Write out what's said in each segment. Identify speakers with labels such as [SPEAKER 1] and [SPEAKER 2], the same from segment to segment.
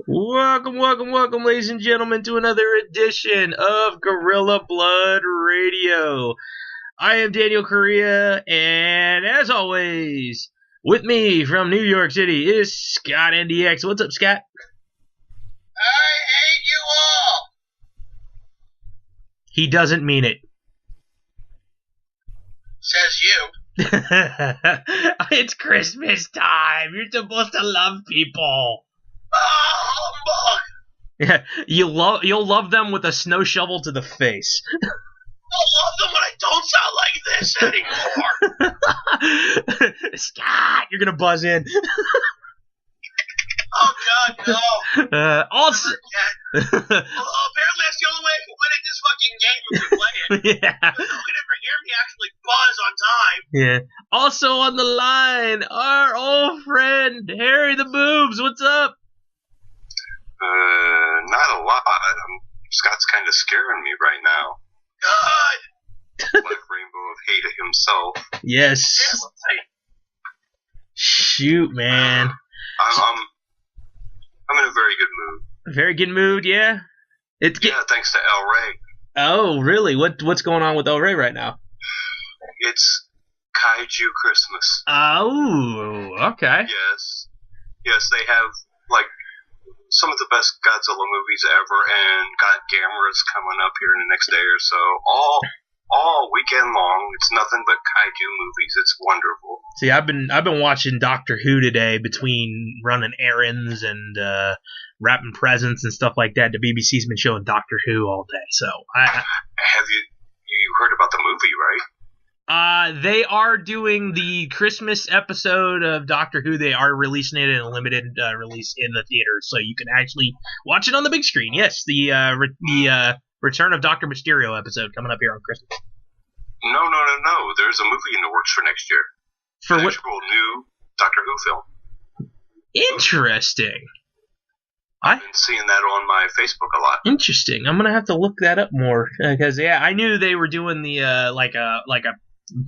[SPEAKER 1] Welcome, ladies and gentlemen, to another edition of Gorilla Blood Radio. I am Daniel Correa, and as always, with me from New York City is Scott NDX. What's up, Scott?
[SPEAKER 2] I hate you all!
[SPEAKER 1] He doesn't mean it.
[SPEAKER 2] Says you.
[SPEAKER 1] It's Christmas time. You're supposed to love people.
[SPEAKER 2] Oh, humbug!
[SPEAKER 1] Yeah, you'll love them with a snow shovel to the face.
[SPEAKER 2] I'll love them when I don't sound like this anymore!
[SPEAKER 1] Scott, you're gonna buzz in.
[SPEAKER 2] Oh, God, no.
[SPEAKER 1] Also,
[SPEAKER 2] Apparently that's the only way I can win at this fucking game if we play it.
[SPEAKER 1] yeah,
[SPEAKER 2] No one can ever hear me actually buzz on time.
[SPEAKER 1] yeah. Also on the line, our old friend Harry the Boobs. What's up?
[SPEAKER 3] Not a lot. Scott's kind of scaring me right now.
[SPEAKER 2] God!
[SPEAKER 3] Black Rainbow of Hate himself.
[SPEAKER 1] Yes.
[SPEAKER 2] Damn,
[SPEAKER 1] Shoot, man.
[SPEAKER 3] I'm in a very good mood.
[SPEAKER 1] Very good mood, yeah.
[SPEAKER 3] Yeah, thanks to El Rey.
[SPEAKER 1] Oh, really? What's going on with El Rey right now?
[SPEAKER 3] It's Kaiju Christmas.
[SPEAKER 1] Oh, okay.
[SPEAKER 3] Yes, they have like some of the best Godzilla movies ever, and got Gamera's coming up here in the next day or so. All weekend long. It's nothing but kaiju movies. It's wonderful.
[SPEAKER 1] See, I've been watching Doctor Who today between running errands and wrapping presents and stuff like that. The BBC's been showing Doctor Who all day, so
[SPEAKER 3] Have you heard about the movie, right?
[SPEAKER 1] They are doing the Christmas episode of Doctor Who. They are releasing it in a limited release in the theaters, so you can actually watch it on the big screen. Yes, the Return of Dr. Mysterio episode coming up here on Christmas.
[SPEAKER 3] No. There's a movie in the works for next year.
[SPEAKER 1] For
[SPEAKER 3] An
[SPEAKER 1] what?
[SPEAKER 3] actual new Doctor Who film.
[SPEAKER 1] Interesting.
[SPEAKER 3] I've been seeing that on my Facebook a lot.
[SPEAKER 1] Interesting. I'm gonna have to look that up more because I knew they were doing the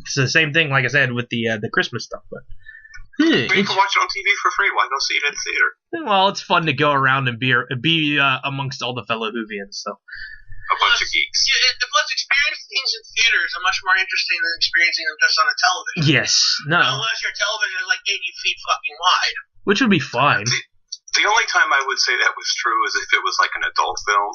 [SPEAKER 1] it's the same thing, like I said, with the Christmas stuff. But
[SPEAKER 3] But you can watch it on TV for free. Why go see it in theater?
[SPEAKER 1] well, it's fun to go around and be amongst all the fellow Whovians. So.
[SPEAKER 3] A bunch of geeks.
[SPEAKER 2] Plus, experiencing things in theaters are much more interesting than experiencing them just on a television.
[SPEAKER 1] Yes. No.
[SPEAKER 2] Unless your television is like 80 feet fucking wide.
[SPEAKER 1] Which would be fine.
[SPEAKER 3] The only time I would say that was true is if it was like an adult film.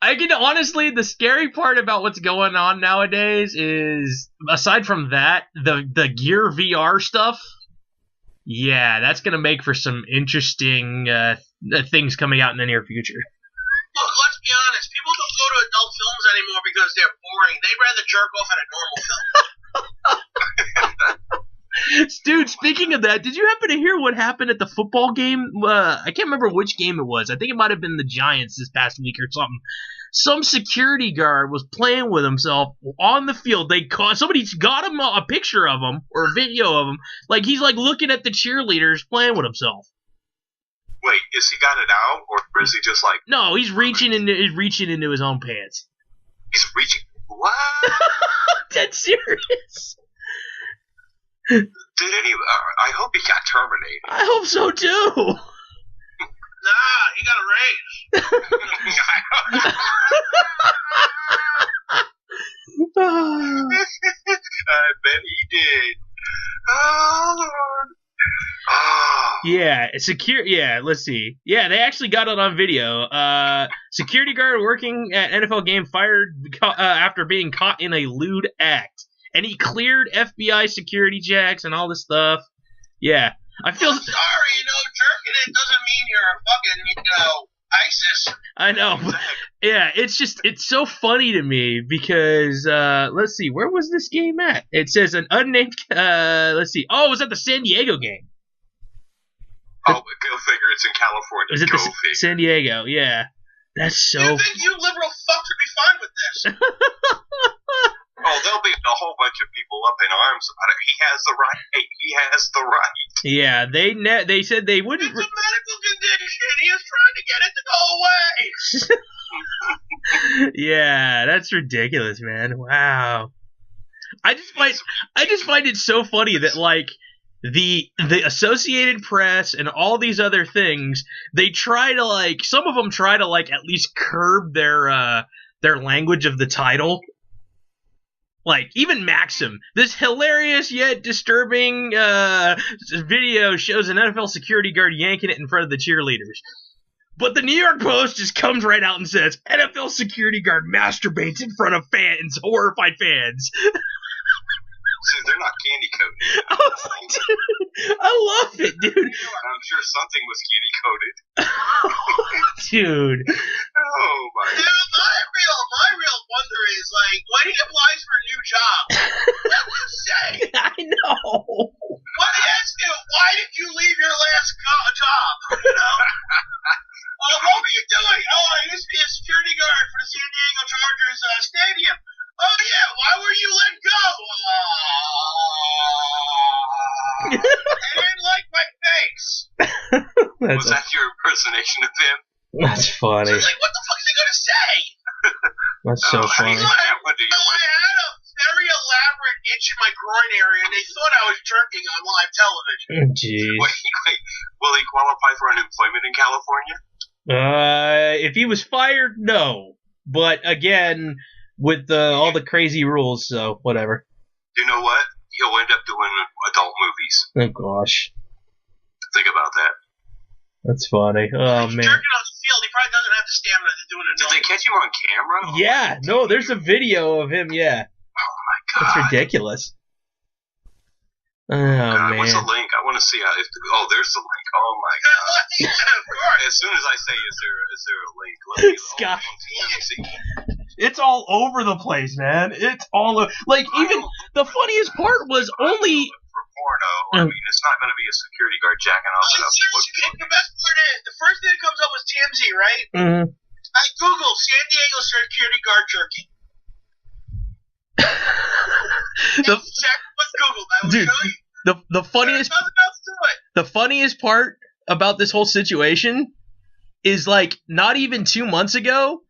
[SPEAKER 1] I can honestly, the scary part about what's going on nowadays is, aside from that, the Gear VR stuff. Yeah, that's gonna make for some interesting things coming out in the near future.
[SPEAKER 2] Look, let's be honest. People don't go to adult films anymore because they're boring. They'd rather jerk off at a normal film.
[SPEAKER 1] Dude, speaking of that, did you happen to hear what happened at the football game? I can't remember which game it was. I think it might have been the Giants this past week or something. Some security guard was playing with himself on the field. Somebody got him a picture of him or a video of him. Like he's like looking at the cheerleaders playing with himself.
[SPEAKER 3] Wait, is he got it out, or is he just like?
[SPEAKER 1] No, he's reaching into his own pants.
[SPEAKER 3] He's reaching. What?
[SPEAKER 1] Dead serious.
[SPEAKER 3] Did any? I hope he got terminated.
[SPEAKER 1] I hope so too.
[SPEAKER 2] Nah, he got a raise.
[SPEAKER 3] I bet he did. Oh Lord. Oh.
[SPEAKER 1] Yeah, let's see. Yeah, they actually got it on video. Security guard working at NFL game fired after being caught in a lewd act. And he cleared FBI security checks and all this stuff. Yeah.
[SPEAKER 2] I'm sorry, jerking it doesn't mean you're a fucking, ISIS.
[SPEAKER 1] I know. But, yeah, it's so funny to me because, let's see, where was this game at? It says an unnamed, let's see. Oh, it was at the San Diego game.
[SPEAKER 3] Oh, go figure. It's in California.
[SPEAKER 1] Was it
[SPEAKER 3] go
[SPEAKER 1] the
[SPEAKER 3] figure.
[SPEAKER 1] San Diego? Yeah. That's so...
[SPEAKER 2] You think you liberal fucks would be fine with this?
[SPEAKER 3] Oh, there'll be a whole bunch of people up in arms about it. He has the right. He has the right.
[SPEAKER 1] Yeah, they said they wouldn't...
[SPEAKER 2] It's a medical condition. He is trying to get it to go away.
[SPEAKER 1] Yeah, that's ridiculous, man. Wow. I just find it so funny that, like, the Associated Press and all these other things, they try to like, some of them try to like at least curb their language of the title. Like, even Maxim, this hilarious yet disturbing video shows an NFL security guard yanking it in front of the cheerleaders. But the New York Post just comes right out and says, NFL security guard masturbates in front of fans, horrified fans.
[SPEAKER 3] See, they're not candy coated.
[SPEAKER 1] I was like, dude, I love it, dude.
[SPEAKER 3] I'm sure something was candy coated.
[SPEAKER 1] Dude.
[SPEAKER 3] Oh my.
[SPEAKER 2] Dude, my real wonder is, like, when he applies for a new job, what will you say?
[SPEAKER 1] I know.
[SPEAKER 2] What they ask you, why did you leave your last job? You know? What were you doing? Oh, I used to be a security guard for the San Diego Chargers stadium. Oh, yeah, why were you let go? They didn't like my face.
[SPEAKER 3] Was that your impersonation of him?
[SPEAKER 1] That's funny.
[SPEAKER 2] So, like, what the fuck is he going to say?
[SPEAKER 1] That's so funny.
[SPEAKER 3] What do you
[SPEAKER 2] I had a very elaborate itch in my groin area, and they thought I was jerking on live television.
[SPEAKER 1] Jeez.
[SPEAKER 3] Wait, will he qualify for unemployment in California?
[SPEAKER 1] If he was fired, no. But again, with all the crazy rules, so whatever.
[SPEAKER 3] You know what? He'll end up doing adult movies.
[SPEAKER 1] Oh gosh,
[SPEAKER 3] Think about that.
[SPEAKER 1] that's funny. Oh
[SPEAKER 2] He's
[SPEAKER 1] man.
[SPEAKER 2] jerking on the field. He probably doesn't have the stamina to do an
[SPEAKER 3] Did
[SPEAKER 2] adult.
[SPEAKER 3] they catch him on camera?
[SPEAKER 1] Yeah, no, there's a video of him. Yeah,
[SPEAKER 3] Oh my god.
[SPEAKER 1] that's ridiculous. Oh
[SPEAKER 3] God,
[SPEAKER 1] man.
[SPEAKER 3] what's the link? I want to see how. There's the link. Oh my god.
[SPEAKER 2] Yeah, of course.
[SPEAKER 3] As soon as I say, is there a link? Let me
[SPEAKER 1] Scott.
[SPEAKER 3] TMZ.
[SPEAKER 1] It's all over the place, man. It's all like, even the funniest part was only.
[SPEAKER 3] For porno, I mean, it's not going to be a security guard jacking off at a
[SPEAKER 2] The best part is, the first thing that comes up was TMZ, right?
[SPEAKER 1] Mhm.
[SPEAKER 2] I Googled San Diego security guard jerking. Check what's Googled. I will
[SPEAKER 1] Dude,
[SPEAKER 2] show you.
[SPEAKER 1] the funniest
[SPEAKER 2] There's nothing else to it.
[SPEAKER 1] the funniest part about this whole situation is, like, not even 2 months ago,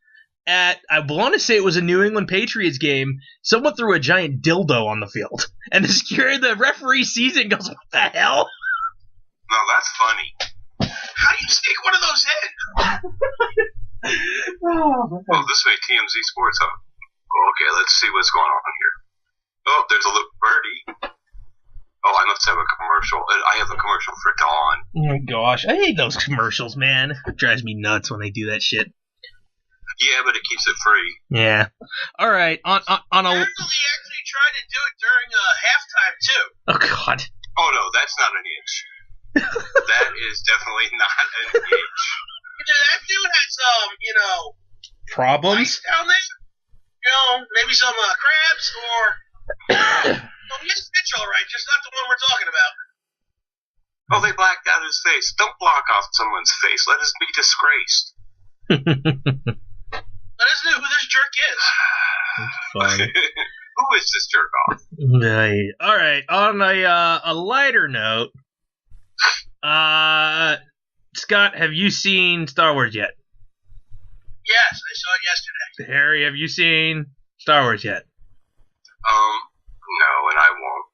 [SPEAKER 1] I want to say it was a New England Patriots game, someone threw a giant dildo on the field, and the referee sees it and goes, "What the hell?"
[SPEAKER 3] No, that's funny.
[SPEAKER 2] How do you sneak one of those in?
[SPEAKER 3] Oh, this way TMZ Sports, huh? Okay, let's see what's going on here. Oh, there's a little birdie. Oh, I must have a commercial. I have a commercial for Dawn.
[SPEAKER 1] Oh my gosh, I hate those commercials, man. It drives me nuts when they do that shit.
[SPEAKER 3] Yeah, but it keeps it free.
[SPEAKER 1] Yeah. All right. On a.
[SPEAKER 2] Apparently, he actually tried to do it during halftime, too.
[SPEAKER 1] Oh god.
[SPEAKER 3] Oh, no, that's not an itch. That is definitely not an itch.
[SPEAKER 2] That dude had some,
[SPEAKER 1] Problems.
[SPEAKER 2] ice down there. Maybe some crabs or. Well, he has a pitch, all right, just not the one we're talking about.
[SPEAKER 3] Oh, they blacked out his face. Don't block off someone's face. Let us be disgraced.
[SPEAKER 2] Let us know who this jerk is.
[SPEAKER 1] Funny.
[SPEAKER 3] Who is this jerk off?
[SPEAKER 1] Right. All right. On a lighter note, Scott, have you seen Star Wars yet?
[SPEAKER 2] Yes, I saw it yesterday.
[SPEAKER 1] Harry, have you seen Star Wars yet?
[SPEAKER 3] No, and I won't.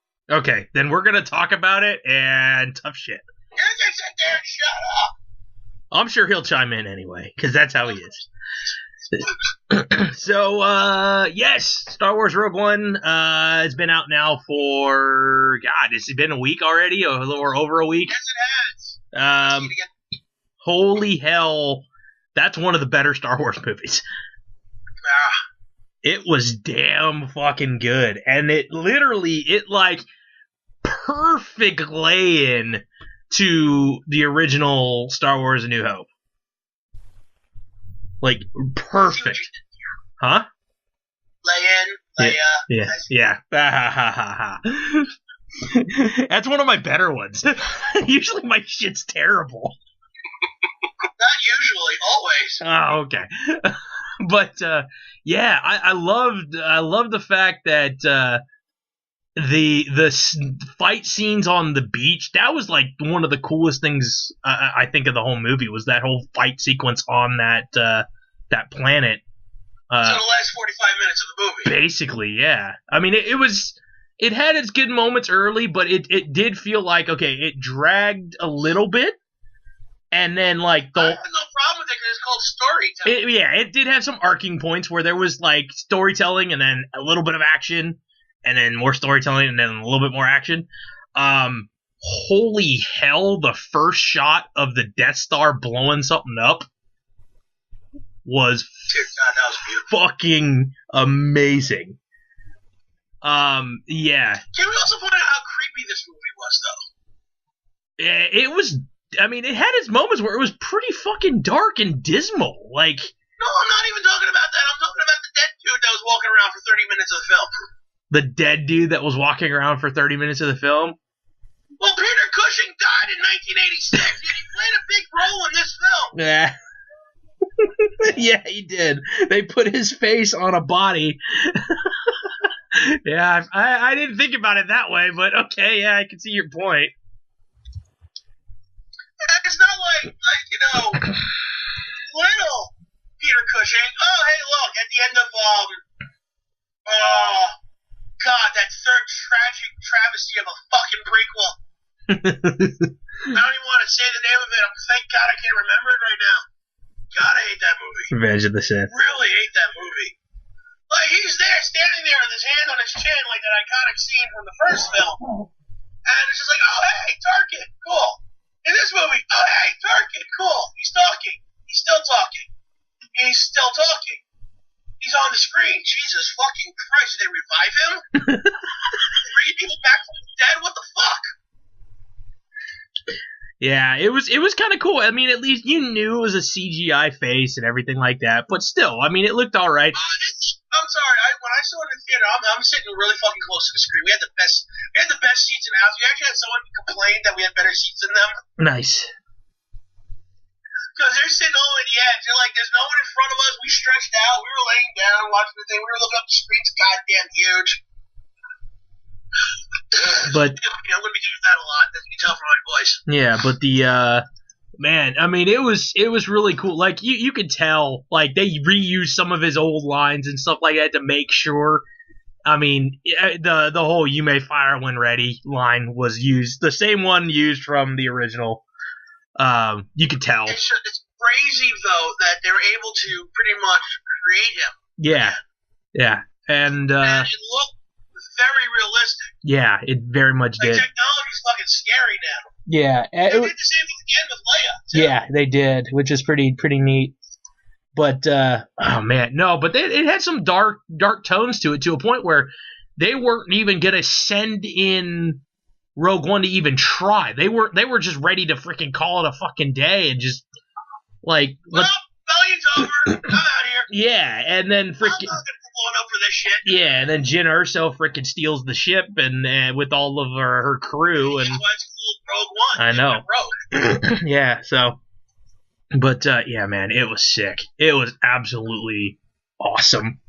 [SPEAKER 1] Okay, then we're gonna talk about it, and tough shit.
[SPEAKER 2] You're gonna sit there and shut up.
[SPEAKER 1] I'm sure he'll chime in anyway, because that's how he is. So, yes, Star Wars Rogue One has been out now for, God, it's been a week already, or over a week.
[SPEAKER 2] Yes, it has.
[SPEAKER 1] Holy hell, that's one of the better Star Wars movies. It was damn fucking good, and it perfect lay-in to the original Star Wars A New Hope. Like, perfect. Huh?
[SPEAKER 2] Lay in.
[SPEAKER 1] Yeah. That's one of my better ones. Usually my shit's terrible.
[SPEAKER 2] Not usually, always.
[SPEAKER 1] Oh, okay. But yeah, I loved the fact that the fight scenes on the beach, that was like one of the coolest things I think of the whole movie, was that whole fight sequence on that planet.
[SPEAKER 2] So the last 45 minutes of the movie.
[SPEAKER 1] Basically, yeah. I mean, it was it had its good moments early, but it did feel like, okay, it dragged a little bit. And then, like,
[SPEAKER 2] I have no problem with it because it's called storytelling.
[SPEAKER 1] It did have some arcing points where there was, like, storytelling and then a little bit of action and then more storytelling and then a little bit more action. Holy hell, the first shot of the Death Star blowing something up was
[SPEAKER 2] that was beautiful.
[SPEAKER 1] fucking amazing. Yeah.
[SPEAKER 2] Can we also point out how creepy this movie was, though?
[SPEAKER 1] It was... I mean, it had its moments where it was pretty fucking dark and dismal. Like,
[SPEAKER 2] no, I'm not even talking about that. I'm talking about the dead dude that was walking around for 30 minutes of the film.
[SPEAKER 1] The dead dude that was walking around for 30 minutes of the film?
[SPEAKER 2] Well, Peter Cushing died in 1986, and he played a big role in this film.
[SPEAKER 1] Yeah. Yeah, he did. They put his face on a body. Yeah, I didn't think about it that way, but okay, yeah, I can see your point.
[SPEAKER 2] It's not like little Peter Cushing. Oh, hey, look, at the end of God, that third tragic travesty of a fucking prequel. I don't even want to say the name of it. Thank God I can't remember it right now. God, I hate that movie.
[SPEAKER 1] Revenge of the Sith.
[SPEAKER 2] Really hate that movie. Like, he's there, standing there with his hand on his chin, like that iconic scene from the first film. And it's just like, oh, hey, Tarkin, cool. In this movie, oh, hey, Tarkin, cool. He's talking. He's still talking. He's still talking. He's on the screen. Jesus fucking Christ. Did they revive him? They bring people back from the dead? What the fuck?
[SPEAKER 1] Yeah, it was kind of cool. I mean, at least you knew it was a CGI face and everything like that. But still, I mean, it looked all right.
[SPEAKER 2] I'm sorry. When I saw it in the theater, I'm sitting really fucking close to the screen. We had the best seats in the house. We actually had someone complain that we had better seats than them.
[SPEAKER 1] Nice.
[SPEAKER 2] Because they're sitting all at the edge. They're like, there's no one in front of us. We stretched out. We were laying down watching the thing. We were looking up the screen's goddamn huge.
[SPEAKER 1] But
[SPEAKER 2] I'm going to be doing that a lot, as you can tell from my voice.
[SPEAKER 1] Yeah, but man, I mean, it was really cool. Like, you could tell, like, they reused some of his old lines and stuff like that to make sure. I mean, the whole "you may fire when ready" line was used, the same one used from the original. You could tell.
[SPEAKER 2] It's crazy, though, that they were able to pretty much create him.
[SPEAKER 1] Yeah, and
[SPEAKER 2] it looked very realistic.
[SPEAKER 1] Yeah, it very much did.
[SPEAKER 2] Technology's fucking scary now.
[SPEAKER 1] Yeah,
[SPEAKER 2] they did the same thing again with Leia, too.
[SPEAKER 1] Yeah, they did, which is pretty neat. But oh man, no, but it had some dark tones to it, to a point where they weren't even gonna send in Rogue One to even try. They were just ready to freaking call it a fucking day and just like.
[SPEAKER 2] Rebellion's over. I'm out here.
[SPEAKER 1] Yeah, and then freaking.
[SPEAKER 2] I'm not gonna blown up for this shit.
[SPEAKER 1] Yeah, and then Jyn Erso freaking steals the ship and with all of her crew and.
[SPEAKER 2] That's why it's called Rogue One.
[SPEAKER 1] I know.
[SPEAKER 2] Rogue.
[SPEAKER 1] Yeah, so. But yeah, man, it was sick. It was absolutely awesome.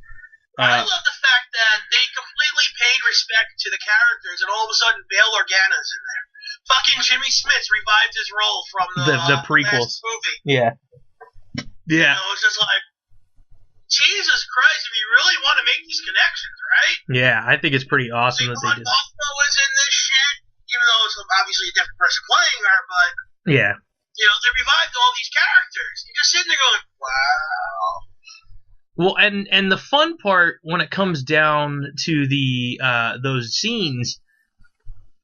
[SPEAKER 2] I love the fact that they completely paid respect to the characters, and all of a sudden, Bail Organa's in there. Fucking Jimmy Smits revived his role from
[SPEAKER 1] the prequels.
[SPEAKER 2] Movie.
[SPEAKER 1] Yeah. Yeah.
[SPEAKER 2] You know, it's just like, Jesus Christ, if you really want to make these connections, right?
[SPEAKER 1] Yeah, I think it's pretty awesome that they did.
[SPEAKER 2] Buffalo was in this shit, even though it's obviously a different person playing her, but
[SPEAKER 1] yeah.
[SPEAKER 2] You know, they revived all these characters. You're just sitting there going, wow.
[SPEAKER 1] Well, and the fun part when it comes down to the those scenes,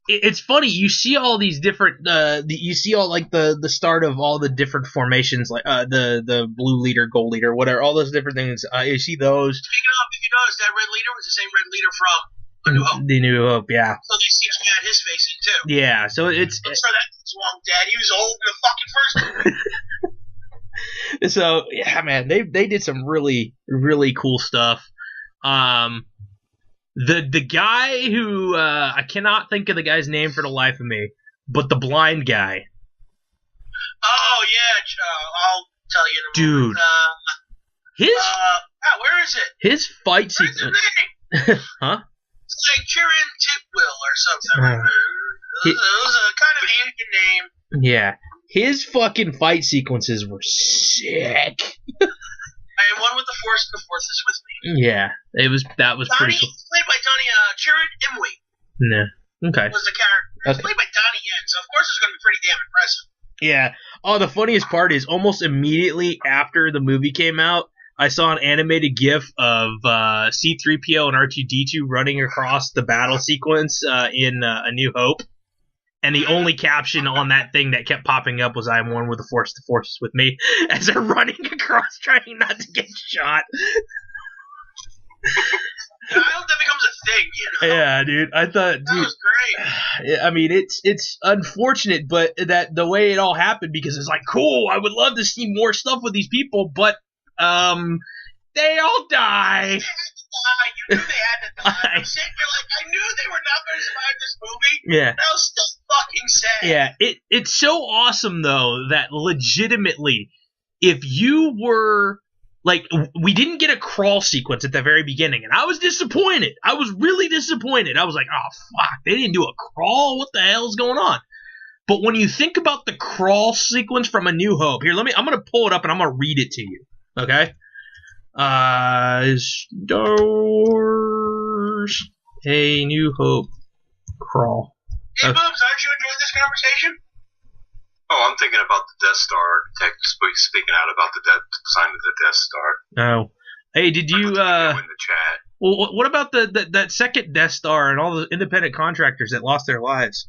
[SPEAKER 1] it's funny. You see all these different. You see all like the start of all the different formations, like the blue leader, gold leader, whatever, all those different things. You see those.
[SPEAKER 2] Speaking of, if you notice, that red leader was the same red leader from A New Hope.
[SPEAKER 1] The New Hope, yeah.
[SPEAKER 2] So they seem to had his face in too.
[SPEAKER 1] Yeah, so it's.
[SPEAKER 2] I'm sure that's long dead. He was old in the fucking first movie.
[SPEAKER 1] So yeah, man, they did some really cool stuff. The guy who I cannot think of the guy's name for the life of me, but the blind guy.
[SPEAKER 2] Oh yeah, I'll tell you in a moment.
[SPEAKER 1] Dude,
[SPEAKER 2] where is it?
[SPEAKER 1] His fight sequence. Huh?
[SPEAKER 2] It's like Kieran Titwill or something. It was a kind of alien name.
[SPEAKER 1] Yeah. His fucking fight sequences were sick.
[SPEAKER 2] I am one with the Force, and the Force is with me.
[SPEAKER 1] Yeah, that was
[SPEAKER 2] Donnie,
[SPEAKER 1] pretty cool.
[SPEAKER 2] played by Donnie Chirin Imwe.
[SPEAKER 1] Nah. Okay.
[SPEAKER 2] Was the character. It's played by Donnie Yen, so of course it's going to be pretty damn impressive.
[SPEAKER 1] Yeah. Oh, the funniest part is almost immediately after the movie came out, I saw an animated GIF of C-3PO and R2-D2 running across the battle sequence in A New Hope. And the only caption on that thing that kept popping up was "I am one with the Force is with me," as they're running across trying not to get shot.
[SPEAKER 2] I hope that becomes a thing, you know?
[SPEAKER 1] Yeah, dude. I thought,
[SPEAKER 2] That was great.
[SPEAKER 1] I mean, it's unfortunate, but that the way it all happened, because it's like, cool, I would love to see more stuff with these people, but they all die.
[SPEAKER 2] You knew they had to die. I'm sitting here like, I knew they were not going to survive this movie.
[SPEAKER 1] Yeah.
[SPEAKER 2] That was still fucking sad.
[SPEAKER 1] Yeah, it's so awesome, though, that legitimately, if you were, like, we didn't get a crawl sequence at the very beginning, and I was disappointed. I was really disappointed. I was like, oh, fuck, they didn't do a crawl? What the hell's going on? But when you think about the crawl sequence from A New Hope, here, I'm going to pull it up and I'm going to read it to you, okay? Star Wars A New Hope crawl.
[SPEAKER 2] Hey, Boobs, aren't you enjoying this conversation?
[SPEAKER 3] Oh, I'm thinking about the Death Star. Speaking out about the design of the Death Star.
[SPEAKER 1] Oh. Hey, did you,
[SPEAKER 3] in the chat.
[SPEAKER 1] well, what about that second Death Star and all the independent contractors that lost their lives?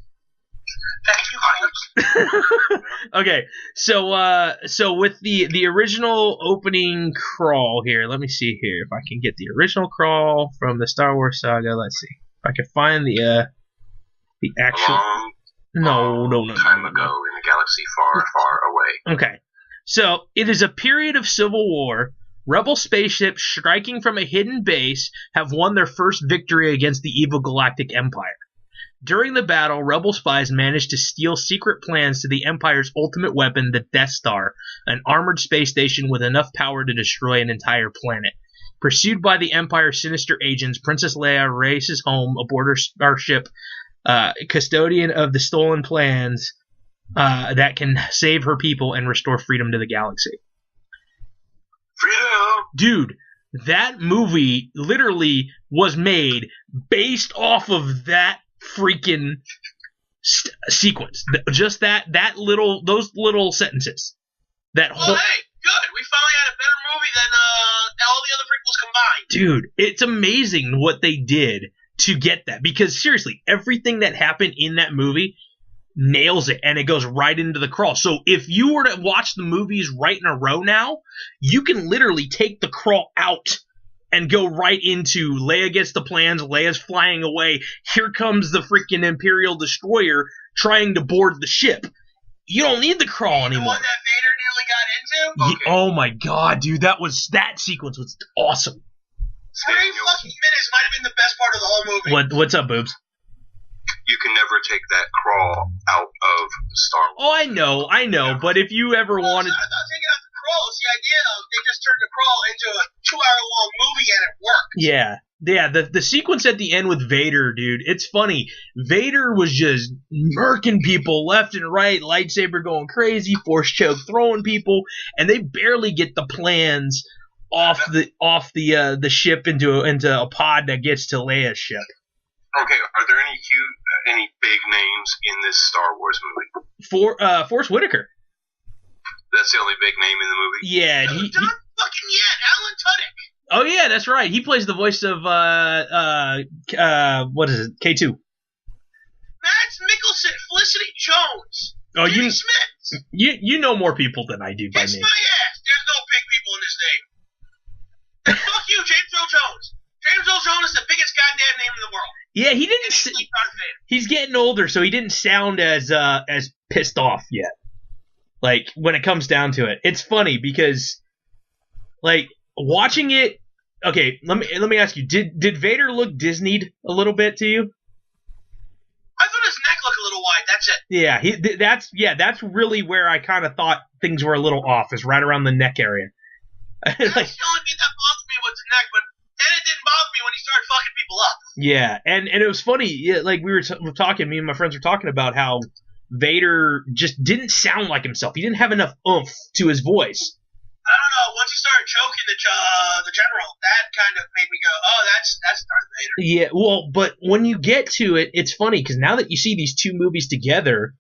[SPEAKER 2] Thank you, Boobs.
[SPEAKER 1] Okay, so with the original opening crawl here, let me see here if I can get the original crawl from the Star Wars saga. Let's see if I can find the actual. No.
[SPEAKER 3] Time ago in a galaxy far, far away.
[SPEAKER 1] Okay, so it is a period of civil war. Rebel spaceships striking from a hidden base have won their first victory against the evil Galactic Empire. During the battle, Rebel spies managed to steal secret plans to the Empire's ultimate weapon, the Death Star, an armored space station with enough power to destroy an entire planet. Pursued by the Empire's sinister agents, Princess Leia races home aboard her starship, custodian of the stolen plans that can save her people and restore freedom to the galaxy.
[SPEAKER 3] Freedom!
[SPEAKER 1] Dude, that movie literally was made based off of that freaking sequence. Just those little sentences. That whole.
[SPEAKER 2] Well, hey, good. We finally had a better movie than all the other prequels combined.
[SPEAKER 1] Dude, it's amazing what they did to get that. Because seriously, everything that happened in that movie nails it, and it goes right into the crawl. So if you were to watch the movies right in a row now, you can literally take the crawl out and go right into Leia gets the plans, Leia's flying away, here comes the freaking Imperial destroyer trying to board the ship. You don't need the crawl anymore.
[SPEAKER 2] The one that Vader nearly got into?
[SPEAKER 3] Okay.
[SPEAKER 1] Oh my god, dude, that sequence was awesome.
[SPEAKER 2] 3 fucking minutes might have been the best part of the whole movie.
[SPEAKER 1] What's up, Boobs?
[SPEAKER 3] You can never take that crawl out of Star Wars.
[SPEAKER 1] Oh, I know, but if you ever wanted...
[SPEAKER 2] It's not taking out the crawl. It's the idea of they just turned the crawl into a 2-hour-long movie and it worked.
[SPEAKER 1] Yeah, the sequence at the end with Vader, dude, it's funny. Vader was just murking people left and right, lightsaber going crazy, force choke throwing people, and they barely get the plans off the ship into a pod that gets to Leia's ship.
[SPEAKER 3] Okay, are there any big names in this Star Wars movie?
[SPEAKER 1] Forrest Whitaker.
[SPEAKER 3] That's the only big name in the movie?
[SPEAKER 1] Yeah.
[SPEAKER 2] Not fucking yet. Alan Tudyk.
[SPEAKER 1] Oh yeah, that's right. He plays the voice of what is it? K2.
[SPEAKER 2] Mads Mikkelsen, Felicity Jones,
[SPEAKER 1] Oh,
[SPEAKER 2] Jimmy Smith.
[SPEAKER 1] you know more people than I do by
[SPEAKER 2] Kiss
[SPEAKER 1] name.
[SPEAKER 2] my ass. There's no big people in this name. And fuck you, James Earl Jones. James Earl Jones is the biggest goddamn name in the world.
[SPEAKER 1] Yeah, he didn't.
[SPEAKER 2] He's like Darth Vader.
[SPEAKER 1] He's getting older, so he didn't sound as pissed off yet. Like when it comes down to it, it's funny because, like, watching it. Okay, let me ask you: Did Vader look Disneyed a little bit to you?
[SPEAKER 2] I thought his neck looked a little wide. That's it.
[SPEAKER 1] Yeah, that's really where I kind of thought things were a little off. Is right around the neck area.
[SPEAKER 2] That's the only thing that bothered me was the neck, but then it didn't bother me when he started fucking people up.
[SPEAKER 1] Yeah, and it was funny. Yeah, like we were talking, me and my friends were talking about how Vader just didn't sound like himself. He didn't have enough oomph to his voice.
[SPEAKER 2] I don't know. Once he started choking the general, that kind of made me go, "Oh, that's Darth Vader."
[SPEAKER 1] Yeah, well, but when you get to it, it's funny because now that you see these two movies together,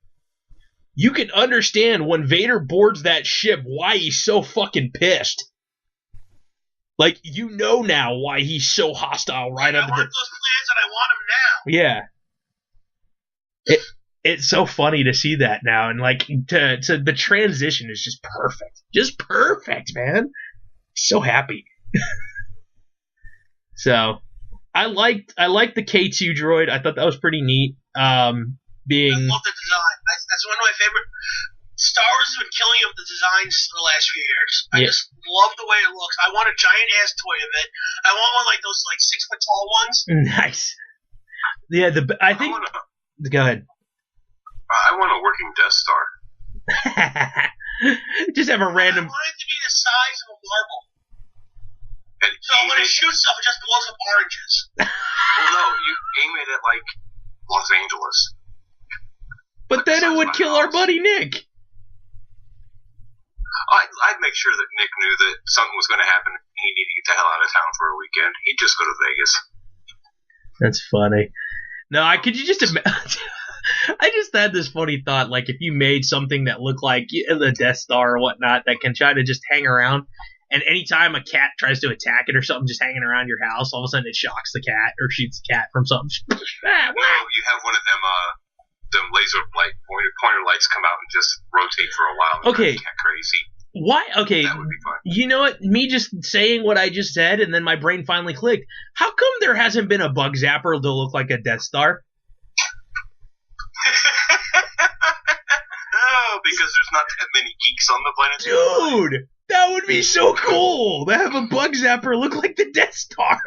[SPEAKER 1] you can understand when Vader boards that ship why he's so fucking pissed. Like, you know now why he's so hostile right
[SPEAKER 2] I
[SPEAKER 1] under
[SPEAKER 2] want those plans and I want them now.
[SPEAKER 1] Yeah. It's so funny to see that now, and like to the transition is just perfect. Just perfect, man. So happy. So I liked the K2 droid. I thought that was pretty neat.
[SPEAKER 2] I love the design. That's one of my favorite. Star Wars has been killing it with the designs for the last few years. I just love the way it looks. I want a giant ass toy of it. I want one like those 6 foot tall ones.
[SPEAKER 1] Nice. Yeah, I think. Go ahead.
[SPEAKER 3] I want a working Death Star.
[SPEAKER 1] Just have a random.
[SPEAKER 2] I want it to be the size of a marble.
[SPEAKER 3] And
[SPEAKER 2] So when it shoots stuff, it just blows up oranges.
[SPEAKER 3] Well, no, you aim it at like Los Angeles.
[SPEAKER 1] But then it would kill our buddy Nick.
[SPEAKER 3] I'd make sure that Nick knew that something was going to happen. He needed to get the hell out of town for a weekend. He'd just go to Vegas.
[SPEAKER 1] That's funny. No, could you just imagine? I just had this funny thought, like if you made something that looked like the Death Star or whatnot that can try to just hang around, and anytime a cat tries to attack it or something just hanging around your house, all of a sudden it shocks the cat or shoots the cat from something.
[SPEAKER 3] No, you have one of them laser light pointer lights come out and just rotate for a while. And
[SPEAKER 1] Okay.
[SPEAKER 3] drive the cat crazy.
[SPEAKER 1] Why? Okay.
[SPEAKER 3] That would be fun.
[SPEAKER 1] You know what? Me just saying what I just said, and then my brain finally clicked. How come there hasn't been a bug zapper to look like a Death Star?
[SPEAKER 3] Oh, because there's not that many geeks on the planet.
[SPEAKER 1] Dude, that would be so cool to have a bug zapper look like the Death Star.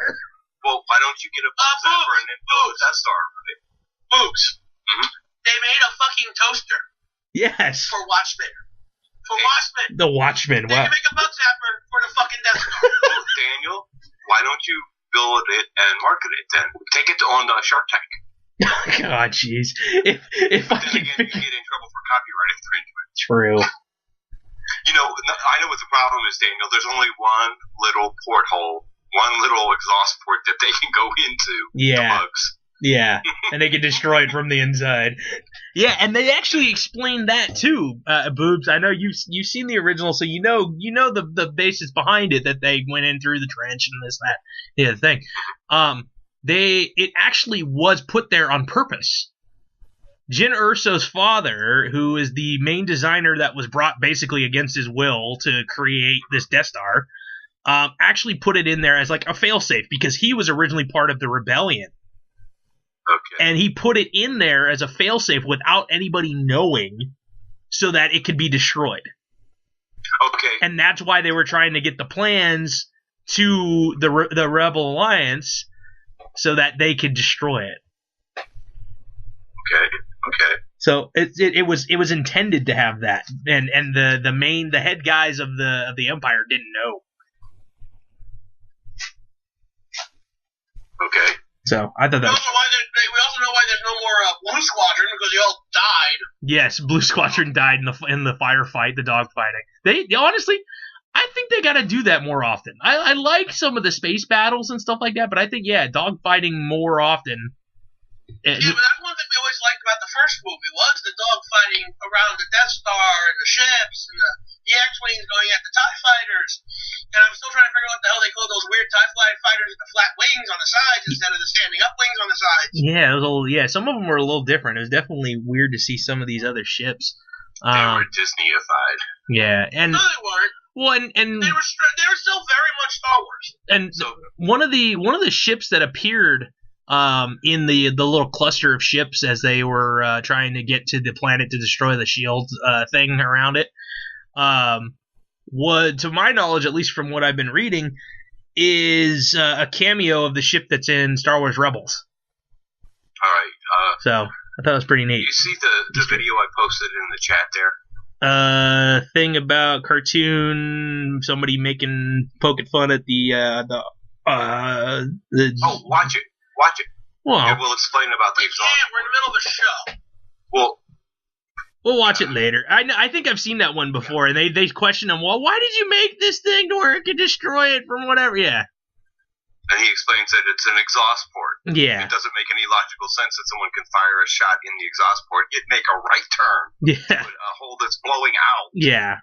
[SPEAKER 3] Well, why don't you get a bug zapper and then build a Death Star with it?
[SPEAKER 2] Boobs.
[SPEAKER 3] Mm-hmm.
[SPEAKER 2] They made a fucking toaster
[SPEAKER 1] Yes.
[SPEAKER 2] for Watchmen. For Watchmen.
[SPEAKER 1] The Watchmen.
[SPEAKER 2] They
[SPEAKER 1] Wow.
[SPEAKER 2] can make a bug zapper for the fucking Death Star.
[SPEAKER 3] Well, Daniel, why don't you build it and market it then? Take it on Shark Tank.
[SPEAKER 1] God, jeez. If I
[SPEAKER 3] Then
[SPEAKER 1] can
[SPEAKER 3] again, you get in trouble for copyright infringement.
[SPEAKER 1] True.
[SPEAKER 3] You know, I know what the problem is, Daniel. There's only one little porthole, one little exhaust port that they can go into.
[SPEAKER 1] Yeah.
[SPEAKER 3] The bugs.
[SPEAKER 1] Yeah, and they can destroy it from the inside. Yeah, and they actually explained that too, Boobs. I know you've seen the original, so you know the basis behind it, that they went in through the trench and this, that, the other thing. It actually was put there on purpose. Jyn Erso's father, who is the main designer that was brought basically against his will to create this Death Star, actually put it in there as like a failsafe because he was originally part of the rebellion.
[SPEAKER 3] Okay.
[SPEAKER 1] And he put it in there as a failsafe without anybody knowing so that it could be destroyed.
[SPEAKER 3] Okay.
[SPEAKER 1] And that's why they were trying to get the plans to the Rebel Alliance so that they could destroy it.
[SPEAKER 3] Okay.
[SPEAKER 1] So it was intended to have that. And the head guys of the Empire didn't know.
[SPEAKER 3] Okay.
[SPEAKER 1] So I thought that was,
[SPEAKER 2] We also know why there's no more Blue Squadron, because they all died.
[SPEAKER 1] yes, Blue Squadron died in the firefight, the dogfighting. They honestly, I think they got to do that more often. I like some of the space battles and stuff like that, but I think dogfighting more often.
[SPEAKER 2] Yeah, but that's one thing we always liked about the first movie was the dogfighting around the Death Star and the ships and the X-Wings going at the TIE fighters. And I'm still trying to figure out what the hell they call those weird TIE fighters with the flat wings on the sides instead of the standing up wings on the sides.
[SPEAKER 1] Yeah, it was some of them were a little different. It was definitely weird to see some of these other ships.
[SPEAKER 3] They were Disney-ified.
[SPEAKER 1] Yeah, and
[SPEAKER 2] No, they weren't.
[SPEAKER 1] well, and
[SPEAKER 2] They were still very much Star Wars.
[SPEAKER 1] And one of the ships that appeared in the little cluster of ships as they were trying to get to the planet to destroy the shield thing around it, was, to my knowledge, at least from what I've been reading, is a cameo of the ship that's in Star Wars Rebels.
[SPEAKER 3] All right.
[SPEAKER 1] So I thought it was pretty neat.
[SPEAKER 3] You see the video I posted in the chat there?
[SPEAKER 1] Thing about cartoon, somebody poking fun at the
[SPEAKER 3] Oh, watch it. Watch it.
[SPEAKER 1] Well,
[SPEAKER 3] And we'll explain about the
[SPEAKER 2] We
[SPEAKER 3] exhaust.
[SPEAKER 2] can't. We're in the middle of a show.
[SPEAKER 3] Well,
[SPEAKER 1] We'll watch it later. I think I've seen that one before, and they question him, well, why did you make this thing to where it could destroy it from whatever? Yeah.
[SPEAKER 3] And he explains that it's an exhaust port.
[SPEAKER 1] Yeah.
[SPEAKER 3] It doesn't make any logical sense that someone can fire a shot in the exhaust port. It'd make a right turn
[SPEAKER 1] Yeah.
[SPEAKER 3] to a hole that's blowing out.
[SPEAKER 1] Yeah.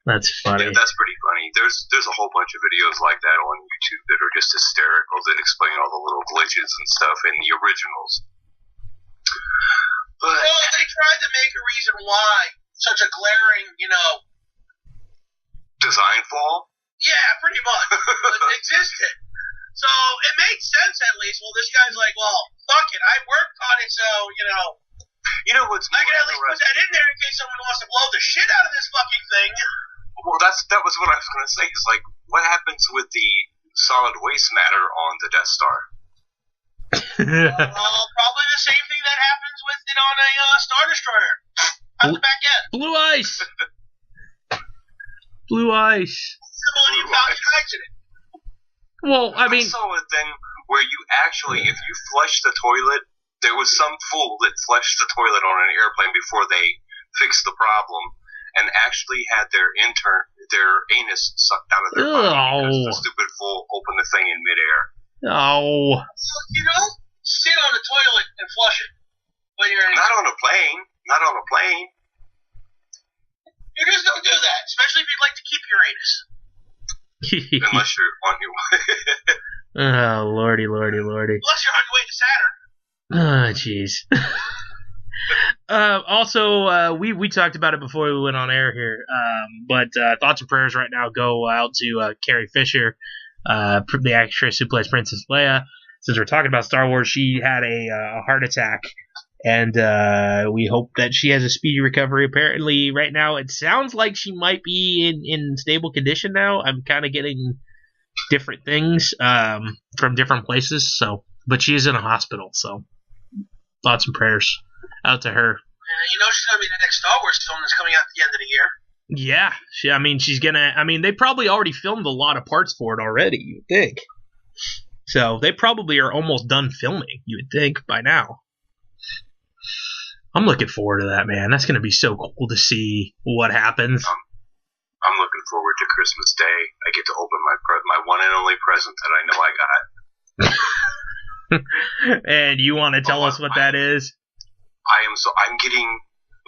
[SPEAKER 1] That's funny.
[SPEAKER 3] Yeah, that's pretty funny. There's a whole bunch of videos like that on YouTube that are just hysterical that explain all the little glitches and stuff in the originals. But
[SPEAKER 2] Well, they tried to make a reason why such a glaring,
[SPEAKER 3] design flaw?
[SPEAKER 2] yeah, pretty much, it existed. So it made sense at least. Well, this guy's like, well, fuck it, I worked on it, so,
[SPEAKER 3] You know what's
[SPEAKER 2] I
[SPEAKER 3] more
[SPEAKER 2] can at least put that in there in case someone wants to blow the shit out of this fucking thing.
[SPEAKER 3] Well, that was what I was going to say. Is like, what happens with the solid waste matter on the Death Star?
[SPEAKER 2] Well, probably the same thing that happens with it on a Star Destroyer. At the back end.
[SPEAKER 1] Blue ice. Blue ice.
[SPEAKER 2] Stability of value accident.
[SPEAKER 1] Well, I mean,
[SPEAKER 3] I saw a thing where you actually, if you flush the toilet, there was some fool that flushed the toilet on an airplane before they fixed the problem, and actually had their anus sucked out of their body because the stupid fool opened the thing in midair.
[SPEAKER 1] oh,
[SPEAKER 2] Sit on the toilet and flush it when you're in.
[SPEAKER 3] Not on a plane. Not on a plane.
[SPEAKER 2] You just don't do that, especially if you'd like to keep your anus.
[SPEAKER 3] Unless you're on your way.
[SPEAKER 1] oh, lordy.
[SPEAKER 2] Unless you're on your way to Saturn.
[SPEAKER 1] Oh, jeez. Also, we talked about it before we went on air here, but thoughts and prayers right now go out to Carrie Fisher, the actress who plays Princess Leia. Since we're talking about Star Wars, she had a heart attack, and we hope that she has a speedy recovery. Apparently, right now, it sounds like she might be in stable condition now. I'm kind of getting different things from different places, but she is in a hospital, so thoughts and prayers out to her.
[SPEAKER 2] She's going to be the next Star Wars film that's coming out at the end of the year.
[SPEAKER 1] Yeah, she's gonna. They probably already filmed a lot of parts for it already. You would think. So they probably are almost done filming. You would think by now. I'm looking forward to that, man. That's gonna be so cool to see what happens.
[SPEAKER 3] I'm looking forward to Christmas Day. I get to open my one and only present that I know I got.
[SPEAKER 1] And you want to tell us what that is?
[SPEAKER 3] I'm getting.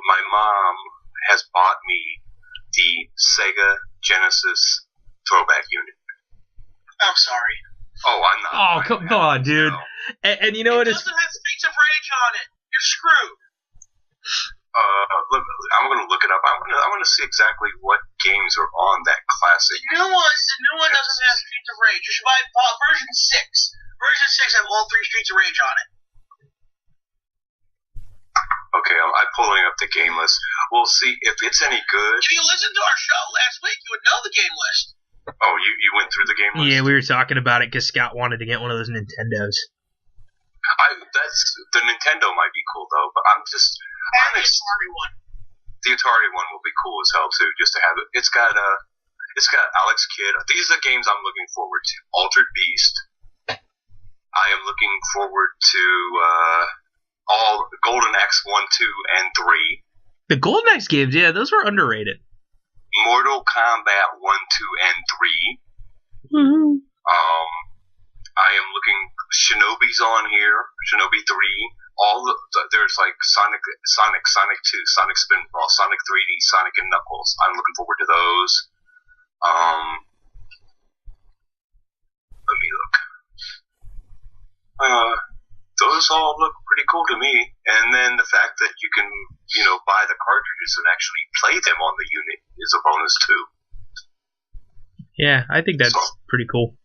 [SPEAKER 3] My mom has bought me the Sega Genesis throwback unit.
[SPEAKER 2] I'm sorry.
[SPEAKER 3] Oh, I'm not.
[SPEAKER 1] Oh, come on, dude.
[SPEAKER 3] No.
[SPEAKER 1] And you know what?
[SPEAKER 2] It doesn't have Streets of Rage on it. You're screwed.
[SPEAKER 3] Look, I'm gonna look it up. I want to see exactly what games are on that classic.
[SPEAKER 2] The new one doesn't have Streets of Rage. You should buy version 6. Version 6 have all 3 Streets of Rage on it.
[SPEAKER 3] Okay, I'm pulling up the game list. We'll see if it's any good.
[SPEAKER 2] If you listened to our show last week, you would know the game list.
[SPEAKER 3] Oh, you went through the game list?
[SPEAKER 1] Yeah, we were talking about it because Scott wanted to get one of those Nintendos.
[SPEAKER 3] The Nintendo might be cool though, but I'm
[SPEAKER 2] And the Atari one.
[SPEAKER 3] The Atari one will be cool as hell too, just to have it. It's got Alex Kidd. These are the games I'm looking forward to. Altered Beast. I am looking forward to all Golden Axe 1, 2, and 3.
[SPEAKER 1] The Golden Axe games, yeah, those were underrated.
[SPEAKER 3] Mortal Kombat 1, 2, and 3.
[SPEAKER 1] Mm-hmm.
[SPEAKER 3] I am looking. Shinobi's on here. Shinobi 3. There's like Sonic 2, Sonic Spinball, Sonic 3D, Sonic and Knuckles. I'm looking forward to those. Let me look. Those all look pretty cool to me. And then the fact that you can, buy the cartridges and actually play them on the unit is a bonus too.
[SPEAKER 1] Yeah, I think that's pretty cool.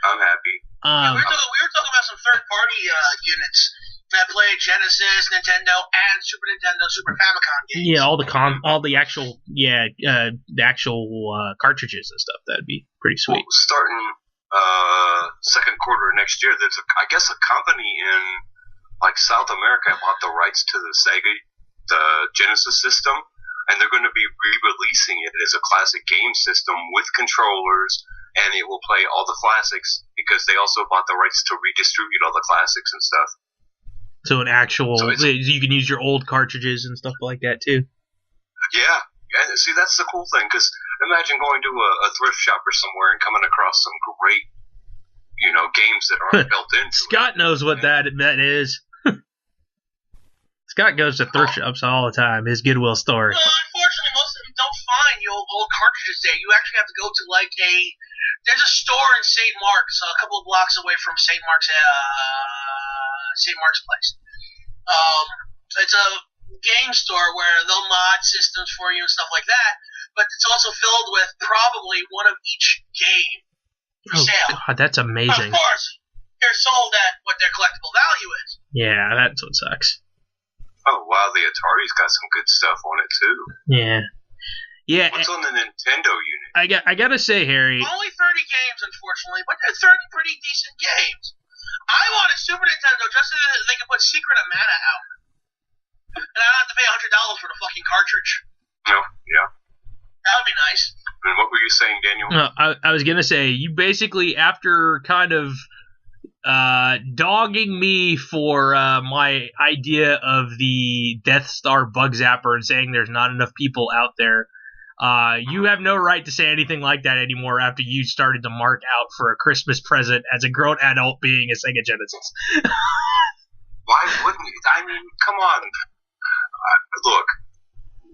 [SPEAKER 3] I'm happy.
[SPEAKER 2] We were talking about some third-party units that play Genesis, Nintendo, and Super Nintendo, Super Famicom games.
[SPEAKER 1] Yeah, all the actual cartridges and stuff. That'd be pretty sweet.
[SPEAKER 3] Well, starting second quarter of next year, there's I guess a company in like South America bought the rights to the Sega, the Genesis system, and they're going to be re-releasing it as a classic game system with controllers, and it will play all the classics because they also bought the rights to redistribute all the classics and stuff.
[SPEAKER 1] So an actual,
[SPEAKER 3] So
[SPEAKER 1] you can use your old cartridges and stuff like that too.
[SPEAKER 3] Yeah. See, that's the cool thing, because imagine going to a thrift shop or somewhere and coming across some great, games that aren't built into
[SPEAKER 1] Scott knows what that is. Scott goes to thrift shops all the time. His Goodwill store.
[SPEAKER 2] Well, unfortunately, most of them don't find your old cartridges there. You actually have to go to there's a store in St. Mark's, a couple of blocks away from St. Mark's place. It's a game store where they'll mod systems for you and stuff like that, but it's also filled with probably one of each game for sale.
[SPEAKER 1] God, that's amazing.
[SPEAKER 2] Of course, they're sold at what their collectible value is.
[SPEAKER 1] Yeah, that's what sucks.
[SPEAKER 3] Oh, wow, the Atari's got some good stuff on it, too.
[SPEAKER 1] Yeah. Yeah.
[SPEAKER 3] What's on the Nintendo unit?
[SPEAKER 1] I gotta say, Harry.
[SPEAKER 2] Only 30 games, unfortunately, but they're 30 pretty decent games. I want a Super Nintendo just so that they can put Secret of Mana out. And I don't have to pay $100 for the fucking cartridge.
[SPEAKER 3] No, yeah.
[SPEAKER 2] That would be nice.
[SPEAKER 3] And what were you saying, Daniel?
[SPEAKER 1] No, I was gonna say, you basically, after kind of dogging me for my idea of the Death Star bug zapper and saying there's not enough people out there, you have no right to say anything like that anymore after you started to mark out for a Christmas present as a grown adult being a Sega Genesis.
[SPEAKER 3] Why wouldn't you? I mean, come on. Look,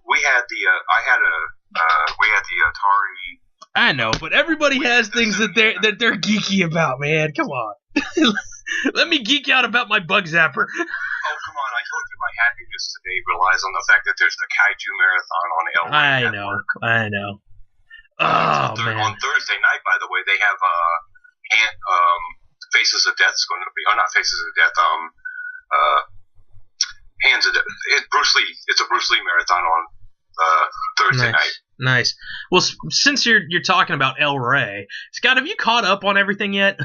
[SPEAKER 3] we had the Atari.
[SPEAKER 1] I know, but everybody has things that they're geeky about, man. Come on. Let me geek out about my bug zapper.
[SPEAKER 3] Oh, come on. I told you my happiness today relies on the fact that there's the Kaiju Marathon on LA Network.
[SPEAKER 1] I know. Oh, man.
[SPEAKER 3] On Thursday night, by the way, they have Faces of Death's going to be... Oh, not Faces of Death. Hands of Death. Bruce Lee. It's a Bruce Lee marathon on Thursday night.
[SPEAKER 1] Nice. Well, since you're talking about El Rey, Scott, have you caught up on everything yet?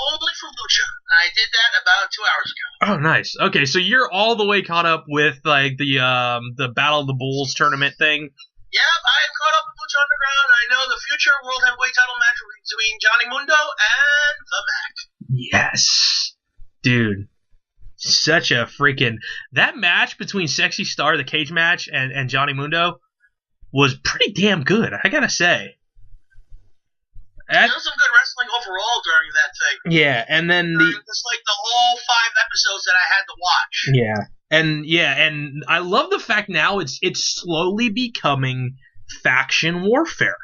[SPEAKER 2] Only for Lucha. I did that about 2 hours ago.
[SPEAKER 1] Oh, nice. Okay, so you're all the way caught up with like the Battle of the Bulls tournament thing.
[SPEAKER 2] Yep, I am caught up with Lucha Underground. I know the future World Heavyweight title match between Johnny Mundo and the Mac.
[SPEAKER 1] Yes, dude. Such a freaking... That match between Sexy Star, the cage match, and Johnny Mundo was pretty damn good, I gotta say.
[SPEAKER 2] There was some good wrestling overall during that thing.
[SPEAKER 1] Yeah, and then
[SPEAKER 2] It's like the whole 5 episodes that I had to watch.
[SPEAKER 1] And I love the fact now it's slowly becoming faction warfare.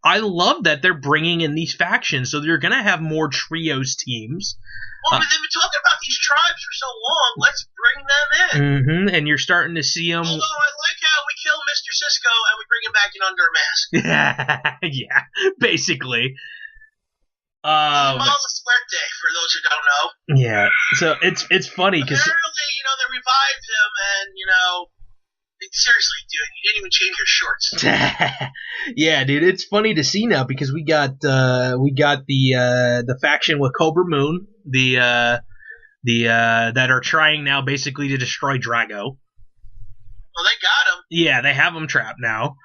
[SPEAKER 1] I love that they're bringing in these factions, so they're gonna have more trios teams.
[SPEAKER 2] Well, they've been talking about these tribes for so long. Let's bring them in.
[SPEAKER 1] Mm-hmm, and you're starting to see them.
[SPEAKER 2] Although I like how we kill Mr. Cisco and we bring him back in under a mask.
[SPEAKER 1] Yeah, basically.
[SPEAKER 2] Mama's birthday, for those who don't know.
[SPEAKER 1] Yeah, so it's funny because
[SPEAKER 2] apparently, they revived him, and seriously, dude, you didn't even change your shorts.
[SPEAKER 1] Yeah, dude, it's funny to see now because we got the faction with Cobra Moon, the that are trying now basically to destroy Drago.
[SPEAKER 2] Well, they got him.
[SPEAKER 1] Yeah, they have him trapped now.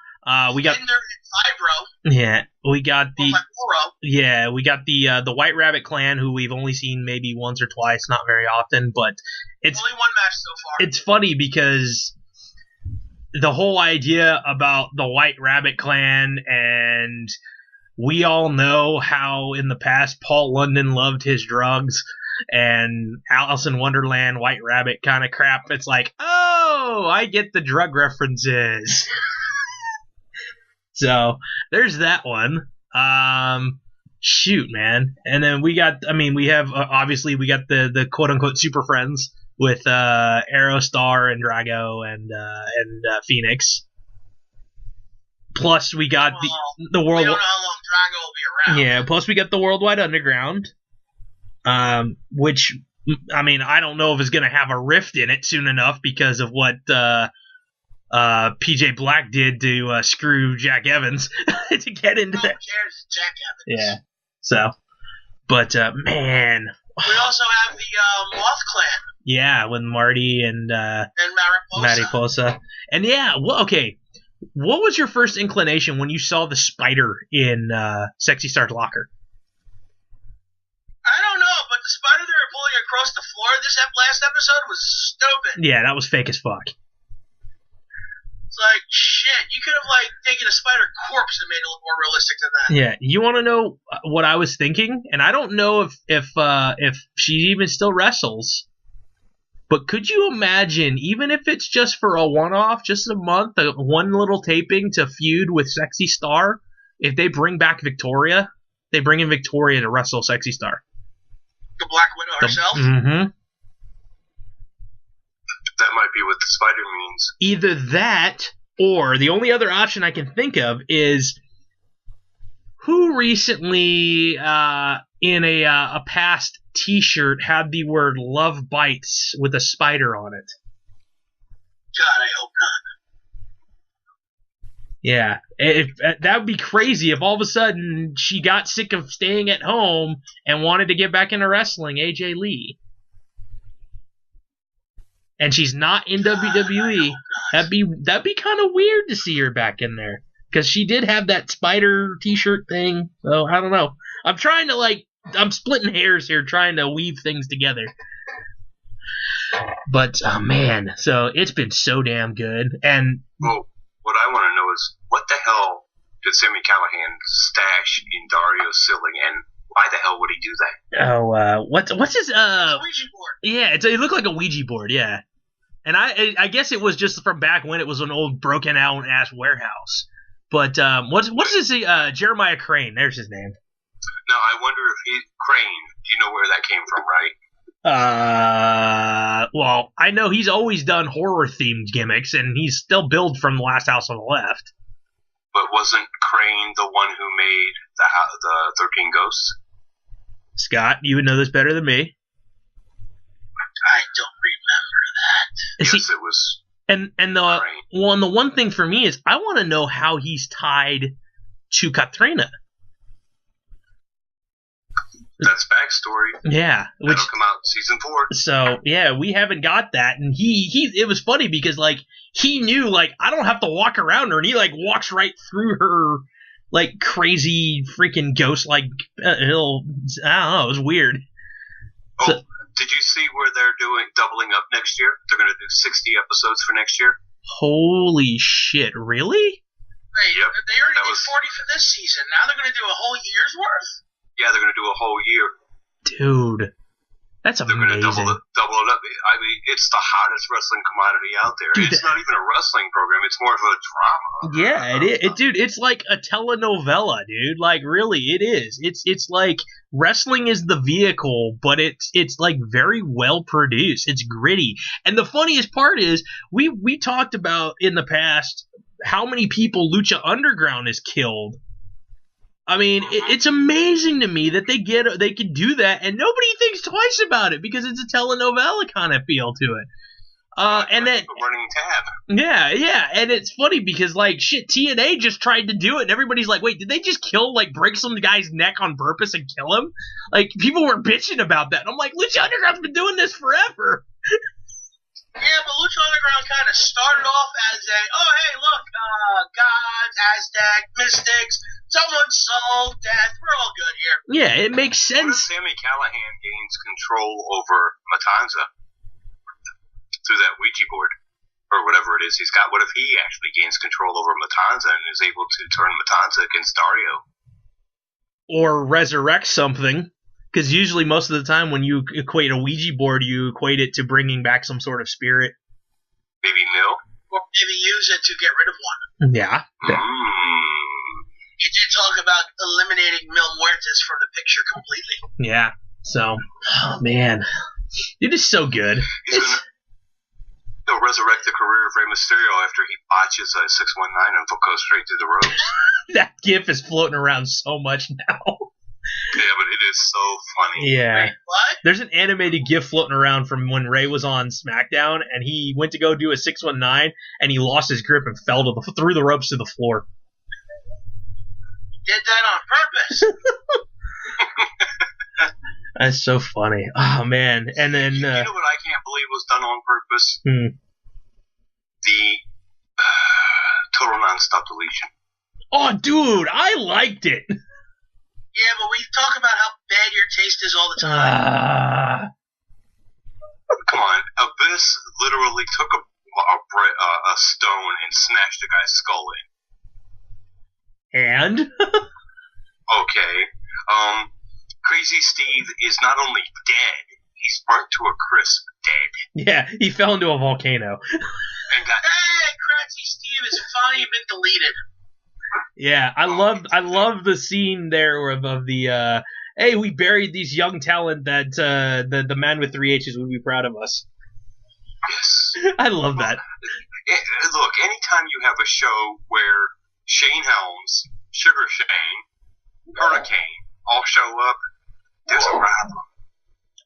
[SPEAKER 1] We got
[SPEAKER 2] Cinder and Vibro.
[SPEAKER 1] Yeah, we got the
[SPEAKER 2] Vibro.
[SPEAKER 1] we got the White Rabbit clan, who we've only seen maybe once or twice, not very often, but it's
[SPEAKER 2] only one match so far.
[SPEAKER 1] It's funny because the whole idea about the White Rabbit clan, and we all know how in the past Paul London loved his drugs, and Alice in Wonderland, White Rabbit kind of crap. It's like, oh, I get the drug references. So there's that one. Shoot, man. And then we have obviously we got the quote unquote super friends with Aerostar and Drago and Phoenix. Plus we got the world.
[SPEAKER 2] We don't know how long Drago will be around.
[SPEAKER 1] Yeah. Plus we got the Worldwide Underground, which I don't know if it's gonna have a rift in it soon enough because of what PJ Black did to screw Jack Evans to get into that.
[SPEAKER 2] Who cares, Jack Evans?
[SPEAKER 1] Yeah. So, but man.
[SPEAKER 2] We also have the Moth Clan.
[SPEAKER 1] Yeah, with Marty and Mariposa. And yeah, well, okay. What was your first inclination when you saw the spider in Sexy Star's locker?
[SPEAKER 2] I don't know, but the spider they were pulling across the floor this last episode was stupid.
[SPEAKER 1] Yeah, that was fake as fuck.
[SPEAKER 2] It's like, shit, you could have, like, taken a spider corpse and made it look more realistic than that.
[SPEAKER 1] Yeah, you want to know what I was thinking? And I don't know if she even still wrestles. But could you imagine, even if it's just for a one-off, just a month, one little taping to feud with Sexy Star, if they bring back Victoria, they bring in Victoria to wrestle Sexy Star.
[SPEAKER 2] The Black Widow herself?
[SPEAKER 1] Mm-hmm.
[SPEAKER 3] That might be what the spider means.
[SPEAKER 1] Either that, or the only other option I can think of is who recently, in a past T-shirt, had the word "Love Bites" with a spider on it.
[SPEAKER 2] God, I hope not.
[SPEAKER 1] Yeah, that would be crazy if all of a sudden she got sick of staying at home and wanted to get back into wrestling. AJ Lee. And she's not in WWE. That'd be kind of weird to see her back in there, because she did have that spider T-shirt thing. So I don't know. I'm trying to I'm splitting hairs here, trying to weave things together. But oh man, so it's been so damn good. And
[SPEAKER 3] well, what I want to know is what the hell did Sammy Callahan stash in Dario's ceiling, and why the hell would he do that?
[SPEAKER 1] Oh, what's his
[SPEAKER 2] Ouija board.
[SPEAKER 1] Yeah, it looked like a Ouija board. Yeah. And I guess it was just from back when it was an old broken out ass warehouse. But what's his Jeremiah Crane? There's his name.
[SPEAKER 3] Now I wonder if Crane. Do you know where that came from, right?
[SPEAKER 1] Well, I know he's always done horror themed gimmicks, and he's still billed from The Last House on the Left.
[SPEAKER 3] But wasn't Crane the one who made the 13 Ghosts?
[SPEAKER 1] Scott, you would know this better than me.
[SPEAKER 2] I don't remember that.
[SPEAKER 3] Yes, it was.
[SPEAKER 1] And the one thing for me is I want to know how he's tied to Katrina.
[SPEAKER 3] That's backstory.
[SPEAKER 1] Yeah,
[SPEAKER 3] that'll come out in season 4.
[SPEAKER 1] So yeah, we haven't got that, and it was funny because he knew I don't have to walk around her, and he walks right through her crazy freaking ghost I don't know, it was weird.
[SPEAKER 3] Oh,
[SPEAKER 1] so,
[SPEAKER 3] did you see where they're doubling up next year? They're going to do 60 episodes for next year.
[SPEAKER 1] Holy shit! Really?
[SPEAKER 2] Wait,
[SPEAKER 3] yep,
[SPEAKER 2] they already did 40 for this season. Now they're going to do a whole year's worth.
[SPEAKER 3] Yeah, they're going to do a whole year.
[SPEAKER 1] Dude, that's amazing.
[SPEAKER 3] They're going to double it up. I mean, it's the hottest wrestling commodity out there. Dude, it's not even a wrestling program. It's more of a drama.
[SPEAKER 1] Yeah, it is. Dude, it's like a telenovela, dude. Really, it is. It's like wrestling is the vehicle, but it's very well produced. It's gritty. And the funniest part is we talked about in the past how many people Lucha Underground has killed. I mean, it's amazing to me that they can do that, and nobody thinks twice about it because it's a telenovela kind of feel to it. And then
[SPEAKER 3] running tab.
[SPEAKER 1] Yeah, and it's funny because TNA just tried to do it, and everybody's like, "Wait, did they just break some guy's neck on purpose and kill him?" People were bitching about that, and I'm like, Lucha Underground's been doing this forever.
[SPEAKER 2] Yeah, but Lucha Underground kind of started off as hey, look, gods, Aztec, mystics, someone soul, death, we're all good here.
[SPEAKER 1] Yeah, it makes sense.
[SPEAKER 3] What if Sammy Callahan gains control over Matanza through that Ouija board? Or whatever it is he's got. What if he actually gains control over Matanza and is able to turn Matanza against Dario?
[SPEAKER 1] Or resurrect something. Because usually, most of the time, when you equate a Ouija board, you equate it to bringing back some sort of spirit.
[SPEAKER 3] Maybe Mill?
[SPEAKER 2] Or maybe use it to get rid of one.
[SPEAKER 1] Yeah.
[SPEAKER 2] He did talk about eliminating Mil Muertes from the picture completely.
[SPEAKER 1] Yeah. So, oh man. It is so good.
[SPEAKER 3] He'll resurrect the career of Rey Mysterio after he botches a 619 and goes straight through the ropes.
[SPEAKER 1] That gif is floating around so much now.
[SPEAKER 3] Yeah, but it is so funny.
[SPEAKER 1] Yeah.
[SPEAKER 2] Wait, what?
[SPEAKER 1] There's an animated GIF floating around from when Ray was on SmackDown, and he went to go do a 619, and he lost his grip and fell through the ropes to the floor.
[SPEAKER 2] He did that on purpose.
[SPEAKER 1] That's so funny. Oh, man. And then...
[SPEAKER 3] you know what I can't believe was done on purpose? The total non-stop deletion.
[SPEAKER 1] Oh, dude, I liked it.
[SPEAKER 2] Yeah, but we talk about how bad your taste is all the time.
[SPEAKER 3] Come on, Abyss literally took a stone and smashed the guy's skull in.
[SPEAKER 1] And?
[SPEAKER 3] Okay. Crazy Steve is not only dead, he's burnt to a crisp dead.
[SPEAKER 1] Yeah, he fell into a volcano.
[SPEAKER 2] And got, hey, Crazy Steve is finally been deleted.
[SPEAKER 1] Yeah, I love the scene there of the hey, we buried these young talent that the man with 3 H's would be proud of us.
[SPEAKER 3] Yes.
[SPEAKER 1] I love that.
[SPEAKER 3] Look, anytime you have a show where Shane Helms, Sugar Shane, Hurricane all show up, there's a problem.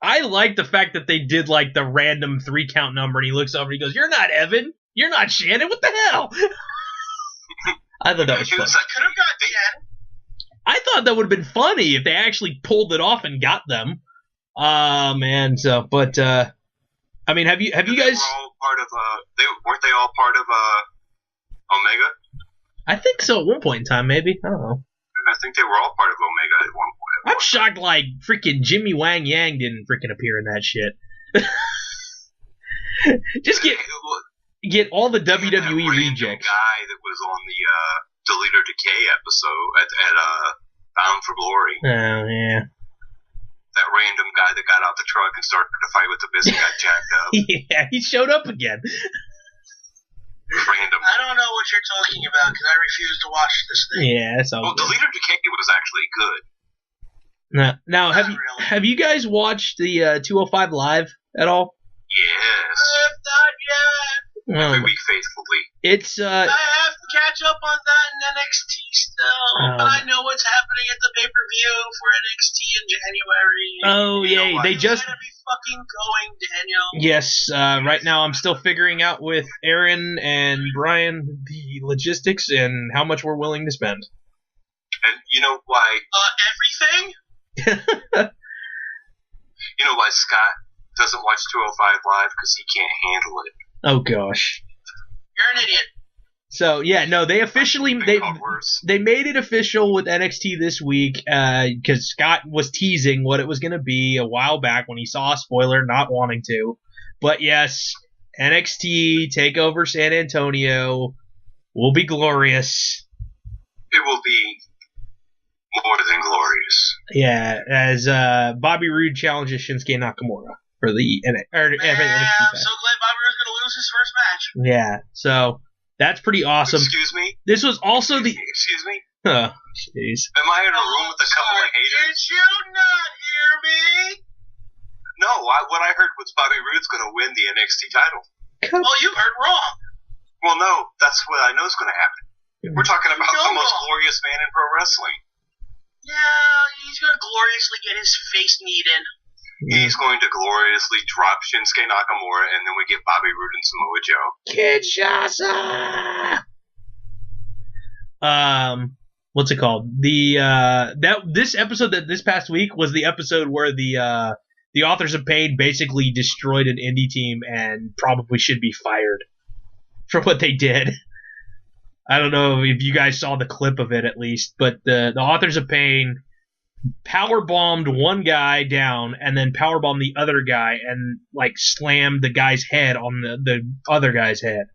[SPEAKER 1] I like the fact that they did like the random 3-count number, and he looks over and he goes, "You're not Evan. You're not Shannon. What the hell?" I thought that was fun.
[SPEAKER 2] Could have got 10.
[SPEAKER 1] I thought that would have been funny if they actually pulled it off and got them. Man. So, but I mean, have you guys?
[SPEAKER 3] Were all part of weren't they all part of Omega?
[SPEAKER 1] I think so. At one point in time, maybe. I don't know.
[SPEAKER 3] I think they were all part of Omega at one point.
[SPEAKER 1] I'm shocked, like freaking Jimmy Wang Yang didn't freaking appear in that shit. Just get all the WWE rejects.
[SPEAKER 3] Guy that was on the Deleter Decay episode at Bound for Glory.
[SPEAKER 1] Oh yeah.
[SPEAKER 3] That random guy that got out the truck and started to fight with the Abyss and got jacked up.
[SPEAKER 1] Yeah, he showed up again.
[SPEAKER 3] Random.
[SPEAKER 2] I don't know what you're talking about because I refuse to watch this thing.
[SPEAKER 1] Yeah, that's all.
[SPEAKER 3] Well, Deleter Decay was actually good.
[SPEAKER 1] Now
[SPEAKER 2] Not really.
[SPEAKER 1] have you guys watched the 205 Live at all?
[SPEAKER 3] Yes.
[SPEAKER 2] Not yet.
[SPEAKER 3] Every week faithfully.
[SPEAKER 1] It's
[SPEAKER 2] I have to catch up on that in NXT still. But I know what's happening at the pay-per-view for NXT in January.
[SPEAKER 1] Oh yeah, they just
[SPEAKER 2] gotta be fucking going, Daniel.
[SPEAKER 1] yes. Right now I'm still figuring out with Aaron and Brian the logistics and how much we're willing to spend.
[SPEAKER 3] And you know why?
[SPEAKER 2] Everything?
[SPEAKER 3] You know why Scott doesn't watch 205 Live? Because he can't handle it.
[SPEAKER 1] Oh gosh.
[SPEAKER 2] You're an idiot.
[SPEAKER 1] So yeah, no, they officially they made it official with NXT this week because Scott was teasing what it was going to be a while back when he saw a spoiler, not wanting to. But yes, NXT Takeover San Antonio will be glorious.
[SPEAKER 3] It will be more than glorious.
[SPEAKER 1] Yeah, as Bobby Roode challenges Shinsuke Nakamura for the NXT
[SPEAKER 2] I'm so
[SPEAKER 1] title.
[SPEAKER 2] glad Bobby Roode's going to lose his first match.
[SPEAKER 1] Yeah, so that's pretty awesome.
[SPEAKER 3] Excuse me?
[SPEAKER 1] This was also the.
[SPEAKER 3] Excuse me?
[SPEAKER 1] Oh, jeez.
[SPEAKER 3] Am I in a room with a couple of haters?
[SPEAKER 2] Did you not hear me?
[SPEAKER 3] No, what I heard was Bobby Roode's going to win the NXT title.
[SPEAKER 2] Well, you heard wrong.
[SPEAKER 3] Well, no, that's what I know is going to happen. We're talking about the most glorious man in pro wrestling.
[SPEAKER 2] Yeah, he's going to gloriously get his face kneed in.
[SPEAKER 3] He's going to gloriously drop Shinsuke Nakamura, and then we get Bobby Roode and Samoa Joe.
[SPEAKER 1] Kinshasa! What's it called? This episode that this past week was the episode where the Authors of Pain basically destroyed an indie team and probably should be fired for what they did. I don't know if you guys saw the clip of it at least, but the Authors of Pain powerbombed one guy down and then powerbombed the other guy and like slammed the guy's head on the other guy's head.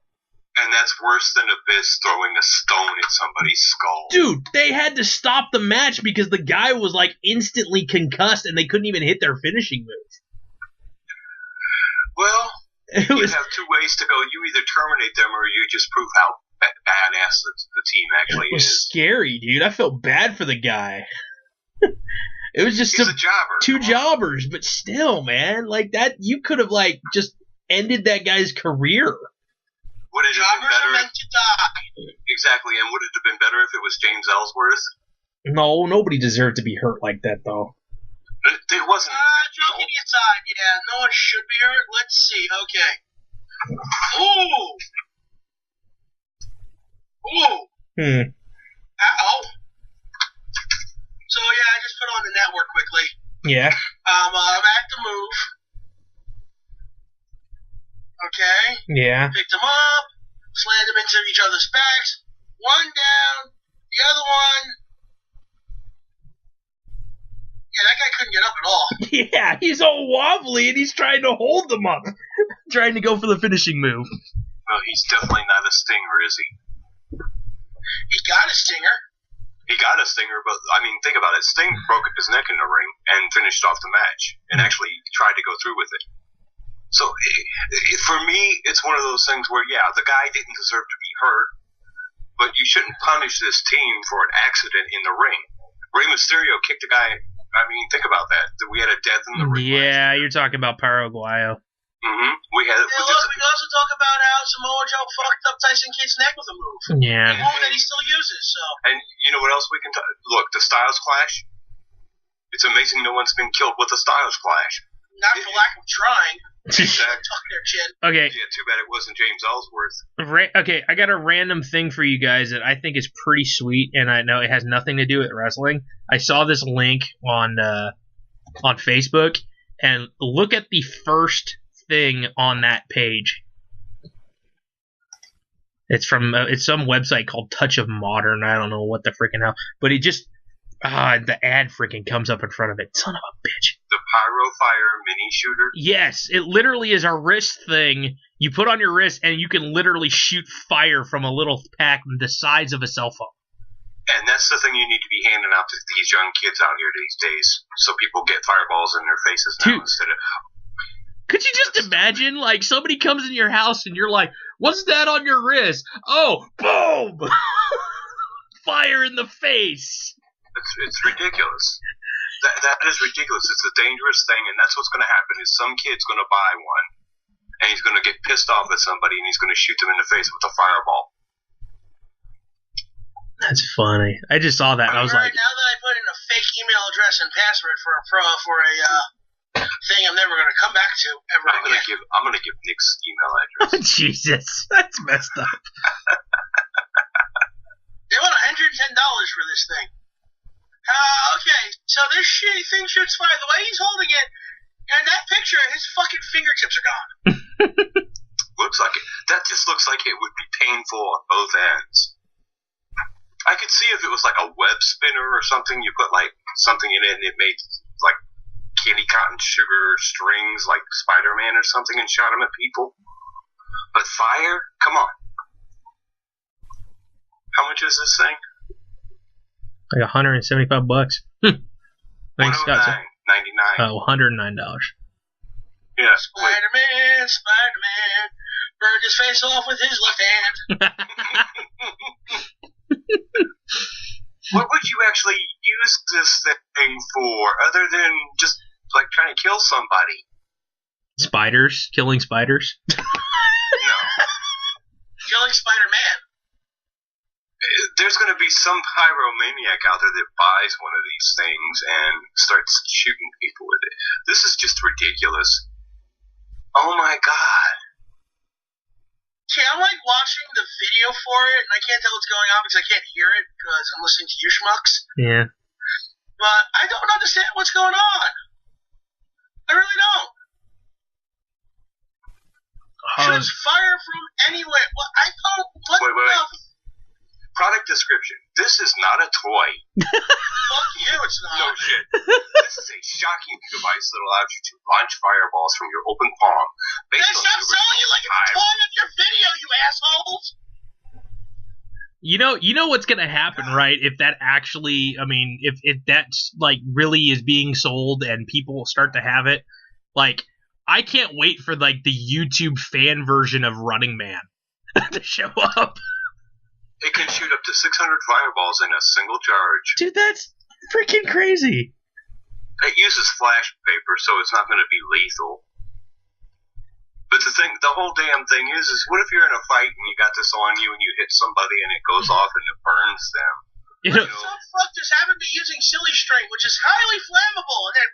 [SPEAKER 3] And that's worse than Abyss throwing a stone at somebody's skull.
[SPEAKER 1] Dude, they had to stop the match because the guy was like instantly concussed and they couldn't even hit their finishing move.
[SPEAKER 3] Well, you have two ways to go. You either terminate them or you just prove how badass the team actually is.
[SPEAKER 1] It was scary, dude. I felt bad for the guy. It was just
[SPEAKER 3] He's a jobber.
[SPEAKER 1] Two jobbers, but still, man, like that, you could have like just ended that guy's career.
[SPEAKER 3] Would it have been
[SPEAKER 2] Jobbers
[SPEAKER 3] better?
[SPEAKER 2] are meant to die.
[SPEAKER 3] Exactly, and would it have been better if it was James Ellsworth?
[SPEAKER 1] No, nobody deserved to be hurt like that, though.
[SPEAKER 3] It wasn't.
[SPEAKER 2] Joking aside, yeah, no one should be hurt. Let's see. Okay. Ooh. Ow. So yeah, I just put on the network quickly.
[SPEAKER 1] Yeah.
[SPEAKER 2] I'm at the move. Okay.
[SPEAKER 1] Yeah.
[SPEAKER 2] Picked them up, slammed them into each other's backs. One down, the other one. Yeah, that guy couldn't get up at all.
[SPEAKER 1] Yeah, he's all wobbly and he's trying to hold them up, trying to go for the finishing move.
[SPEAKER 3] Well, he's definitely not a stinger, is he?
[SPEAKER 2] He got a stinger.
[SPEAKER 3] He got a stinger, but I mean, think about it. Sting broke his neck in the ring and finished off the match, and actually tried to go through with it. So, for me, it's one of those things where, yeah, the guy didn't deserve to be hurt, but you shouldn't punish this team for an accident in the ring. Rey Mysterio kicked a guy. I mean, think about that. We had a death in the ring.
[SPEAKER 1] Yeah, you're talking about Paraguayo.
[SPEAKER 3] Mm-hmm. We had.
[SPEAKER 2] And look, we can also talk about how Samoa Joe fucked up Tyson Kidd's neck with a move.
[SPEAKER 1] Yeah.
[SPEAKER 2] A move that he still uses. So.
[SPEAKER 3] And you know what else we can talk? Look, the Styles Clash. It's amazing no one's been killed with the Styles Clash.
[SPEAKER 2] Not for lack of trying.
[SPEAKER 3] Exactly.
[SPEAKER 2] Tuck their chin.
[SPEAKER 1] Okay.
[SPEAKER 3] Yeah, too bad it wasn't James Ellsworth.
[SPEAKER 1] Okay, I got a random thing for you guys that I think is pretty sweet, and I know it has nothing to do with wrestling. I saw this link on Facebook, and look at the first thing on that page. It's from it's some website called Touch of Modern. I don't know what the freaking hell, but it just the ad freaking comes up in front of it. Son of a bitch.
[SPEAKER 3] The Pyro Fire mini shooter.
[SPEAKER 1] Yes, it literally is a wrist thing you put on your wrist, and you can literally shoot fire from a little pack the size of a cell phone.
[SPEAKER 3] And that's the thing you need to be handing out to these young kids out here these days, so people get fireballs in their faces now instead of.
[SPEAKER 1] Could you just imagine, like, somebody comes in your house and you're like, what's that on your wrist? Oh, boom! Fire in the face!
[SPEAKER 3] It's ridiculous. That is ridiculous. It's a dangerous thing, and that's what's going to happen is some kid's going to buy one, and he's going to get pissed off at somebody, and he's going to shoot them in the face with a fireball.
[SPEAKER 1] That's funny. I just saw that, and I was like...
[SPEAKER 2] Now that I put in a fake email address and password for a thing I'm never going to come back to ever again.
[SPEAKER 3] I'm going to give Nick's email address.
[SPEAKER 1] Oh, Jesus. That's messed up.
[SPEAKER 2] They want $110 for this thing. Okay, so this shitty thing shoots fire. The way he's holding it, and that picture, his fucking fingertips are gone.
[SPEAKER 3] Looks like it. That just looks like it would be painful on both ends. I could see if it was like a web spinner or something. You put like something in it and it made like candy cotton sugar strings like Spider-Man or something and shot them at people. But fire? Come on. How much is this thing?
[SPEAKER 1] Like $175. Thanks, Scott.
[SPEAKER 3] $109.99.
[SPEAKER 1] Oh, $109.
[SPEAKER 3] Yeah.
[SPEAKER 2] Spider-Man, burned his face off with his left hand.
[SPEAKER 3] What would you actually use this thing for, other than just like trying to kill somebody?
[SPEAKER 1] Spiders? Killing spiders?
[SPEAKER 3] No.
[SPEAKER 2] Killing Spider-Man.
[SPEAKER 3] There's going to be some pyromaniac out there that buys one of these things and starts shooting people with it. This is just ridiculous. Oh my god.
[SPEAKER 2] See, I'm like watching the video for it, and I can't tell what's going on because I can't hear it because I'm listening to you schmucks.
[SPEAKER 1] Yeah.
[SPEAKER 2] But I don't understand what's going on. I really don't. Shoots fire from anywhere. Well, I don't. What
[SPEAKER 3] Wait. Product description. This is not a toy.
[SPEAKER 2] Fuck you, it's not.
[SPEAKER 3] No shit. This is a shocking device that allows you to launch fireballs from your open palm.
[SPEAKER 2] Then stop selling it like a toy of your video, you assholes.
[SPEAKER 1] You know what's gonna happen, right? If that actually, I mean, if that's like really is being sold and people start to have it, like, I can't wait for like the YouTube fan version of Running Man to show up.
[SPEAKER 3] It can shoot up to 600 fireballs in a single charge.
[SPEAKER 1] Dude, that's freaking crazy.
[SPEAKER 3] It uses flash paper, so it's not going to be lethal. But the whole damn thing is what if you're in a fight and you got this on you and you hit somebody and it goes off and it burns them?
[SPEAKER 2] Some fuck just happen to be using silly string, which is highly flammable, and then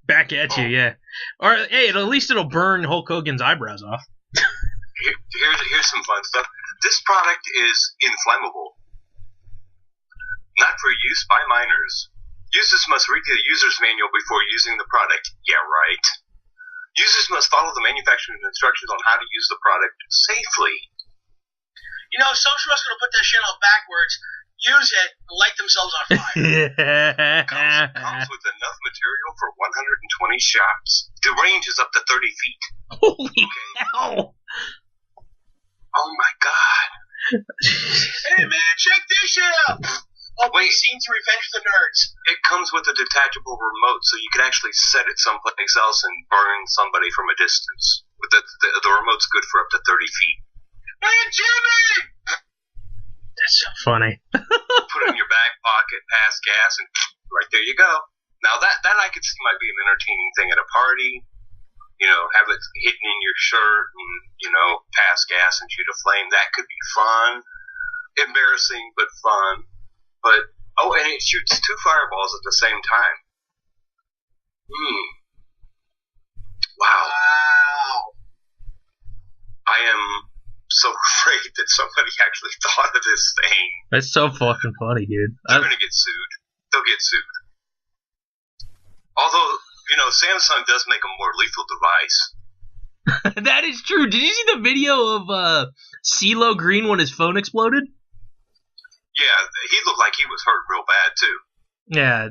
[SPEAKER 1] back at you, yeah. Or hey, at least it'll burn Hulk Hogan's eyebrows off.
[SPEAKER 3] Here's some fun stuff. This product is inflammable. Not for use by minors. Users must read the user's manual before using the product. Yeah, right. Users must follow the manufacturer's instructions on how to use the product safely.
[SPEAKER 2] You know, Social's going to put that shit on backwards. use it, light themselves on fire.
[SPEAKER 3] Comes with enough material for 120 shots. The range is up to 30 feet.
[SPEAKER 1] Holy hell!
[SPEAKER 3] Oh my god.
[SPEAKER 2] Hey man, check this shit out! Opening scene to Revenge of the Nerds.
[SPEAKER 3] It comes with a detachable remote, so you can actually set it someplace else and burn somebody from a distance. But the remote's good for up to 30 feet.
[SPEAKER 2] Hey Jimmy!
[SPEAKER 1] That's so funny.
[SPEAKER 3] Put it in your back pocket, pass gas, and right there you go. Now that I could see might be an entertaining thing at a party. You know, have it hidden in your shirt and, you know, pass gas and shoot a flame. That could be fun. Embarrassing, but fun. But, oh, and it shoots 2 fireballs at the same time. Wow. I am so afraid that somebody actually thought of this thing.
[SPEAKER 1] That's so fucking funny, dude.
[SPEAKER 3] They're going to get sued. They'll get sued. Although, you know, Samsung does make a more lethal device.
[SPEAKER 1] That is true. Did you see the video of CeeLo Green when his phone exploded?
[SPEAKER 3] Yeah, he looked like he was hurt real bad, too.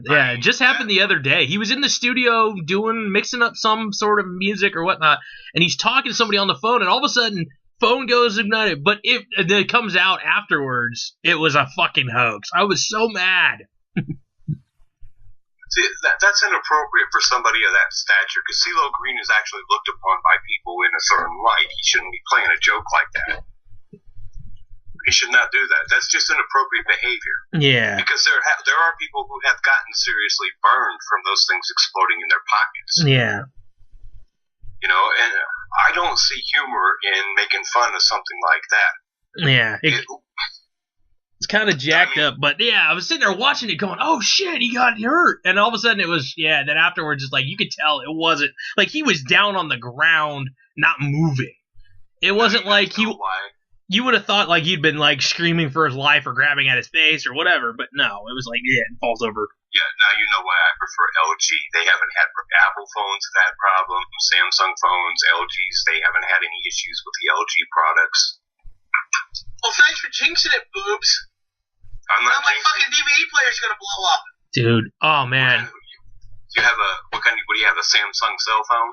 [SPEAKER 1] Yeah, it just happened the other day. He was in the studio mixing up some sort of music or whatnot, and he's talking to somebody on the phone, and all of a sudden, phone goes ignited. But it comes out afterwards, it was a fucking hoax. I was so mad.
[SPEAKER 3] See, that's inappropriate for somebody of that stature, because CeeLo Green is actually looked upon by people in a certain light. He shouldn't be playing a joke like that. He should not do that. That's just inappropriate behavior.
[SPEAKER 1] Yeah.
[SPEAKER 3] Because there are people who have gotten seriously burned from those things exploding in their pockets.
[SPEAKER 1] Yeah.
[SPEAKER 3] You know, and I don't see humor in making fun of something like that.
[SPEAKER 1] Yeah. It's kind of jacked up, but yeah, I was sitting there watching it going, oh shit, he got hurt. And all of a sudden it was, then afterwards, it's like, you could tell it wasn't, like he was down on the ground, not moving. It wasn't like you would have thought like he'd been like screaming for his life or grabbing at his face or whatever, but no, it was like, it falls over.
[SPEAKER 3] Yeah, now you know why I prefer LG. They haven't had, Apple phones have had problems, Samsung phones, LGs, they haven't had any issues with the LG products.
[SPEAKER 2] Well, thanks for jinxing it, Boobs.
[SPEAKER 3] I'm not
[SPEAKER 2] now my fucking DVD player's gonna blow up.
[SPEAKER 1] Dude, oh man.
[SPEAKER 3] Do you have what do you have, a Samsung cell phone?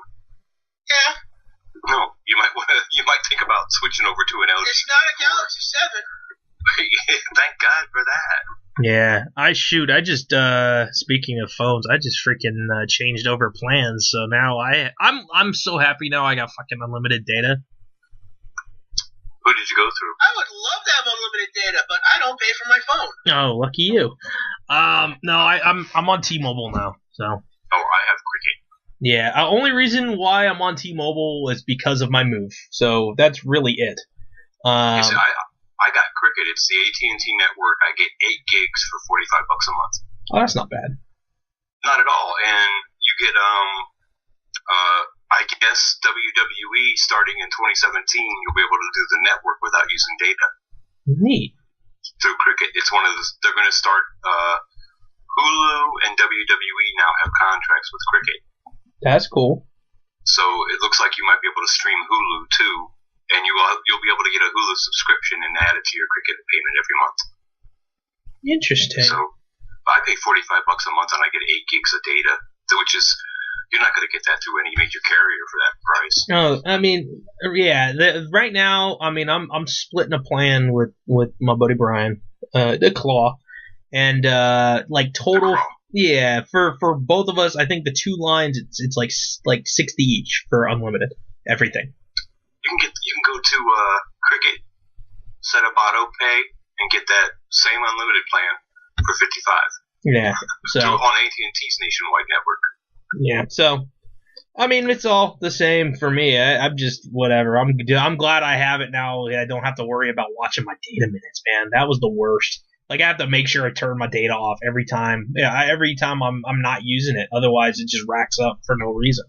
[SPEAKER 2] Yeah.
[SPEAKER 3] No, you might think about switching over to an LG.
[SPEAKER 2] It's not a Galaxy 7.
[SPEAKER 3] Thank God for that.
[SPEAKER 1] Yeah, I just speaking of phones, I just freaking changed over plans, so now I'm so happy now I got fucking unlimited data.
[SPEAKER 3] Who did you go through?
[SPEAKER 2] I would love to have unlimited data, but I don't pay for my phone.
[SPEAKER 1] Oh, lucky you. No, I'm on T-Mobile now, so.
[SPEAKER 3] Oh, I have Cricket.
[SPEAKER 1] Yeah, only reason why I'm on T-Mobile is because of my move, so that's really it.
[SPEAKER 3] I got Cricket. It's the AT&T network. I get 8 gigs for $45 a month.
[SPEAKER 1] Oh, that's not bad.
[SPEAKER 3] Not at all, and you get I guess WWE starting in 2017, you'll be able to do the network without using data.
[SPEAKER 1] Neat.
[SPEAKER 3] Through Cricket, it's one of those. They're going to start. Hulu and WWE now have contracts with Cricket.
[SPEAKER 1] That's cool.
[SPEAKER 3] So it looks like you might be able to stream Hulu too, and you'll be able to get a Hulu subscription and add it to your Cricket payment every month.
[SPEAKER 1] Interesting.
[SPEAKER 3] So I pay $45 a month and I get 8 gigs of data, which is. You're not going to get that through any major carrier for that price. No,
[SPEAKER 1] I mean, yeah. Right now, I mean, I'm splitting a plan with my buddy Brian, the Claw, and like total, yeah, for both of us, I think the 2 lines, it's like 60 each for unlimited everything.
[SPEAKER 3] You can go to Cricket, set up auto pay, and get that same unlimited plan for $55.
[SPEAKER 1] Yeah, so
[SPEAKER 3] on AT&T's nationwide network.
[SPEAKER 1] Yeah, so I mean, it's all the same for me. I'm just whatever. I'm glad I have it now. I don't have to worry about watching my data minutes, man. That was the worst. Like I have to make sure I turn my data off every time. Yeah, every time I'm not using it. Otherwise, it just racks up for no reason.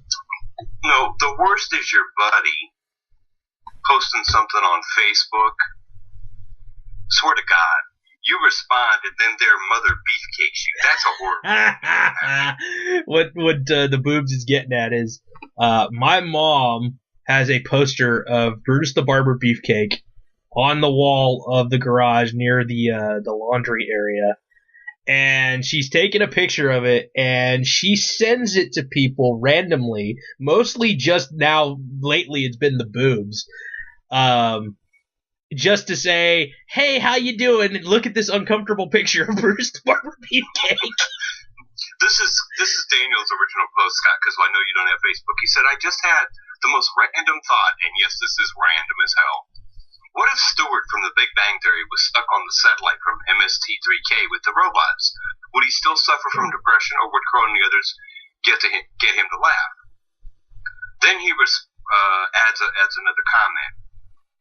[SPEAKER 3] No, the worst is your buddy posting something on Facebook. Swear to God. You respond, and then their mother beefcakes you. That's a horrible.
[SPEAKER 1] What the Boobs is getting at is, my mom has a poster of Brutus the Barber Beefcake, on the wall of the garage near the laundry area. And she's taken a picture of it, and she sends it to people randomly. Mostly just now, lately, it's been the boobs. Just to say, hey, how you doing? And look at this uncomfortable picture of Bruce the Barber Beefcake.
[SPEAKER 3] This is Daniel's original post, Scott, because I know you don't have Facebook. He said, I just had the most random thought, and yes, this is random as hell. What if Stewart from The Big Bang Theory was stuck on the satellite from MST3K with the robots? Would he still suffer from depression, or would Crow and the others get him to laugh? Then he adds another comment.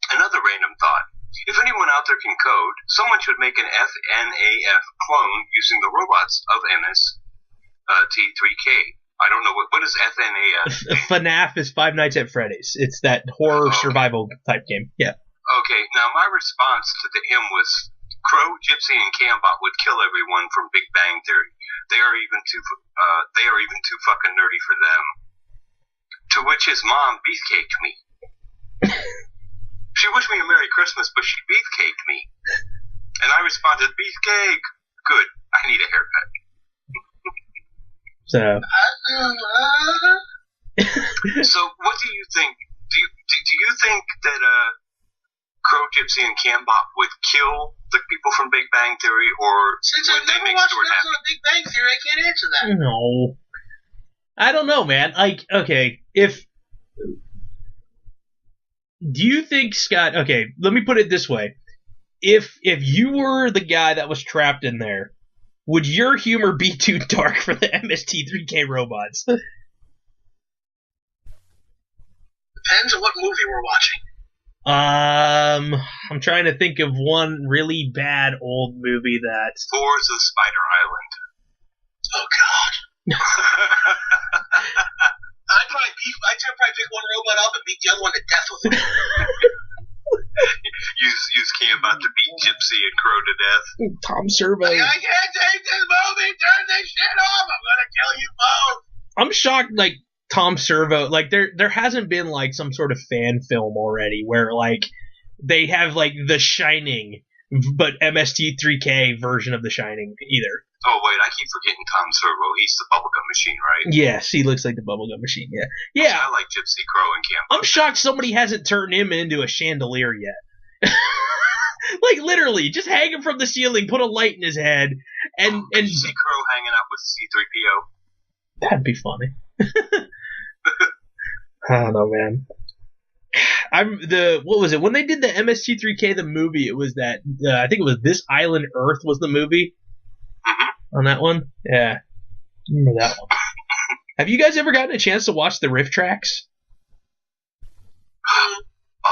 [SPEAKER 3] Another random thought. If anyone out there can code, someone should make an FNAF clone using the robots of MST3K. I don't know, what is FNAF?
[SPEAKER 1] FNAF is Five Nights at Freddy's. It's that horror survival type game. Yeah.
[SPEAKER 3] Okay, now my response to him was, Crow, Gypsy, and Cambot would kill everyone from Big Bang Theory. They are even too fucking nerdy for them. To which his mom beefcaked me. She wished me a Merry Christmas, but she beefcaked me. And I responded, beefcake. Good, I need a haircut. So what do you think? Do you think that Crow, Gypsy, and Cambot would kill the people from Big Bang Theory, or
[SPEAKER 2] Since
[SPEAKER 3] would
[SPEAKER 2] I've
[SPEAKER 3] they
[SPEAKER 2] never
[SPEAKER 3] make
[SPEAKER 2] watched
[SPEAKER 3] Stewart
[SPEAKER 2] an
[SPEAKER 3] happy?
[SPEAKER 2] episode of Big Bang Theory, I can't answer that.
[SPEAKER 1] No. I don't know, man. Like, okay, do you think, Scott, okay, let me put it this way. If you were the guy that was trapped in there, would your humor be too dark for the MST3K robots?
[SPEAKER 2] Depends on what movie we're watching.
[SPEAKER 1] I'm trying to think of one really bad old movie that...
[SPEAKER 3] Forza Spider Island.
[SPEAKER 2] Oh, God. I'd probably pick one robot up and beat the other one to death with it.
[SPEAKER 3] use Cambot to beat Gypsy and Crow to death.
[SPEAKER 1] Tom Servo.
[SPEAKER 2] I can't take this movie. Turn this shit off. I'm gonna kill you both.
[SPEAKER 1] I'm shocked, like, Tom Servo, like, there hasn't been, like, some sort of fan film already where, like, they have, like, The Shining, but MST3K version of The Shining either.
[SPEAKER 3] Oh, wait, I keep forgetting Tom Servo. He's the bubblegum machine, right?
[SPEAKER 1] Yes, he looks like the bubblegum machine, yeah. Yeah.
[SPEAKER 3] I like Gypsy, Crow, and Cambot.
[SPEAKER 1] I'm shocked somebody hasn't turned him into a chandelier yet. Like, literally, just hang him from the ceiling, put a light in his head, and
[SPEAKER 3] you see Crow hanging out with C-3PO.
[SPEAKER 1] That'd be funny. I don't know, man. What was it? When they did the MST3K, the movie, it was that, I think it was This Island Earth was the movie. On that one? Yeah. I remember that one. Have you guys ever gotten a chance to watch the riff tracks?
[SPEAKER 3] Oh.
[SPEAKER 2] A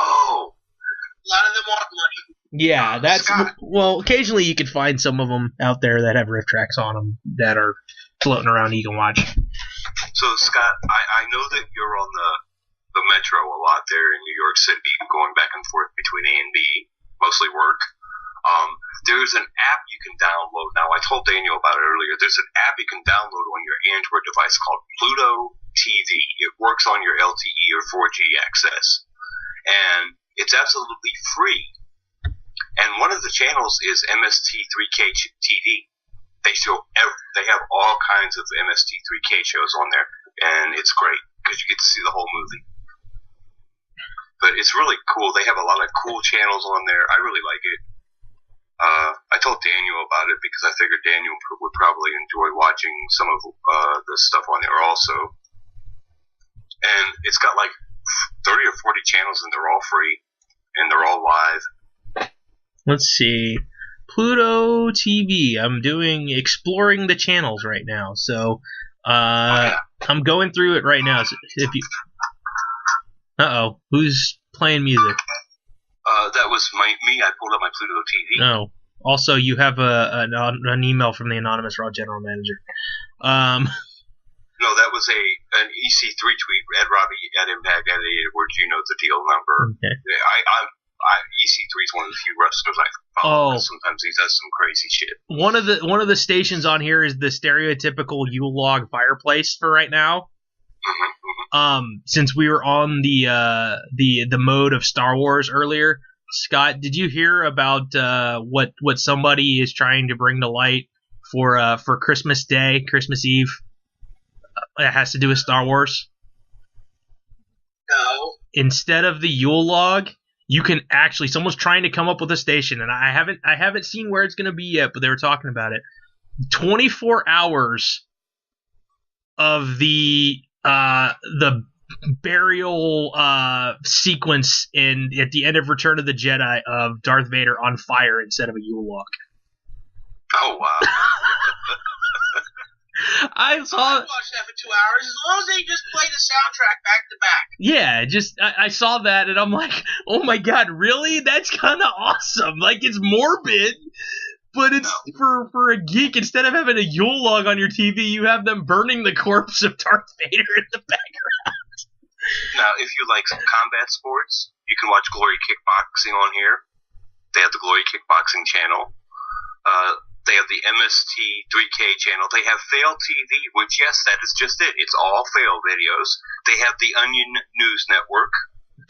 [SPEAKER 2] lot of them want money.
[SPEAKER 1] Yeah, that's...
[SPEAKER 3] Scott.
[SPEAKER 1] Well, occasionally you can find some of them out there that have riff tracks on them that are floating around you can watch.
[SPEAKER 3] So, Scott, I know that you're on the Metro a lot there in New York City, going back and forth between A and B, mostly work. There's an app you can download now. I told Daniel about it earlier. There's an app you can download on your Android device called Pluto TV. It works on your LTE or 4G access. And it's absolutely free. And one of the channels is MST3K TV. They have all kinds of MST3K shows on there, and it's great because you get to see the whole movie. But it's really cool. They have a lot of cool channels on there. I really like it. I told Daniel about it because I figured Daniel would probably enjoy watching some of the stuff on there also. And it's got like 30 or 40 channels, and they're all free, and they're all live.
[SPEAKER 1] Let's see. Pluto TV. I'm exploring the channels right now. So, I'm going through it right now. So if you... Uh-oh. Who's playing music?
[SPEAKER 3] That was me. I pulled up my Pluto TV.
[SPEAKER 1] Oh. Also, you have an email from the anonymous Raw general manager.
[SPEAKER 3] No, that was an EC3 tweet. Ed Robbie at Impact at Edwards. You know the deal number.
[SPEAKER 1] Okay.
[SPEAKER 3] EC3 is one of the few wrestlers I follow.
[SPEAKER 1] Oh.
[SPEAKER 3] Sometimes he does some crazy shit.
[SPEAKER 1] One of the stations on here is the stereotypical Yule log fireplace for right now.
[SPEAKER 3] Mm-hmm.
[SPEAKER 1] Since we were on the mode of Star Wars earlier, Scott, did you hear about what somebody is trying to bring to light for Christmas Day, Christmas Eve? It has to do with Star Wars.
[SPEAKER 2] No.
[SPEAKER 1] Instead of the Yule log, you can actually, someone's trying to come up with a station, and I haven't seen where it's going to be yet, but they were talking about it. 24 hours of the burial sequence at the end of Return of the Jedi of Darth Vader on fire instead of a Yule log.
[SPEAKER 3] Oh, wow.
[SPEAKER 1] I
[SPEAKER 2] watched that for 2 hours, as long as they just play the soundtrack back to back.
[SPEAKER 1] Yeah, I saw that, and I'm like, oh my god, really? That's kind of awesome. Like, it's morbid, but it's for a geek. Instead of having a Yule log on your TV, you have them burning the corpse of Darth Vader in the background.
[SPEAKER 3] Now, if you like some combat sports, you can watch Glory Kickboxing on here. They have the Glory Kickboxing channel. They have the MST3K channel. They have Fail TV, which, yes, that is just it. It's all fail videos. They have the Onion News Network.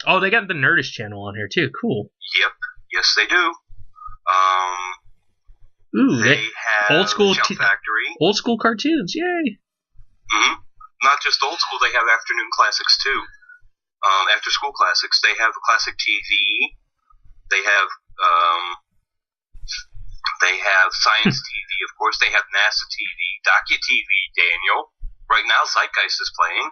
[SPEAKER 1] Oh, they got the Nerdist channel on here, too. Cool.
[SPEAKER 3] Yep. Yes, they do. They have
[SPEAKER 1] old school
[SPEAKER 3] Jump Factory.
[SPEAKER 1] Old school cartoons, yay.
[SPEAKER 3] Mm-hmm. Not just old school, they have afternoon classics, too. After school classics. They have classic TV. They have Science TV, of course. They have NASA TV, Docu-TV, Daniel. Right now, Zeitgeist is playing.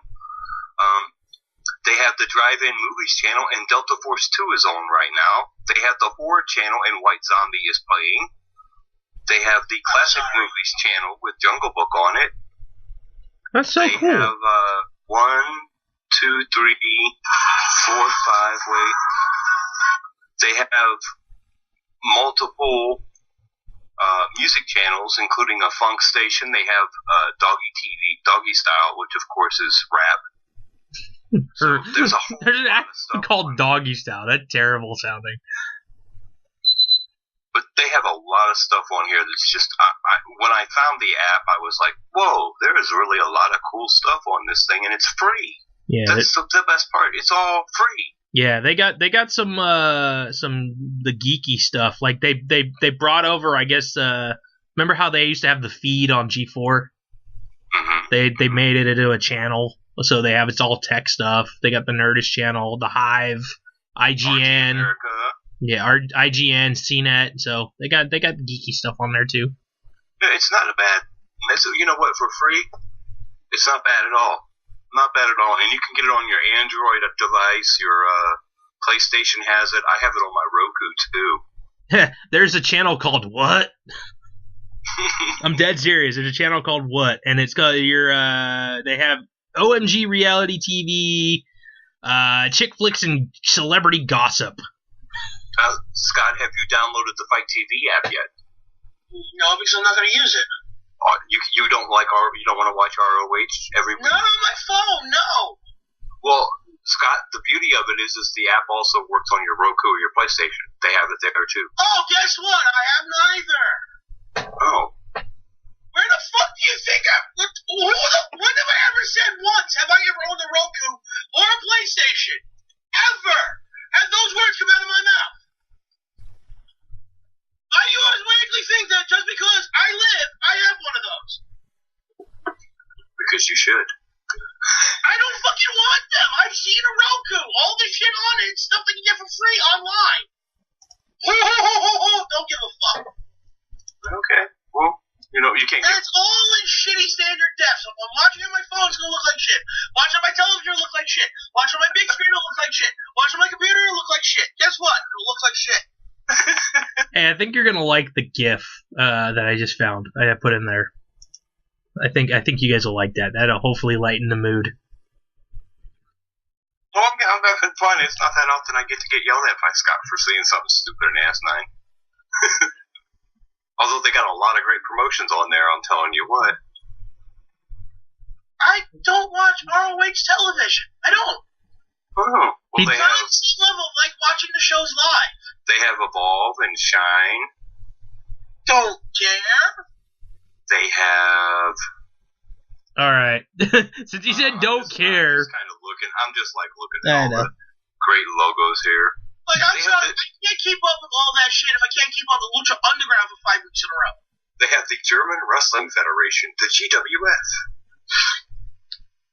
[SPEAKER 3] They have the Drive-In Movies channel, and Delta Force 2 is on right now. They have the Horror channel, and White Zombie is playing. They have the Classic Movies channel with Jungle Book on it.
[SPEAKER 1] That's so cool.
[SPEAKER 3] They have 1, 2, 3, 4, 5, wait. They have multiple music channels, including a funk station. They have Doggy TV, Doggy Style, which of course is rap. So there's a whole lot of stuff
[SPEAKER 1] called Doggy Style. That's terrible sounding.
[SPEAKER 3] But they have a lot of stuff on here that's just... when I found the app, I was like, whoa, there is really a lot of cool stuff on this thing, and it's free. Yeah, that's the best part. It's all free.
[SPEAKER 1] Yeah, they got some the geeky stuff. Like they brought over, I guess. Remember how they used to have the feed on G4?
[SPEAKER 3] Mm-hmm.
[SPEAKER 1] They made it into a channel, so it's all tech stuff. They got the Nerdist channel, the Hive, IGN, IGN, CNET. So they got geeky stuff on there too.
[SPEAKER 3] Yeah, it's not a bad. You know what? For free, it's not bad at all. Not bad at all, and you can get it on your Android device. Your PlayStation has it. I have it on my Roku too.
[SPEAKER 1] There's a channel called What? I'm dead serious. There's a channel called What, and it's got they have OMG reality TV, chick flicks, and celebrity gossip.
[SPEAKER 3] Scott, have you downloaded the Fight TV app yet?
[SPEAKER 2] No, because I'm not going to use it.
[SPEAKER 3] You don't like you don't want to watch ROH every week?
[SPEAKER 2] Not on my phone, no.
[SPEAKER 3] Well, Scott, the beauty of it is the app also works on your Roku or your PlayStation. They have it there too.
[SPEAKER 2] Oh, guess what? I have neither.
[SPEAKER 3] Oh.
[SPEAKER 2] Where the fuck do you think when have I ever said once have I ever owned a Roku or a PlayStation? Ever. Have those words come out of my mouth? You automatically think that just because I live, I have one of those.
[SPEAKER 3] Because you should.
[SPEAKER 2] I don't fucking want them. I've seen a Roku. All the shit on it, stuff they can get for free online. Don't give a fuck.
[SPEAKER 3] Okay. Well, you can't.
[SPEAKER 2] And it's all in shitty standard def. So if I'm watching on my phone, it's gonna look like shit. Watching on my television, it'll look like shit. Watching on my big screen, it'll look like shit. Watching on my computer, it'll look like shit. Guess what? It'll look like shit.
[SPEAKER 1] Hey, I think you're gonna like the GIF that I just found. I put in there. I think you guys will like that. That'll hopefully lighten the mood.
[SPEAKER 3] Well, I'm having fun. It's not that often I get to get yelled at by Scott for saying something stupid and asinine. Although they got a lot of great promotions on there, I'm telling you what.
[SPEAKER 2] I don't watch ROH television. I don't.
[SPEAKER 3] Oh, well,
[SPEAKER 2] it's not at the same level like watching the shows live.
[SPEAKER 3] They have Evolve and Shine.
[SPEAKER 2] Don't care.
[SPEAKER 3] They have...
[SPEAKER 1] Alright. Since you said don't care...
[SPEAKER 3] I'm just kind of looking. I'm just like looking at all the great logos here.
[SPEAKER 2] Like, I can't keep up with all that shit if I can't keep up with Lucha Underground for 5 weeks in a row.
[SPEAKER 3] They have the German Wrestling Federation, the GWF.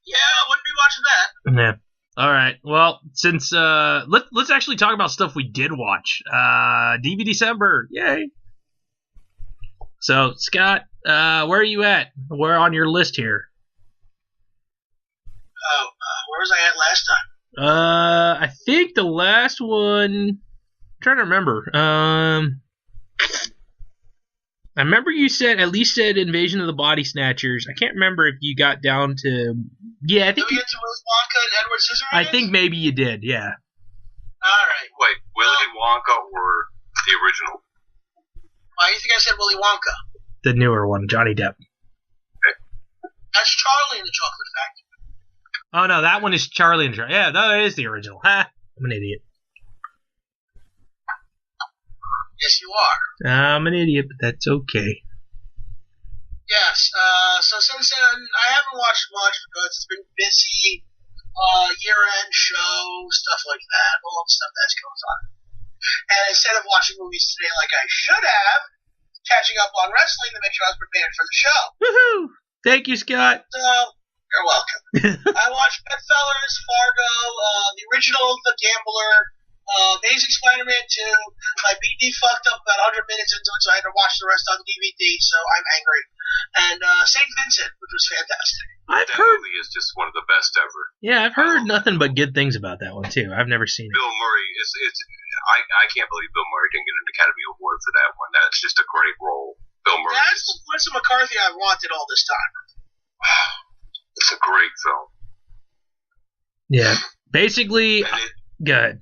[SPEAKER 2] Yeah, I wouldn't be watching that.
[SPEAKER 1] Yeah. All right. Well, since let's actually talk about stuff we did watch. DVD December. Yay. So, Scott, where are you at? Where on your list here?
[SPEAKER 2] Oh, where was I at last time?
[SPEAKER 1] I think the last one. I'm trying to remember. I remember you said at least said Invasion of the Body Snatchers. I can't remember if you got down to. Yeah, I think.
[SPEAKER 2] Did we get to Willy Wonka and Edward Scissorhands?
[SPEAKER 1] I think maybe you did. Yeah.
[SPEAKER 2] All right.
[SPEAKER 3] Wait, Willy Wonka or the original?
[SPEAKER 2] Why do you think I said Willy Wonka?
[SPEAKER 1] The newer one, Johnny Depp.
[SPEAKER 2] That's Charlie in the Chocolate Factory.
[SPEAKER 1] Oh no, that one is Charlie and Charlie. Yeah, that is the original. Ha! I'm an idiot.
[SPEAKER 2] Yes, you are.
[SPEAKER 1] I'm an idiot, but that's okay.
[SPEAKER 2] Yes. So since then, I haven't watched much because it's been busy. Year-end show, stuff like that. All the stuff that's going on. And instead of watching movies today like I should have, catching up on wrestling to make sure I was prepared for the show.
[SPEAKER 1] Woohoo! Thank you, Scott.
[SPEAKER 2] So, you're welcome. I watched Bedfellows, Fargo, the original The Gambler, Amazing Spider-Man 2. My BD fucked up about 100 minutes into it, so I had to watch the rest on DVD, so I'm angry. And St. Vincent, which was fantastic.
[SPEAKER 1] I've
[SPEAKER 3] That
[SPEAKER 1] heard.
[SPEAKER 3] movie is just one of the best ever.
[SPEAKER 1] Yeah, I've heard nothing but good things about that one too. I've never seen it.
[SPEAKER 3] Bill Murray is I can't believe Bill Murray didn't get an Academy Award for that one. That's just a great role. Bill Murray.
[SPEAKER 2] That's the Melissa McCarthy I wanted all this time.
[SPEAKER 3] It's a great film.
[SPEAKER 1] Yeah. Basically,
[SPEAKER 3] And
[SPEAKER 1] good.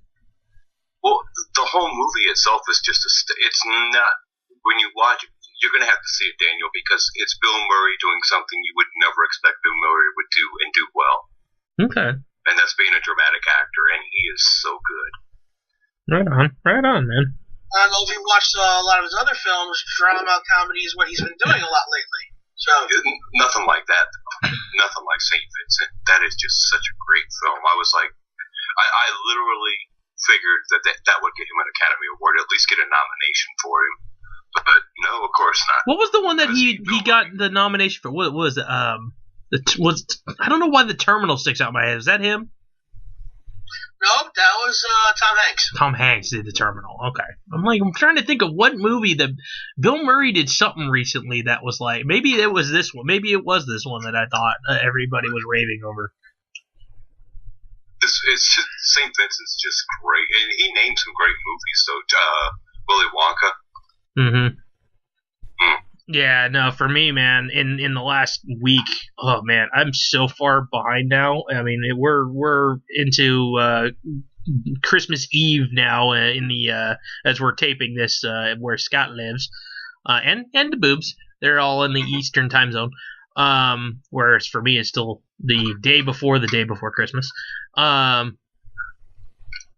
[SPEAKER 3] well, the whole movie itself is just it's not, when you watch it, you're going to have to see it, Daniel, because it's Bill Murray doing something you would never expect Bill Murray would do and do well.
[SPEAKER 1] Okay.
[SPEAKER 3] And that's being a dramatic actor, and he is so good.
[SPEAKER 1] Right on, man.
[SPEAKER 2] I don't know if you watched a lot of his other films. Drama, comedy is what he's been doing a lot lately. So
[SPEAKER 3] Nothing like that. Nothing like St. Vincent. That is just such a great film. I was like, I literally figured that would get him an Academy Award, at least get a nomination for him. But no, of course not.
[SPEAKER 1] What was the one that he got the nomination for? What was it? I don't know why the Terminal sticks out in my head. Is that him?
[SPEAKER 2] nope, that was Tom Hanks.
[SPEAKER 1] Tom Hanks did the Terminal. Okay. I'm trying to think of what movie that Bill Murray did something recently that was like, maybe it was this one. Maybe it was this one that I thought everybody was raving over.
[SPEAKER 3] St. Vincent's just great, and he named some great movies. So, Willy Wonka.
[SPEAKER 1] Mm-hmm. Yeah, no, for me, man, in the last week, oh man, I'm so far behind now. I mean, we're into Christmas Eve now in the as we're taping this where Scott lives, and the Boobs. They're all in the Eastern time zone. Whereas for me, it's still the day before Christmas.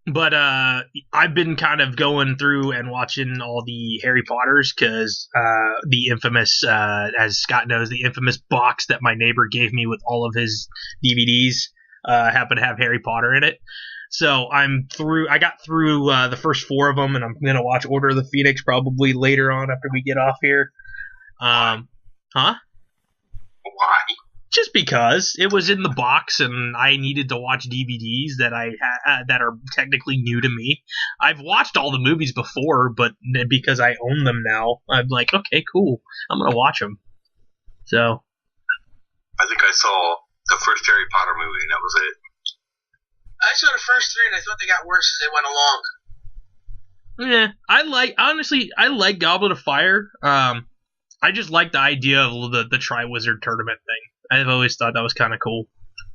[SPEAKER 1] But I've been kind of going through and watching all the Harry Potters because the infamous, as Scott knows, the infamous box that my neighbor gave me with all of his DVDs happened to have Harry Potter in it. So I'm through. I got through the first 4 of them, and I'm gonna watch Order of the Phoenix probably later on after we get off here. Huh?
[SPEAKER 3] Why?
[SPEAKER 1] Just because it was in the box and I needed to watch DVDs that that are technically new to me. I've watched all the movies before, but because I own them now, I'm like, okay, cool, I'm gonna watch them. So
[SPEAKER 3] I think I saw the first Harry Potter movie, and that was it.
[SPEAKER 2] I saw the first 3, and I thought they got worse as they went along.
[SPEAKER 1] Yeah, I like Goblet of Fire. I just like the idea of the Triwizard Tournament thing. I've always thought that was kind of cool,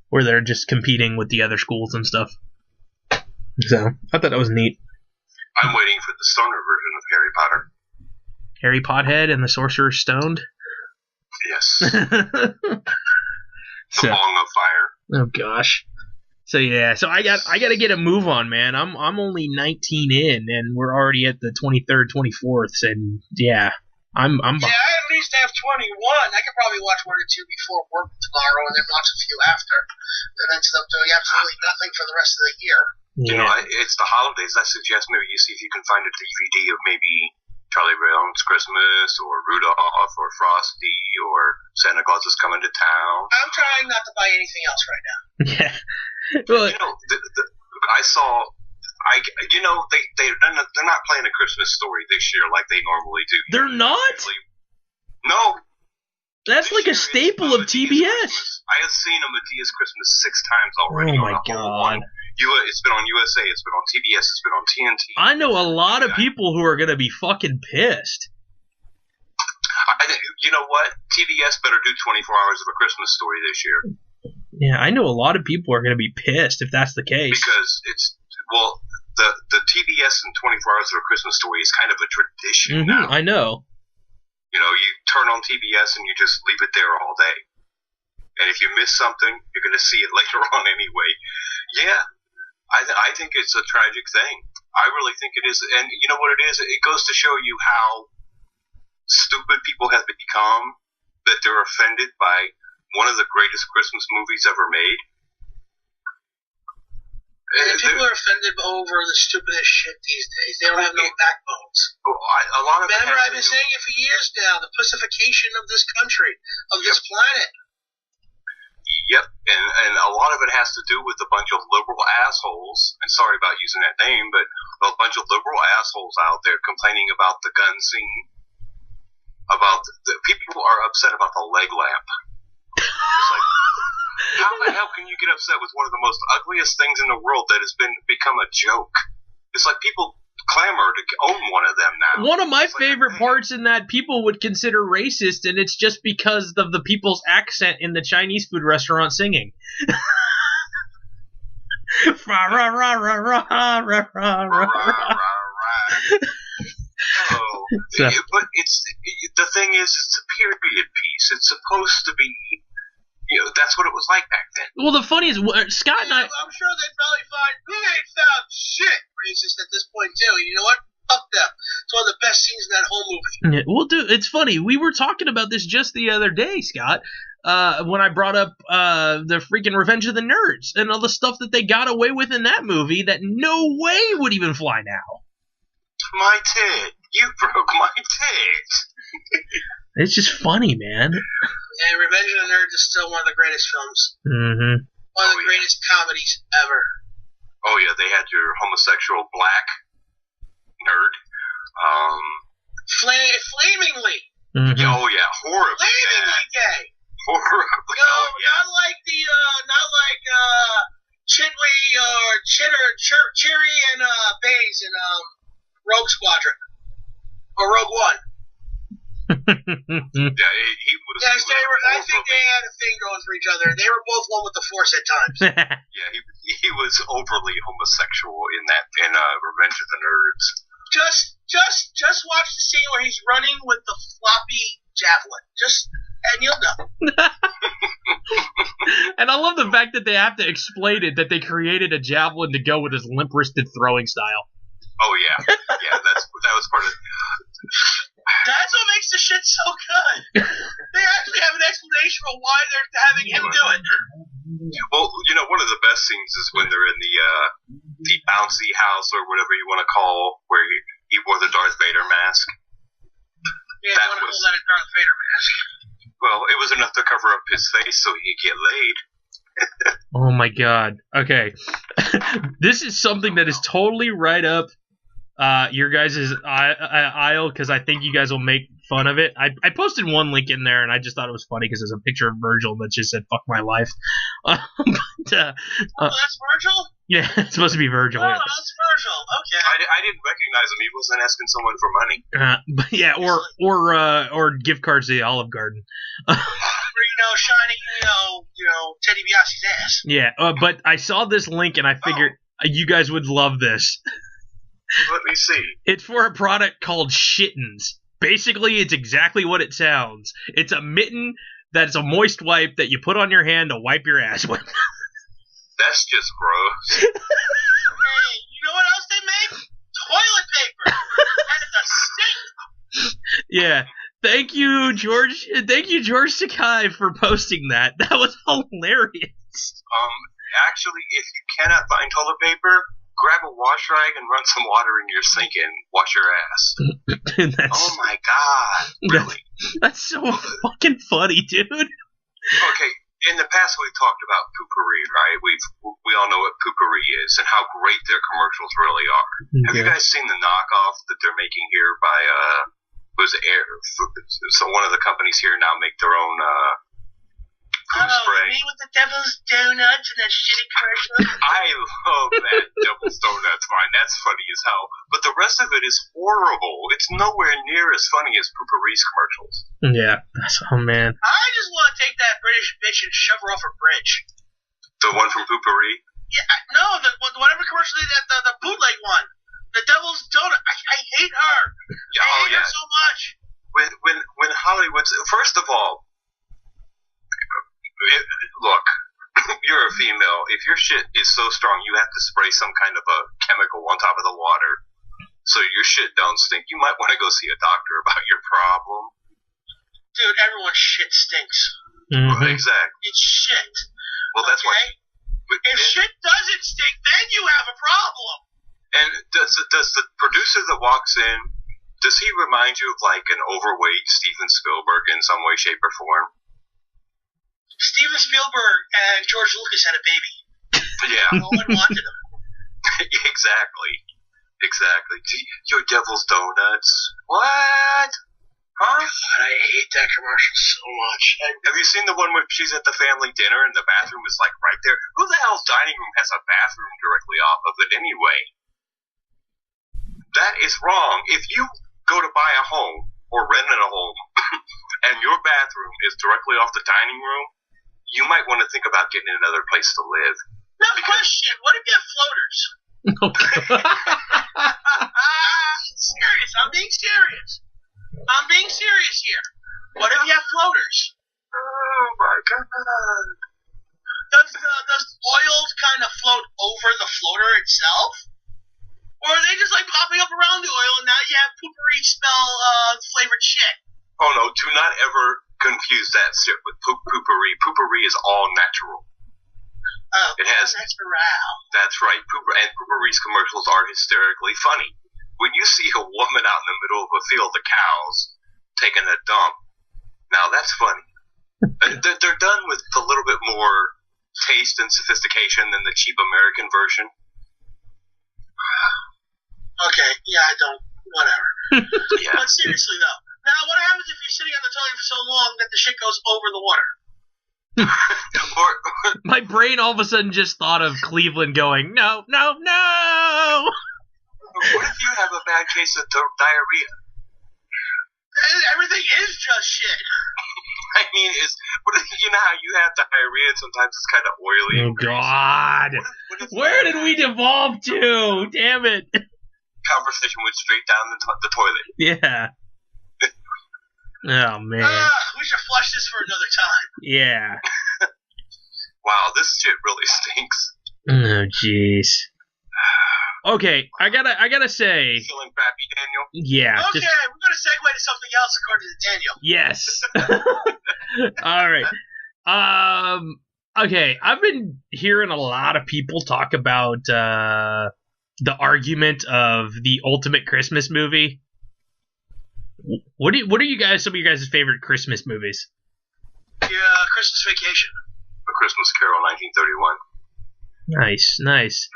[SPEAKER 1] where they're just competing with the other schools and stuff. So I thought that was neat.
[SPEAKER 3] I'm waiting for the stoner version of Harry Potter.
[SPEAKER 1] Harry Pothead and the Sorcerer's Stoned.
[SPEAKER 3] Yes. The Bong of Fire.
[SPEAKER 1] Oh gosh. So yeah, so I got to get a move on, man. I'm only 19 in, and we're already at the 23rd, 24th, and yeah. I'm
[SPEAKER 2] yeah, I at least have 21. I could probably watch 1 or 2 before work tomorrow and then watch a few after. And then end up doing absolutely nothing for the rest of the year.
[SPEAKER 3] You know, it's the holidays. I suggest maybe you see if you can find a DVD of maybe Charlie Brown's Christmas or Rudolph or Frosty or Santa Claus is Coming to Town.
[SPEAKER 2] I'm trying not to buy anything else right now.
[SPEAKER 1] Yeah. Well,
[SPEAKER 3] you know, I saw. They're not playing A Christmas Story this year like they normally do.
[SPEAKER 1] They're not?
[SPEAKER 3] No.
[SPEAKER 1] That's like a staple of TBS.
[SPEAKER 3] I have seen a Medea's Christmas 6 times already.
[SPEAKER 1] Oh my God.
[SPEAKER 3] It's been on USA, it's been on TBS, it's been on TNT.
[SPEAKER 1] I know a lot of people who are going to be fucking pissed.
[SPEAKER 3] You know what? TBS better do 24 hours of A Christmas Story this year.
[SPEAKER 1] Yeah, I know a lot of people are going to be pissed if that's the case.
[SPEAKER 3] Because the TBS and 24 hours of A Christmas Story is kind of a tradition now.
[SPEAKER 1] I know.
[SPEAKER 3] You know, you turn on TBS and you just leave it there all day. And if you miss something, you're going to see it later on anyway. Yeah, I think it's a tragic thing. I really think it is. And you know what it is? It goes to show you how stupid people have become, that they're offended by one of the greatest Christmas movies ever made.
[SPEAKER 2] And people are offended over the stupidest shit these days. They don't have no backbones.
[SPEAKER 3] A lot of
[SPEAKER 2] Remember, I've been saying it for years now, the pussification of this country, of this planet.
[SPEAKER 3] Yep, and a lot of it has to do with a bunch of liberal assholes, and sorry about using that name, but a bunch of liberal assholes out there complaining about the gun scene, about people are upset about the leg lamp. It's like, how the hell can you get upset with one of the most ugliest things in the world that has become a joke? It's like people clamor to own one of them now.
[SPEAKER 1] One of my favorite parts in that people would consider racist, and it's just because of the people's accent in the Chinese food restaurant singing.
[SPEAKER 3] But the thing is, it's a period piece. It's supposed to be. You know, that's what it was like back then.
[SPEAKER 1] Well, the funny is, Scott and I...
[SPEAKER 2] I'm sure they'd probably find we ain't found shit racist at this point, too. You know what? Fuck them. It's one of the best scenes in that whole movie.
[SPEAKER 1] Yeah, well, dude, it's funny. We were talking about this just the other day, Scott, when I brought up the freaking Revenge of the Nerds and all the stuff that they got away with in that movie that no way would even fly now.
[SPEAKER 3] My tit. You broke my tit.
[SPEAKER 1] It's just funny, man.
[SPEAKER 2] And Revenge of the Nerds is still one of the greatest films.
[SPEAKER 1] Mm-hmm.
[SPEAKER 2] One of the greatest comedies ever.
[SPEAKER 3] Oh, yeah, they had your homosexual black nerd.
[SPEAKER 2] Flamingly.
[SPEAKER 1] Mm-hmm.
[SPEAKER 3] Oh, yeah, horribly
[SPEAKER 2] Flamingly gay.
[SPEAKER 3] Horribly.
[SPEAKER 2] No,
[SPEAKER 3] Oh, yeah.
[SPEAKER 2] not like Chidley or Cherry and Baze in Rogue Squadron. Or Rogue One.
[SPEAKER 3] Yeah, he was.
[SPEAKER 2] Yes, I think they had a thing going for each other. They were both one with the Force at times.
[SPEAKER 3] Yeah, he was overly homosexual in Revenge of the Nerds.
[SPEAKER 2] Just watch the scene where he's running with the floppy javelin. And you'll know.
[SPEAKER 1] And I love the fact that they have to explain it, that they created a javelin to go with his limp-wristed throwing style.
[SPEAKER 3] Oh yeah, that was part of.
[SPEAKER 2] That's what makes the shit so good. They actually have an explanation for why they're having him do it.
[SPEAKER 3] Well, you know, one of the best scenes is when they're in the bouncy house or whatever you want to call, where he wore the Darth Vader mask.
[SPEAKER 2] Yeah, I want to call that a Darth Vader mask.
[SPEAKER 3] Well, it was enough to cover up his face so he could get laid.
[SPEAKER 1] Oh my god. Okay. This is something that is totally right up your guys' aisle, because I think you guys will make fun of it. I posted one link in there, and I just thought it was funny because there's a picture of Virgil that just said "fuck my life."
[SPEAKER 2] That's Virgil?
[SPEAKER 1] Yeah, it's supposed to be Virgil.
[SPEAKER 2] Oh, that's Virgil. Okay.
[SPEAKER 3] I didn't recognize him. He wasn't asking someone for money.
[SPEAKER 1] But yeah, or gift cards to the Olive Garden.
[SPEAKER 2] Or, shining, Teddy Biasi's ass.
[SPEAKER 1] Yeah, but I saw this link, and I figured you guys would love this.
[SPEAKER 3] Let me see.
[SPEAKER 1] It's for a product called Shittens. Basically, it's exactly what it sounds. It's a mitten that's a moist wipe that you put on your hand to wipe your ass with.
[SPEAKER 3] That's just gross.
[SPEAKER 2] Hey, you know what else they make? Toilet paper. That's a stink.
[SPEAKER 1] Yeah. Thank you, George. Thank you, George Sakai, for posting that. That was hilarious.
[SPEAKER 3] Actually, if you cannot find toilet paper, grab a wash rag and run some water in your sink and wash your ass. Oh my god, really?
[SPEAKER 1] That's so fucking funny, dude.
[SPEAKER 3] Okay, in the past we've talked about poopery, right? We all know what poopery is and how great their commercials really are. Have you guys seen the knockoff that they're making here by so one of the companies here now make their own food spray.
[SPEAKER 2] Me with the devil's donuts and that shitty commercial.
[SPEAKER 3] I love that devil's donuts line. That's funny as hell. But the rest of it is horrible. It's nowhere near as funny as Poopery's commercials.
[SPEAKER 1] Yeah. Oh, man.
[SPEAKER 2] I just want to take that British bitch and shove her off a bridge.
[SPEAKER 3] The one from Poopery?
[SPEAKER 2] Yeah, no, whatever commercial they did, the bootleg one. The devil's donut. I hate her. I hate her so much.
[SPEAKER 3] When Hollywood's... First of all, look, you're a female. If your shit is so strong, you have to spray some kind of a chemical on top of the water so your shit don't stink. You might want to go see a doctor about your problem.
[SPEAKER 2] Dude, everyone's shit stinks.
[SPEAKER 1] Mm-hmm.
[SPEAKER 3] Exactly.
[SPEAKER 2] It's shit.
[SPEAKER 3] Well, that's why.
[SPEAKER 2] If shit doesn't stink, then you have a problem.
[SPEAKER 3] And does the producer that walks in, does he remind you of like an overweight Steven Spielberg in some way, shape, or form?
[SPEAKER 2] Steven Spielberg and George Lucas had a baby.
[SPEAKER 3] Yeah.
[SPEAKER 2] No one wanted him.
[SPEAKER 3] Exactly. Your devil's donuts. What? Huh?
[SPEAKER 2] God, I hate that commercial so much.
[SPEAKER 3] Have you seen the one where she's at the family dinner and the bathroom is like right there? Who the hell's dining room has a bathroom directly off of it anyway? That is wrong. If you go to buy a home or rent in a home and your bathroom is directly off the dining room, you might want to think about getting another place to live.
[SPEAKER 2] No question. What if you have floaters? Serious. I'm being serious. Here. What if you have floaters?
[SPEAKER 3] Oh my god.
[SPEAKER 2] Does oil kind of float over the floater itself? Or are they just like popping up around the oil and now you have poopery smell flavored shit?
[SPEAKER 3] Oh no, do not ever confuse that shit with poopery. Poopery is all natural.
[SPEAKER 2] Oh,
[SPEAKER 3] it has
[SPEAKER 2] natural.
[SPEAKER 3] That's right. And Poopery's commercials are hysterically funny. When you see a woman out in the middle of a field of cows taking a dump, now that's funny. They're done with a little bit more taste and sophistication than the cheap American version.
[SPEAKER 2] Okay, yeah, I don't. Whatever.
[SPEAKER 3] Yeah.
[SPEAKER 2] But seriously though. Now, what happens if you're sitting on the toilet for so long that the shit goes over the water?
[SPEAKER 1] My brain all of a sudden just thought of Cleveland going, no.
[SPEAKER 3] What if you have a bad case of diarrhea?
[SPEAKER 2] Everything is just shit.
[SPEAKER 3] I mean, you know how you have diarrhea and sometimes it's kind of oily?
[SPEAKER 1] Oh, God. Where did we devolve to? Damn it.
[SPEAKER 3] Conversation went straight down the toilet.
[SPEAKER 1] Yeah. Oh, man.
[SPEAKER 2] We should flush this for another time.
[SPEAKER 1] Yeah.
[SPEAKER 3] Wow, this shit really stinks.
[SPEAKER 1] Oh, jeez. Okay, I gotta say.
[SPEAKER 3] Feeling crappy, Daniel?
[SPEAKER 1] Yeah.
[SPEAKER 2] Okay, we're gonna segue to something else according to Daniel.
[SPEAKER 1] Yes. All right. Okay, I've been hearing a lot of people talk about the argument of the ultimate Christmas movie. What are you guys? Some of you guys' favorite Christmas movies?
[SPEAKER 2] Yeah, Christmas Vacation.
[SPEAKER 3] A Christmas Carol, 1931.
[SPEAKER 1] Nice.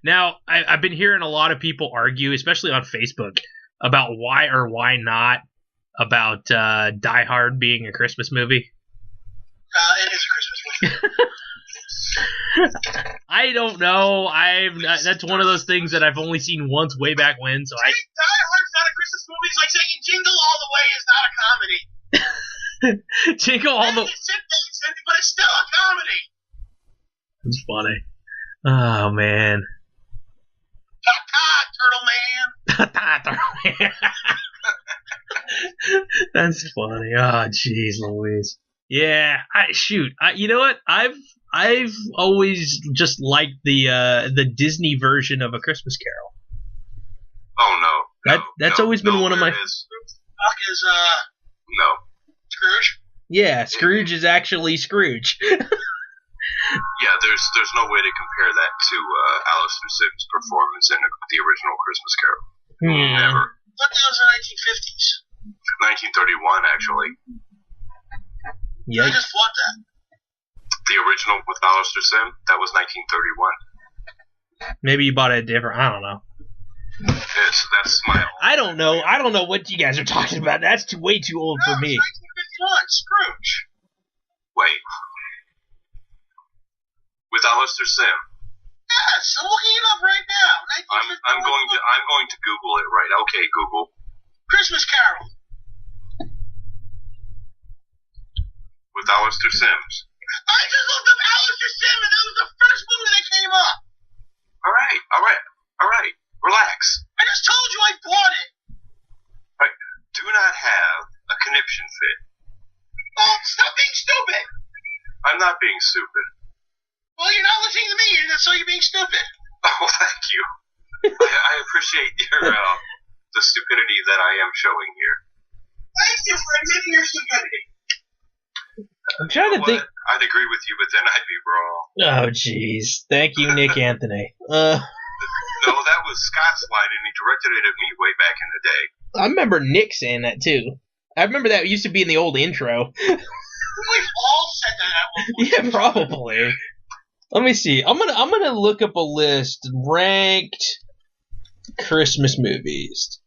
[SPEAKER 1] Now, I've been hearing a lot of people argue, especially on Facebook, about why or why not about Die Hard being a Christmas movie.
[SPEAKER 2] It is a Christmas movie.
[SPEAKER 1] I don't know. That's one of those things that I've only seen once way back when. So
[SPEAKER 2] Die Hard's not a Christmas movie. It's like saying Jingle All the Way is not a comedy.
[SPEAKER 1] Jingle All the Way.
[SPEAKER 2] But it's still a comedy.
[SPEAKER 1] It's funny. Oh, man.
[SPEAKER 2] Turtle Man.
[SPEAKER 1] That's funny. Oh, jeez Louise. Yeah, you know what? I've always just liked the Disney version of A Christmas Carol.
[SPEAKER 3] Oh no.
[SPEAKER 1] That's always been one of my.
[SPEAKER 2] Doc is
[SPEAKER 3] No.
[SPEAKER 2] Scrooge.
[SPEAKER 1] Yeah, Scrooge is actually Scrooge.
[SPEAKER 3] Yeah, there's no way to compare that to Alistair Sim's performance in the original Christmas Carol. Never.
[SPEAKER 2] But that was the 1950s.
[SPEAKER 3] 1931, actually.
[SPEAKER 2] Yeah. I just bought that.
[SPEAKER 3] The original with Alistair Sim, that was 1931.
[SPEAKER 1] Maybe you bought it different. I don't know.
[SPEAKER 3] Yes, that's my old.
[SPEAKER 1] I don't know what you guys are talking about. That's way too old for me.
[SPEAKER 2] 1951, Scrooge.
[SPEAKER 3] Wait. With Alistair Sim.
[SPEAKER 2] Yes, I'm looking it up right now.
[SPEAKER 3] I'm going to Google it right. Okay, Google.
[SPEAKER 2] Christmas Carol.
[SPEAKER 3] With Alistair Sims.
[SPEAKER 2] I just looked up Alistair Sim, and that was the first movie that came up.
[SPEAKER 3] All right. Relax.
[SPEAKER 2] I just told you I bought it.
[SPEAKER 3] Right. Do not have a conniption fit.
[SPEAKER 2] Oh, stop being stupid.
[SPEAKER 3] I'm not being stupid.
[SPEAKER 2] Well, you're not listening to me, so you're being stupid.
[SPEAKER 3] Oh, thank you. I appreciate the stupidity that I am showing here.
[SPEAKER 2] Thank you for admitting your stupidity.
[SPEAKER 1] I'm trying to think.
[SPEAKER 3] I'd agree with you, but then I'd be wrong.
[SPEAKER 1] Oh, jeez. Thank you, Nick Anthony.
[SPEAKER 3] No, that was Scott's line, and he directed it at me way back in the day.
[SPEAKER 1] I remember Nick saying that, too. I remember that used to be in the old intro.
[SPEAKER 2] We've all said that at one point.
[SPEAKER 1] Yeah, probably. Let me see. I'm gonna look up a list. Ranked Christmas movies.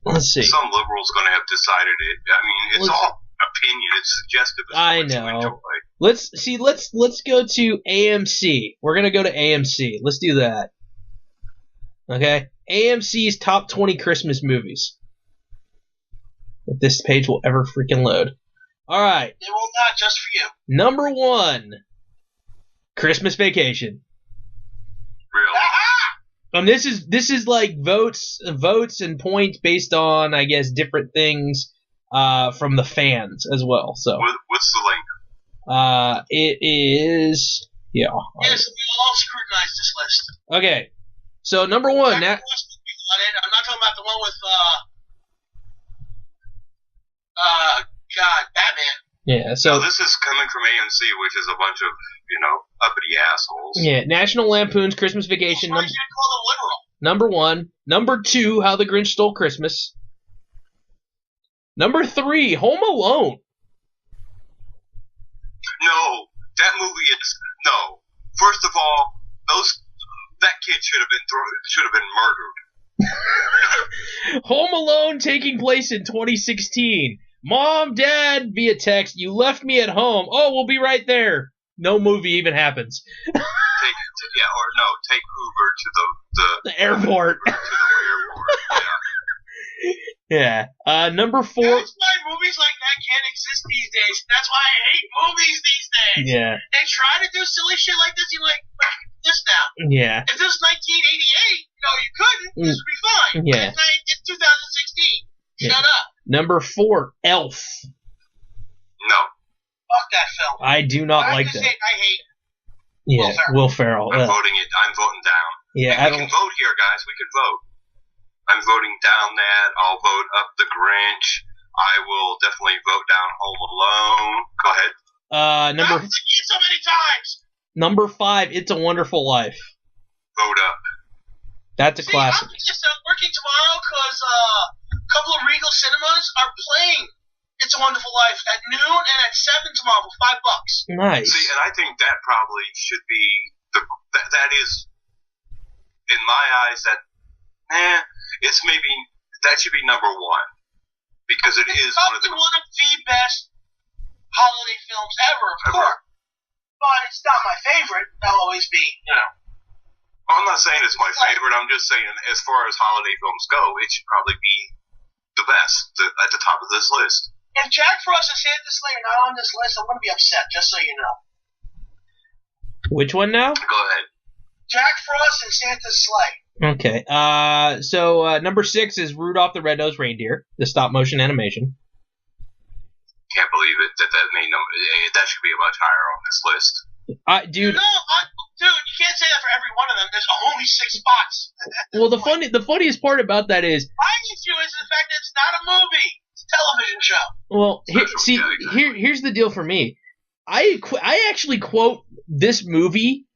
[SPEAKER 1] Let's see.
[SPEAKER 3] Some liberal's gonna have decided it. I mean, it's all opinion. It's suggestive.
[SPEAKER 1] I know. Let's go to AMC. We're gonna go to AMC. Let's do that. Okay. AMC's top 20 Christmas movies. If this page will ever freaking load. All right.
[SPEAKER 2] It will not, just for you.
[SPEAKER 1] Number 1. Christmas Vacation.
[SPEAKER 3] Really?
[SPEAKER 1] And this is like votes and points based on, I guess, different things from the fans as well. So
[SPEAKER 3] what's the link?
[SPEAKER 1] It is
[SPEAKER 2] Yes, we all scrutinized this list.
[SPEAKER 1] Okay. So number 1.
[SPEAKER 2] I'm not talking about the one with Batman.
[SPEAKER 1] Yeah, so
[SPEAKER 3] this is coming from AMC, which is a bunch of, uppity assholes.
[SPEAKER 1] Yeah, National Lampoon's Christmas Vacation.
[SPEAKER 2] Why you call them literal?
[SPEAKER 1] Number 1. Number 2, How the Grinch Stole Christmas. Number 3, Home Alone.
[SPEAKER 3] No, that movie is no. First of all, that kid should have been murdered.
[SPEAKER 1] Home Alone taking place in 2016. Mom, Dad, via text, you left me at home. Oh, we'll be right there. No movie even happens.
[SPEAKER 3] Take Uber to
[SPEAKER 1] the airport.
[SPEAKER 3] To the airport.
[SPEAKER 1] Yeah. Number 4.
[SPEAKER 2] That's why movies like that can't exist these days. That's why I hate movies these days.
[SPEAKER 1] Yeah.
[SPEAKER 2] They try to do silly shit like this. You're like, this now.
[SPEAKER 1] Yeah.
[SPEAKER 2] If this was 1988, you couldn't. This would be fine.
[SPEAKER 1] Yeah.
[SPEAKER 2] It's 2016. Shut up.
[SPEAKER 1] Number 4, Elf.
[SPEAKER 3] No.
[SPEAKER 2] Fuck that film.
[SPEAKER 1] I do not like that.
[SPEAKER 2] I hate.
[SPEAKER 1] Yeah, Will Ferrell.
[SPEAKER 3] I'm voting down.
[SPEAKER 1] Yeah,
[SPEAKER 3] we can vote here, guys. We can vote. I'm voting down that. I'll vote up The Grinch. I will definitely vote down Home Alone. Go ahead.
[SPEAKER 2] I've seen it so many times.
[SPEAKER 1] Number 5, It's a Wonderful Life.
[SPEAKER 3] Vote up.
[SPEAKER 1] That's a classic.
[SPEAKER 2] I'm working tomorrow because a couple of Regal Cinemas are playing It's a Wonderful Life at noon and at 7 tomorrow for $5.
[SPEAKER 1] Nice.
[SPEAKER 3] See, and I think that probably should be that is, in my eyes, that should be number 1 because it is one of the
[SPEAKER 2] best holiday films ever, of course. But it's not my favorite. That'll always be,
[SPEAKER 3] I'm not saying it's my favorite. I'm just saying, as far as holiday films go, it should probably be the best at the top of this list.
[SPEAKER 2] If Jack Frost and Santa Sleigh are not on this list, I'm going to be upset, just so you know.
[SPEAKER 1] Which one now?
[SPEAKER 3] Go ahead.
[SPEAKER 2] Jack Frost and Santa's Sleigh.
[SPEAKER 1] Okay. So number 6 is Rudolph the Red-Nosed Reindeer, the stop-motion animation.
[SPEAKER 3] Can't believe it that made number. That should be much higher on this list.
[SPEAKER 1] Dude.
[SPEAKER 2] Dude, you can't say that for every one of them. There's only 6 spots.
[SPEAKER 1] Well, the funniest part about that is.
[SPEAKER 2] My issue is the fact that it's not a movie. It's a television show.
[SPEAKER 1] Well, here's the deal for me. I actually quote this movie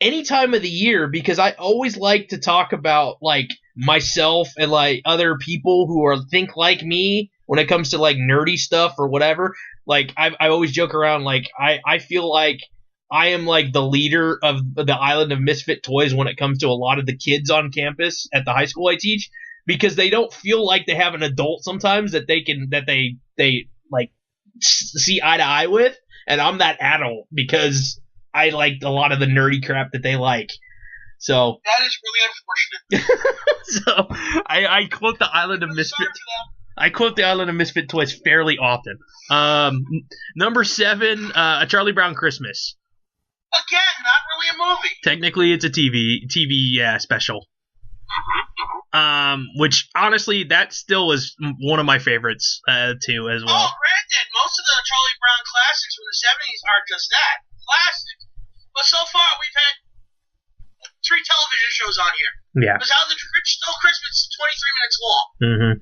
[SPEAKER 1] any time of the year because I always like to talk about like myself and like other people who think like me when it comes to like nerdy stuff or whatever. Like I always joke around like I feel like I am like the leader of the island of misfit toys when it comes to a lot of the kids on campus at the high school I teach because they don't feel like they have an adult sometimes that they like see eye to eye with, and I'm that adult because I like a lot of the nerdy crap that they like. So
[SPEAKER 2] that is really unfortunate.
[SPEAKER 1] so I quote the Island of Misfit. I quote the Island of Misfit Toys fairly often. Number 7, A Charlie Brown Christmas.
[SPEAKER 2] Again, not really a movie.
[SPEAKER 1] Technically, it's a TV special. Which honestly, that still is one of my favorites too as well.
[SPEAKER 2] Oh, granted, most of the Charlie Brown classics from the '70s are just that, classic. But so far, we've had 3 television shows on here.
[SPEAKER 1] Yeah.
[SPEAKER 2] Because How the Grinch Stole Christmas is 23 minutes long.
[SPEAKER 1] Mm-hmm.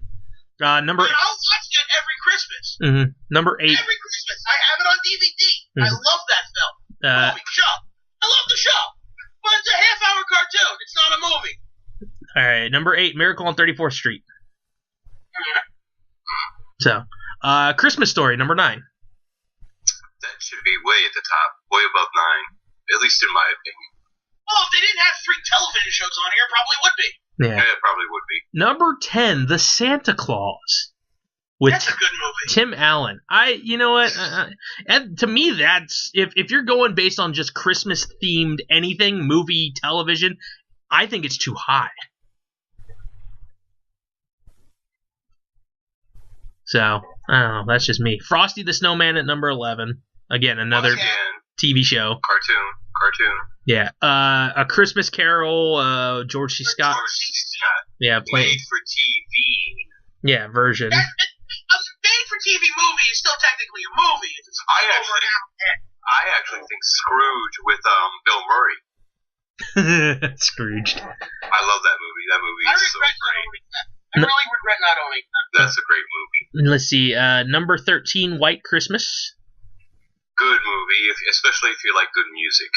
[SPEAKER 2] And I'll watch that every Christmas.
[SPEAKER 1] Mm-hmm. Number 8.
[SPEAKER 2] Every Christmas. I have it on DVD. I love that film. Movie, show. I love the show. But it's a half-hour cartoon. It's not a movie.
[SPEAKER 1] All right, number 8, Miracle on 34th Street. So, Christmas Story, number 9.
[SPEAKER 3] That should be way at the top, way above 9, at least in my opinion.
[SPEAKER 2] Well, if they didn't have 3 television shows on here, it probably would be.
[SPEAKER 1] Yeah,
[SPEAKER 3] it probably would be.
[SPEAKER 1] Number 10, The Santa Claus.
[SPEAKER 2] That's a good movie.
[SPEAKER 1] Tim Allen. You know what? And to me, that's if you're going based on just Christmas themed anything, movie, television, I think it's too high. So I don't know. That's just me. Frosty the Snowman at number 11. Again, another TV show.
[SPEAKER 3] Cartoon.
[SPEAKER 1] Yeah. A Christmas Carol. George C. Scott.
[SPEAKER 3] George C. Scott.
[SPEAKER 1] Yeah.
[SPEAKER 3] Made for TV.
[SPEAKER 1] Yeah, version.
[SPEAKER 2] A made-for-TV movie is still technically a movie.
[SPEAKER 3] I actually think Scrooge with Bill Murray.
[SPEAKER 1] Scrooged.
[SPEAKER 3] I love that movie. That movie is so great.
[SPEAKER 2] I really regret not owning that.
[SPEAKER 3] That's a great movie.
[SPEAKER 1] Let's see. Number 13, White Christmas.
[SPEAKER 3] Good movie, especially if you like good music.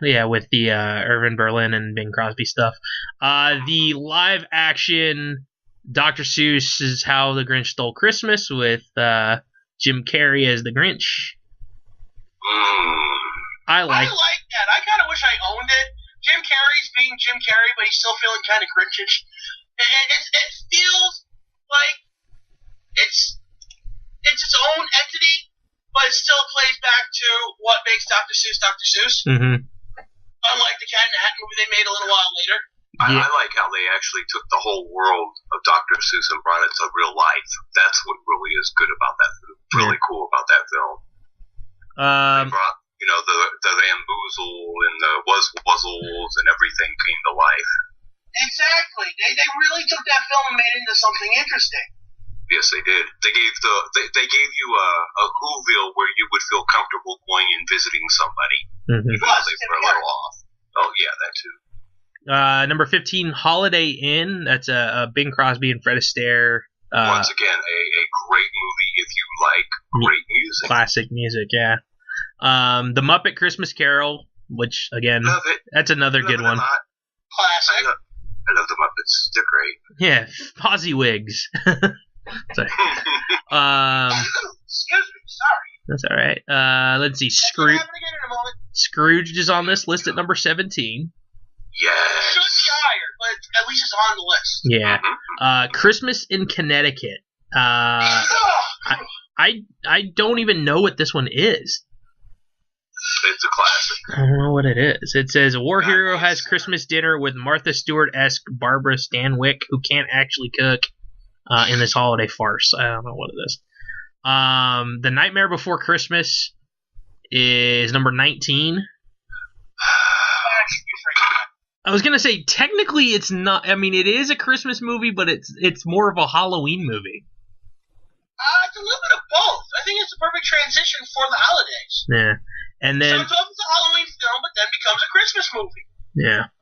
[SPEAKER 1] Yeah, with the Irvin Berlin and Bing Crosby stuff. The live-action Dr. Seuss's How the Grinch Stole Christmas with Jim Carrey as the Grinch. I like
[SPEAKER 2] that. I kind of wish I owned it. Jim Carrey's being Jim Carrey, but he's still feeling kind of Grinchish. It feels like it's its own entity, but it still plays back to what makes Dr. Seuss Dr. Seuss.
[SPEAKER 1] Mm-hmm.
[SPEAKER 2] Unlike the Cat in the Hat movie they made a little while later.
[SPEAKER 3] I like how they actually took the whole world of Dr. Seuss and brought it to real life. That's what really is good about that film. Really cool about that film. They brought, the Bamboozle and the Wuzzles and everything came to life.
[SPEAKER 2] Exactly. They really took that film and made it into something interesting.
[SPEAKER 3] Yes, they did. They gave you a Whoville where you would feel comfortable going and visiting somebody.
[SPEAKER 1] Mm-hmm.
[SPEAKER 3] Even though they were a little off. Oh yeah, that too.
[SPEAKER 1] Number 15, Holiday Inn. That's a Bing Crosby and Fred Astaire.
[SPEAKER 3] Once again, a great movie if you like great music.
[SPEAKER 1] Classic music, yeah. The Muppet Christmas Carol, which again, that's another good one.
[SPEAKER 2] Classic.
[SPEAKER 3] I love the Muppets. They're great.
[SPEAKER 1] Yeah, Fozzie-Wigs. Sorry.
[SPEAKER 2] Excuse me, sorry.
[SPEAKER 1] That's all right. Let's see. Scrooge is on this list at number 17.
[SPEAKER 3] Yes.
[SPEAKER 2] It should be higher, but at least it's on the list.
[SPEAKER 1] Yeah. Christmas in Connecticut. I don't even know what this one is.
[SPEAKER 3] It's a classic.
[SPEAKER 1] I don't know what it is. It says a war hero has Christmas dinner with Martha Stewart-esque Barbara Stanwyck, who can't actually cook, in this holiday farce. I don't know what it is. The Nightmare Before Christmas is number 19. I was gonna say technically it's not. I mean, it is a Christmas movie, but it's more of a Halloween movie.
[SPEAKER 2] It's a little bit of both. I think it's the perfect transition for the holidays.
[SPEAKER 1] Yeah, and then
[SPEAKER 2] so it's a Halloween film, but then becomes a Christmas movie.
[SPEAKER 1] Yeah,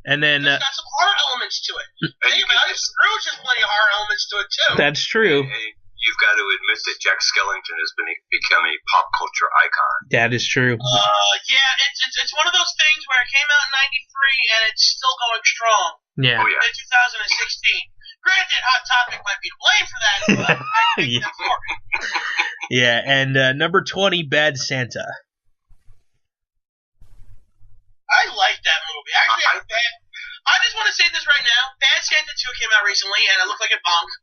[SPEAKER 1] and then
[SPEAKER 2] it's got some horror elements to it. Think about it. Scrooge has plenty of horror elements to it too.
[SPEAKER 1] That's true.
[SPEAKER 3] You you've got to admit that Jack Skellington has become a pop culture icon.
[SPEAKER 1] That is true.
[SPEAKER 2] Yeah, it's one of those things where it came out in '93 and it's still going strong.
[SPEAKER 1] Yeah.
[SPEAKER 3] Oh, yeah.
[SPEAKER 2] In 2016. Granted, Hot Topic might be to blame for that, but I think that's for it.
[SPEAKER 1] Yeah, and number 20, Bad Santa.
[SPEAKER 2] I like that movie. Actually, I just want to say this right now. Bad Santa 2 came out recently, and it looked like it bombed.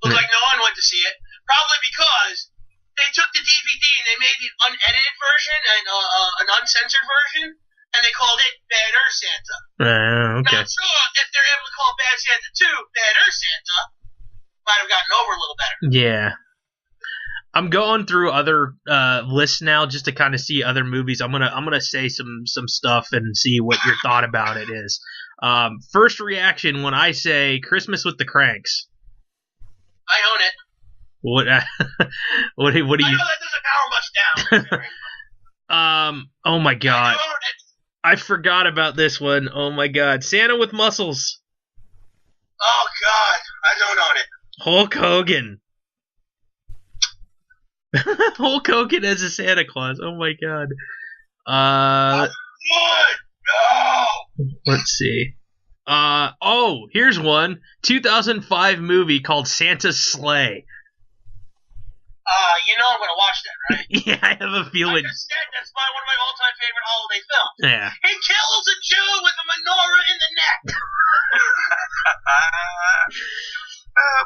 [SPEAKER 2] Looked like no one went to see it. Probably because they took the DVD and they made the unedited version and an uncensored version, and they called it Badder Santa.
[SPEAKER 1] Okay.
[SPEAKER 2] Now, I'm sure if they're able to call Bad Santa 2 Badder Santa, might have gotten over a little better.
[SPEAKER 1] Yeah. I'm going through other lists now just to kind of see other movies. I'm gonna say some stuff and see what your thought about it is. First reaction when I say Christmas with the Cranks.
[SPEAKER 2] I own it.
[SPEAKER 1] What what do you?
[SPEAKER 2] I know that doesn't power much down.
[SPEAKER 1] Oh my God.
[SPEAKER 2] I own it.
[SPEAKER 1] I forgot about this one. Oh my God. Santa with muscles.
[SPEAKER 2] Oh God, I don't own it.
[SPEAKER 1] Hulk Hogan. Hulk Hogan as a Santa Claus. Oh my God.
[SPEAKER 2] What? No.
[SPEAKER 1] Let's see. Here's one. 2005 movie called Santa's Sleigh.
[SPEAKER 2] You know I'm gonna watch that, right?
[SPEAKER 1] Yeah, I have a feeling.
[SPEAKER 2] Like I said, that's one of my all-time favorite holiday films.
[SPEAKER 1] Yeah.
[SPEAKER 2] He kills a Jew with a menorah in the neck.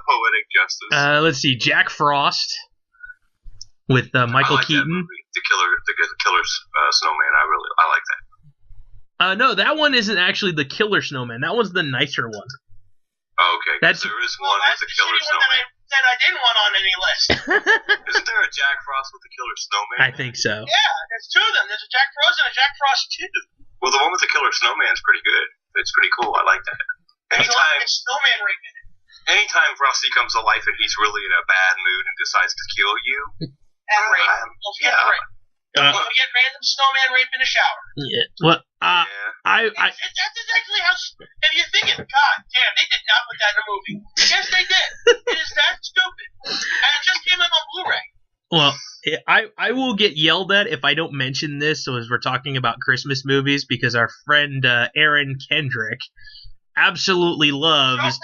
[SPEAKER 3] Poetic justice.
[SPEAKER 1] Let's see. Jack Frost with Michael
[SPEAKER 3] I like
[SPEAKER 1] Keaton.
[SPEAKER 3] That movie. The Killer Snowman. I like that.
[SPEAKER 1] No, that one isn't actually the Killer Snowman. That one's the nicer one.
[SPEAKER 3] Oh, okay.
[SPEAKER 1] That's-
[SPEAKER 3] There is one with the Killer
[SPEAKER 2] One
[SPEAKER 3] Snowman.
[SPEAKER 2] that I didn't want on any list.
[SPEAKER 3] Isn't there a Jack Frost with the Killer Snowman?
[SPEAKER 1] I think so.
[SPEAKER 2] Yeah, there's two of them. There's a Jack Frost and a Jack Frost 2.
[SPEAKER 3] Well, the one with the Killer Snowman's pretty good. It's pretty cool. I like that.
[SPEAKER 2] There's a lot of snowman rape in it.
[SPEAKER 3] Anytime Frosty comes to life and he's really in a bad mood and decides to kill you,
[SPEAKER 2] And rape. Don't forget the rape. Don't forget random snowman rape in the shower.
[SPEAKER 1] Yeah. Well,
[SPEAKER 3] yeah.
[SPEAKER 2] That's exactly how. If you're thinking, God damn, they did not put that in a movie. Yes, they did. It is that stupid. And it just came out on Blu-ray.
[SPEAKER 1] Well, I will get yelled at if I don't mention this. So as we're talking about Christmas movies, because our friend Aaron Kendrick absolutely loves.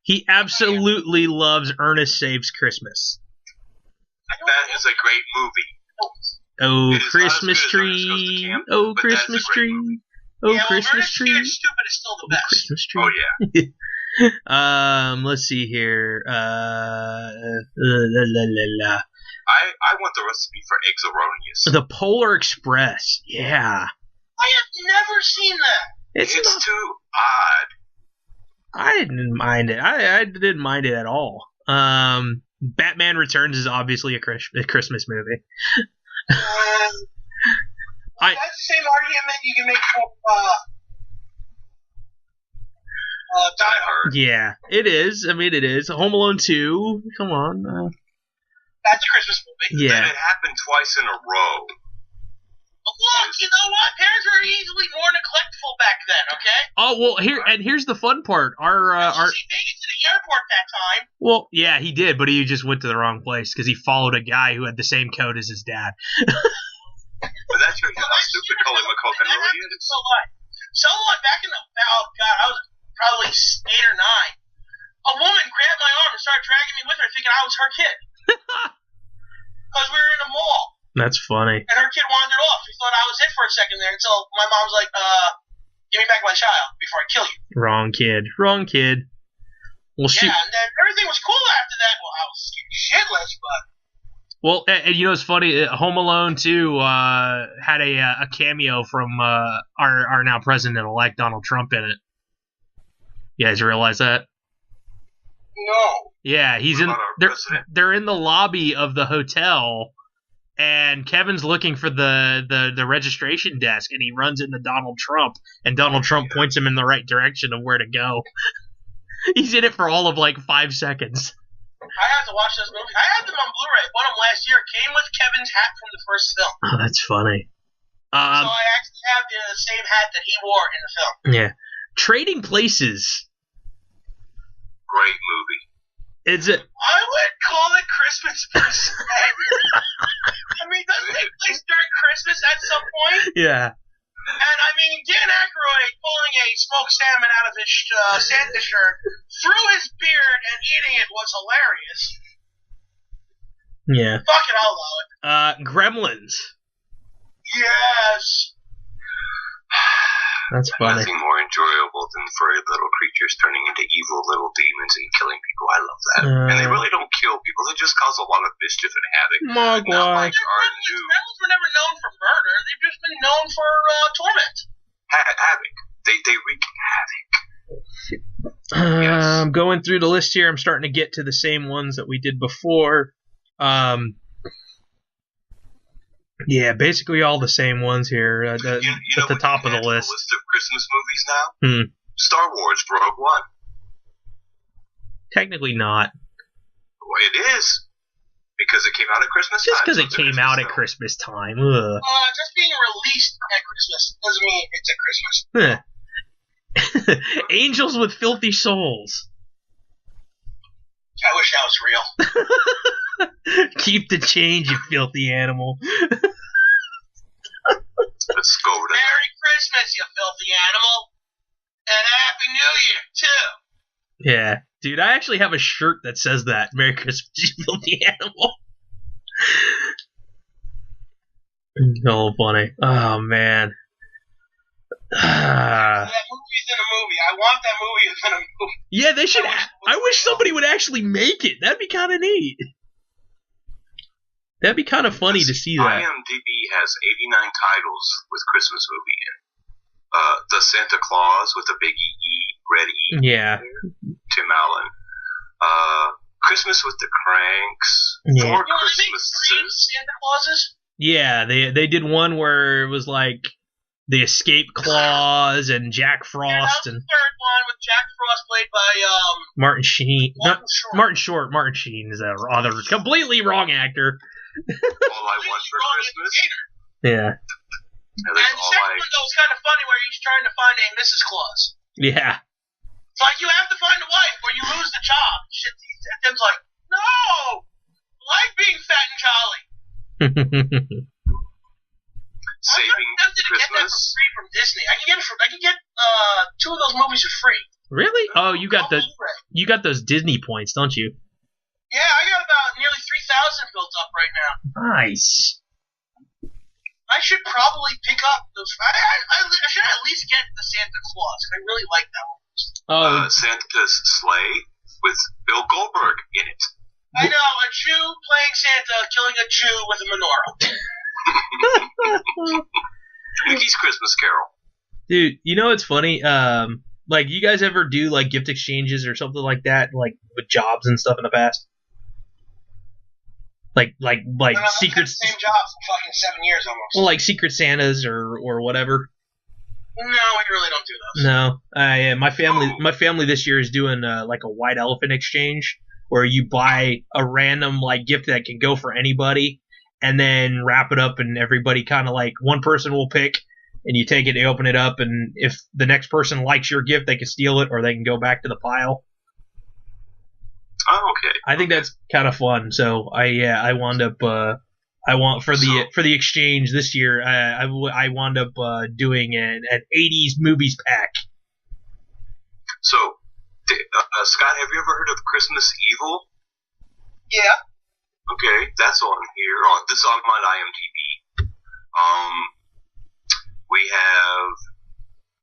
[SPEAKER 1] He absolutely loves Ernest Saves Christmas.
[SPEAKER 3] That is a great movie.
[SPEAKER 1] Oh,
[SPEAKER 3] It is
[SPEAKER 1] Christmas
[SPEAKER 3] not as good as Ernest Goes to
[SPEAKER 1] tree.
[SPEAKER 3] Camp,
[SPEAKER 1] Oh,
[SPEAKER 3] but that is a
[SPEAKER 1] Christmas
[SPEAKER 3] great
[SPEAKER 1] tree.
[SPEAKER 3] movie.
[SPEAKER 1] Oh,
[SPEAKER 2] Yeah,
[SPEAKER 1] Christmas
[SPEAKER 2] Ernest
[SPEAKER 1] tree.
[SPEAKER 2] Scared Stupid is still the best.
[SPEAKER 1] Christmas tree.
[SPEAKER 3] Oh yeah.
[SPEAKER 1] Let's see here. La, la, la, la.
[SPEAKER 3] I want the recipe for eggs erroneous.
[SPEAKER 1] The Polar Express. Yeah.
[SPEAKER 2] I have never seen that.
[SPEAKER 1] It's not,
[SPEAKER 3] too odd.
[SPEAKER 1] I didn't mind it. I didn't mind it at all. Batman Returns is obviously a Christmas movie.
[SPEAKER 2] That's the same argument you can make for Die Hard.
[SPEAKER 1] Yeah, it is. I mean, it is. Home Alone 2. Come on.
[SPEAKER 2] That's a Christmas movie.
[SPEAKER 1] Yeah.
[SPEAKER 3] And it happened twice in a row.
[SPEAKER 2] Look, you know what? Parents were easily more neglectful back then, okay?
[SPEAKER 1] Oh, well, here's the fun part.
[SPEAKER 2] He made it to the airport that time.
[SPEAKER 1] Well, yeah, he did, but he just went to the wrong place because he followed a guy who had the same coat as his dad.
[SPEAKER 3] But that shows you how stupid Colin McCulkin really is.
[SPEAKER 2] Someone back in the I was probably 8 or 9. A woman grabbed my arm and started dragging me with her, thinking I was her kid. Because we were in a mall.
[SPEAKER 1] That's funny.
[SPEAKER 2] And her kid wandered off. She thought I was it for a second there until my mom was like, give me back my child before I kill you.
[SPEAKER 1] Wrong kid. Well, shoot.
[SPEAKER 2] Yeah, and then everything was cool after that. Well, I was shitless, but...
[SPEAKER 1] Well, and you know what's funny? Home Alone 2 had a cameo from our now president-elect Donald Trump in it. You guys realize that?
[SPEAKER 2] No.
[SPEAKER 1] Yeah, he's in. They're in the lobby of the hotel, and Kevin's looking for the registration desk, and he runs into Donald Trump, and Donald Trump points him in the right direction of where to go. He's in it for all of like 5 seconds.
[SPEAKER 2] I have to watch those movies. I had them on Blu-ray. Bought them last year. Came with Kevin's hat from the first film.
[SPEAKER 1] Oh, that's funny.
[SPEAKER 2] So I actually have the same hat that he wore in the film.
[SPEAKER 1] Yeah. Trading Places.
[SPEAKER 3] Great movie.
[SPEAKER 1] Is it?
[SPEAKER 2] I Christmas per se. I mean, it doesn't take place during Christmas at some point.
[SPEAKER 1] Yeah.
[SPEAKER 2] And I mean, Dan Aykroyd pulling a smoked salmon out of his Santa shirt through his beard and eating it was hilarious.
[SPEAKER 1] Yeah.
[SPEAKER 2] Fuck it, I'll allow it.
[SPEAKER 1] Gremlins.
[SPEAKER 2] Yes.
[SPEAKER 1] That's funny.
[SPEAKER 3] Nothing more enjoyable than furry little creatures turning into evil little demons and killing people. I love that. And they really don't kill people. They just cause a lot of mischief and havoc. Not like our new...
[SPEAKER 2] Gremlins were never known for murder. They've just been known for torment.
[SPEAKER 3] Havoc. They wreak havoc.
[SPEAKER 1] I'm going through the list here. I'm starting to get to the same ones that we did before. Yeah, basically all the same ones here at the top of the list.
[SPEAKER 3] List of Christmas movies now? Star Wars Rogue One.
[SPEAKER 1] Technically not.
[SPEAKER 3] Well, it is. Because it came out at Christmas
[SPEAKER 1] Just
[SPEAKER 3] time.
[SPEAKER 1] because it came out at Christmas time.
[SPEAKER 2] Just being released at Christmas doesn't mean it's at Christmas.
[SPEAKER 1] Angels with Filthy Souls.
[SPEAKER 2] I wish that was real.
[SPEAKER 1] Keep the change, you filthy animal.
[SPEAKER 3] Let's go over to
[SPEAKER 2] Merry Christmas, you filthy animal. And Happy New Year, too.
[SPEAKER 1] Yeah. Dude, I actually have a shirt that says that. Merry Christmas, you filthy animal. Oh, funny. Oh, man.
[SPEAKER 2] That movie's in a movie. I want that movie in a movie.
[SPEAKER 1] Yeah, they should. I wish somebody would actually make it. That'd be kind of neat. That'd be kind of funny to see that.
[SPEAKER 3] IMDb has 89 titles with Christmas movie in. The Santa Claus with a big E, red E.
[SPEAKER 1] Yeah.
[SPEAKER 3] Tim Allen. Christmas with the Cranks.
[SPEAKER 1] Yeah.
[SPEAKER 3] Four Christmases.
[SPEAKER 2] Santa Clauses?
[SPEAKER 1] Yeah, they did one where it was like the Escape Clause and Jack Frost and
[SPEAKER 2] the third one with Jack Frost played by
[SPEAKER 1] Martin Sheen.
[SPEAKER 2] Martin Short.
[SPEAKER 1] Martin Sheen is a other completely wrong actor.
[SPEAKER 3] All I Want for Christmas.
[SPEAKER 1] Yeah.
[SPEAKER 2] And the second one though was kind of funny where he's trying to find a Mrs. Claus.
[SPEAKER 1] Yeah.
[SPEAKER 2] It's like you have to find a wife or you lose the job. Shit, Tim's like, no, I like being fat and jolly.
[SPEAKER 3] Saving
[SPEAKER 2] I'm tempted to get that for free from Disney. I can get two of those movies for free.
[SPEAKER 1] Really? Oh, you got those Disney points, don't you?
[SPEAKER 2] Yeah, I got about nearly 3,000 built up right now.
[SPEAKER 1] Nice.
[SPEAKER 2] I should probably pick up those. I should at least get the Santa Claus. I really like that one.
[SPEAKER 3] Santa's Sleigh with Bill Goldberg in it.
[SPEAKER 2] I know, a Jew playing Santa, killing a Jew with a menorah.
[SPEAKER 3] Mickey's Christmas Carol.
[SPEAKER 1] Dude, you know what's funny? Like, you guys ever do like gift exchanges or something like that, like with jobs and stuff in the past? Like secret.
[SPEAKER 2] Same job for fucking 7 years almost.
[SPEAKER 1] Well, like Secret Santas or whatever.
[SPEAKER 2] No, we really don't do those.
[SPEAKER 1] No, my family this year is doing like a white elephant exchange where you buy a random like gift that can go for anybody, and then wrap it up, and everybody kind of like one person will pick, and you take it, they open it up, and if the next person likes your gift, they can steal it or they can go back to the pile.
[SPEAKER 3] Oh, okay.
[SPEAKER 1] I think that's kind of fun. So I wound up for the exchange this year. I wound up doing an 80s movies pack.
[SPEAKER 3] So, Scott, have you ever heard of Christmas Evil?
[SPEAKER 2] Yeah.
[SPEAKER 3] Okay, that's on here. This is on my IMDb. We have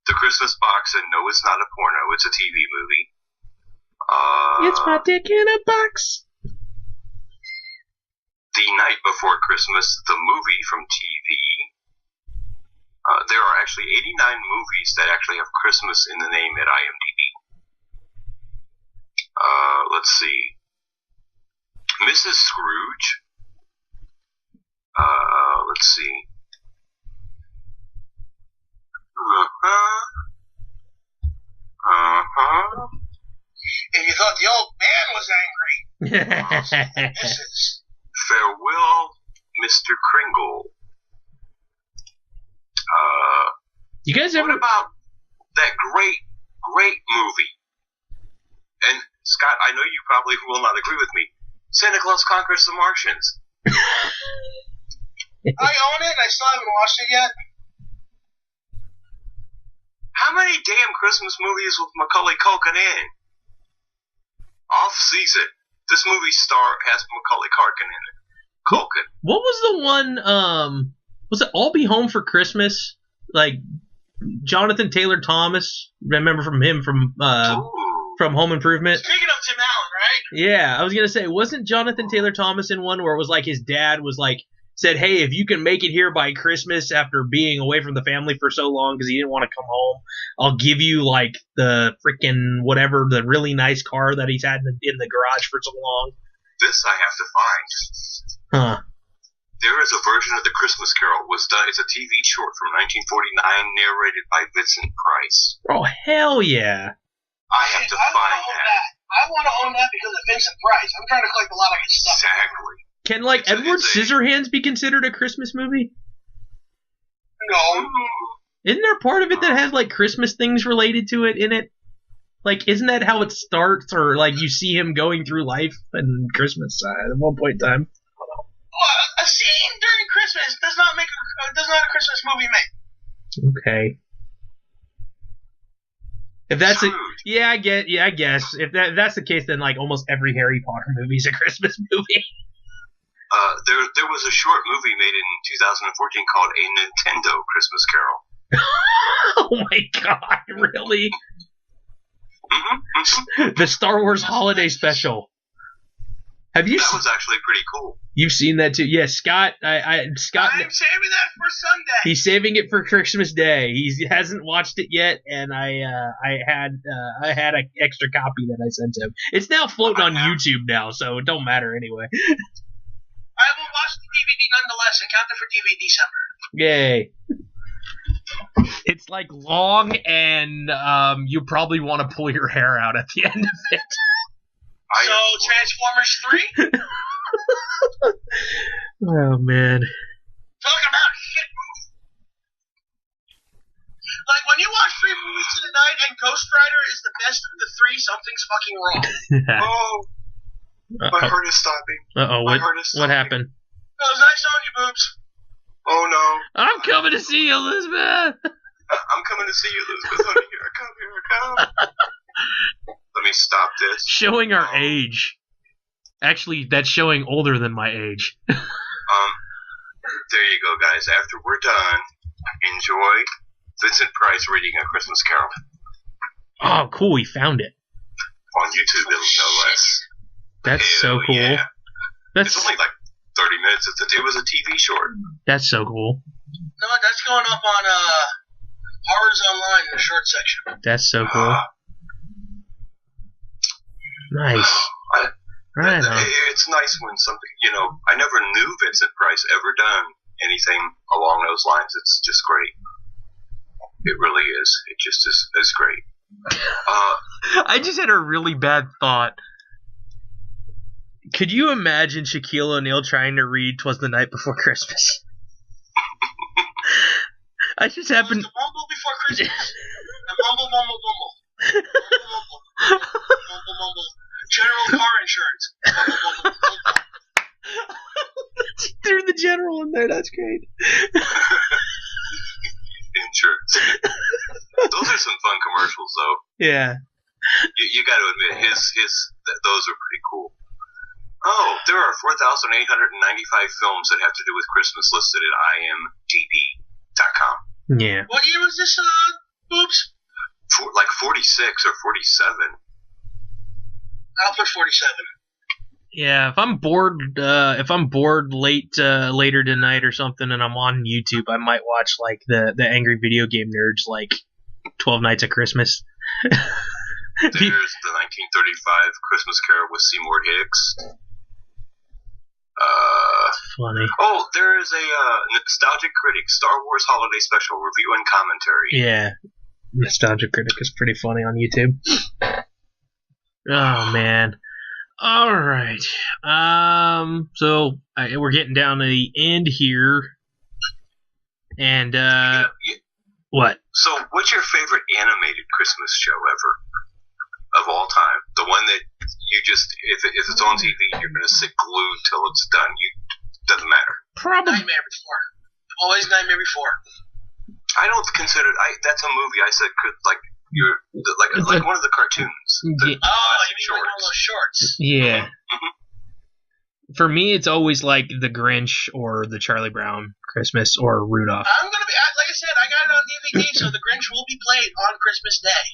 [SPEAKER 3] The Christmas Box, and no, it's not a porno. It's a TV movie.
[SPEAKER 1] It's my dick in a box.
[SPEAKER 3] The Night Before Christmas, the movie from TV. There are actually 89 movies that actually have Christmas in the name at IMDb. Let's see. Mrs. Scrooge. Let's see.
[SPEAKER 2] If you thought the old man was angry, Mrs.
[SPEAKER 3] Farewell, Mr. Kringle.
[SPEAKER 1] You guys ever?
[SPEAKER 3] What about that great movie? And Scott, I know you probably will not agree with me. Santa Claus Conquers the Martians.
[SPEAKER 2] I own it, and I still haven't watched it yet.
[SPEAKER 3] How many damn Christmas movies with Macaulay Culkin in? Off season. This movie star has Macaulay Culkin in it. Culkin.
[SPEAKER 1] What was the one? Was it I'll Be Home for Christmas? Like Jonathan Taylor Thomas. Remember from him from Home Improvement.
[SPEAKER 2] Speaking of Tim Allen, right?
[SPEAKER 1] Yeah, I was gonna say, wasn't Jonathan Taylor Thomas in one where it was like his dad was like said, "Hey, if you can make it here by Christmas after being away from the family for so long because he didn't want to come home, I'll give you like the freaking whatever, the really nice car that he's had in the garage for so long."
[SPEAKER 3] This I have to find.
[SPEAKER 1] Huh.
[SPEAKER 3] There is a version of The Christmas Carol. It's a TV short from 1949, narrated by Vincent Price.
[SPEAKER 1] Oh hell yeah!
[SPEAKER 3] I have to find that.
[SPEAKER 2] I want to own that because of Vincent Price. I'm trying to collect a lot of his stuff.
[SPEAKER 3] Exactly.
[SPEAKER 1] Can like Edward Scissorhands be considered a Christmas movie?
[SPEAKER 2] No.
[SPEAKER 1] Isn't there part of it that has like Christmas things related to it in it? Like, isn't that how it starts, or like you see him going through life and Christmas at one point in time?
[SPEAKER 2] A scene during Christmas does not a Christmas movie make.
[SPEAKER 1] Okay. If that's I guess if that's the case, then like almost every Harry Potter movie is a Christmas movie.
[SPEAKER 3] There was a short movie made in 2014 called A Nintendo Christmas Carol.
[SPEAKER 1] Oh my god, really?
[SPEAKER 3] Mm-hmm.
[SPEAKER 1] The Star Wars Holiday Special. That
[SPEAKER 3] was actually pretty cool.
[SPEAKER 1] You've seen that too? Yeah, Scott. Scott.
[SPEAKER 2] I'm saving that for Sunday.
[SPEAKER 1] He's saving it for Christmas Day. He hasn't watched it yet, and I had an extra copy that I sent him. It's now floating on YouTube now, so it don't matter anyway.
[SPEAKER 2] I will watch the DVD nonetheless and count it for DVD December.
[SPEAKER 1] Yay. It's like long, and you probably want to pull your hair out at the end of it.
[SPEAKER 2] So Transformers 3?
[SPEAKER 1] Oh man.
[SPEAKER 2] Talking about shit movies. Like when you watch 3 movies in a night and Ghost Rider is the best of the 3, something's fucking wrong.
[SPEAKER 3] Oh. My heart is stopping.
[SPEAKER 1] What happened?
[SPEAKER 2] It was nice knowing you, Boobs.
[SPEAKER 3] Oh no.
[SPEAKER 1] I'm coming to see you, Elizabeth.
[SPEAKER 3] I'm coming to see you, Elizabeth. Honey, here I come. Let me stop this.
[SPEAKER 1] Showing our age. Actually, that's showing older than my age.
[SPEAKER 3] There you go, guys. After we're done, enjoy Vincent Price reading A Christmas Carol.
[SPEAKER 1] Oh, cool. We found it.
[SPEAKER 3] On YouTube, no less.
[SPEAKER 1] That's so cool.
[SPEAKER 3] Yeah. It's only like 30 minutes. It was a TV short.
[SPEAKER 1] That's so cool.
[SPEAKER 2] No, that's going up on Horrors Online in the short section.
[SPEAKER 1] That's so cool. Nice. Right.
[SPEAKER 3] It's nice when something, I never knew Vincent Price ever done anything along those lines. It's just great. It really is. It just is great.
[SPEAKER 1] I just had a really bad thought. Could you imagine Shaquille O'Neal trying to read "'Twas the Night Before Christmas"? I just happened.
[SPEAKER 2] The Mumble Before Christmas. The Mumble. Mumble. Mumble. General car insurance.
[SPEAKER 1] Threw the general in there. That's great.
[SPEAKER 3] Insurance. Those are some fun commercials, though.
[SPEAKER 1] Yeah.
[SPEAKER 3] You got to admit, those are pretty cool. Oh, there are 4,895 films that have to do with Christmas listed at imdb.com.
[SPEAKER 1] Yeah.
[SPEAKER 2] What year was this, Boobs?
[SPEAKER 3] Like 46 or 47.
[SPEAKER 2] I'll put 47.
[SPEAKER 1] Yeah, if I'm bored later tonight or something, and I'm on YouTube, I might watch like the Angry Video Game Nerds, like 12 Nights of Christmas.
[SPEAKER 3] There's the 1935 Christmas Carol with Seymour Hicks.
[SPEAKER 1] Funny.
[SPEAKER 3] Oh, there is a Nostalgic Critic Star Wars Holiday Special review and commentary.
[SPEAKER 1] Yeah, Nostalgic Critic is pretty funny on YouTube. Oh man. All right. So we're getting down to the end here, and what?
[SPEAKER 3] So, what's your favorite animated Christmas show ever of all time? The one that you just if it's on TV, you're gonna sit glued till it's done. Doesn't matter.
[SPEAKER 1] Probably.
[SPEAKER 2] Nightmare Before. Always Nightmare Before.
[SPEAKER 3] I don't consider that's a movie. I said like one of the cartoons.
[SPEAKER 1] Yeah.
[SPEAKER 2] You mean like all those shorts?
[SPEAKER 1] Yeah.
[SPEAKER 3] Mm-hmm.
[SPEAKER 1] For me, it's always like The Grinch or the Charlie Brown Christmas or Rudolph.
[SPEAKER 2] I'm gonna be like I said. I got it on DVD, so The Grinch will be played on Christmas Day.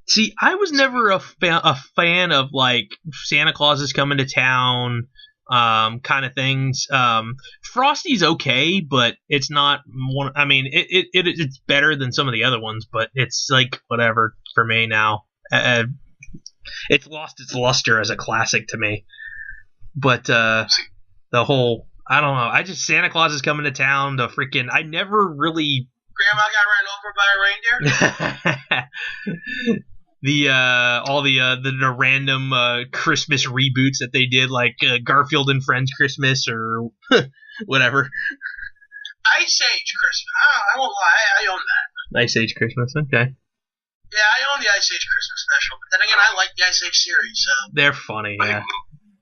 [SPEAKER 1] See, I was never a fan of like Santa Claus is coming to town, kind of things. Frosty's okay, but it's not one. I mean, it's better than some of the other ones, but it's like whatever for me now. It's lost its luster as a classic to me. But the whole, I don't know. Santa Claus is coming to town. I never really.
[SPEAKER 2] Grandma got ran over by a reindeer.
[SPEAKER 1] All the random Christmas reboots that they did, like Garfield and Friends Christmas or whatever.
[SPEAKER 2] Ice Age Christmas. I won't lie, I own that.
[SPEAKER 1] Ice Age Christmas, okay.
[SPEAKER 2] Yeah, I own the Ice Age Christmas special, but then again, I like the Ice Age series, so.
[SPEAKER 1] They're funny, yeah.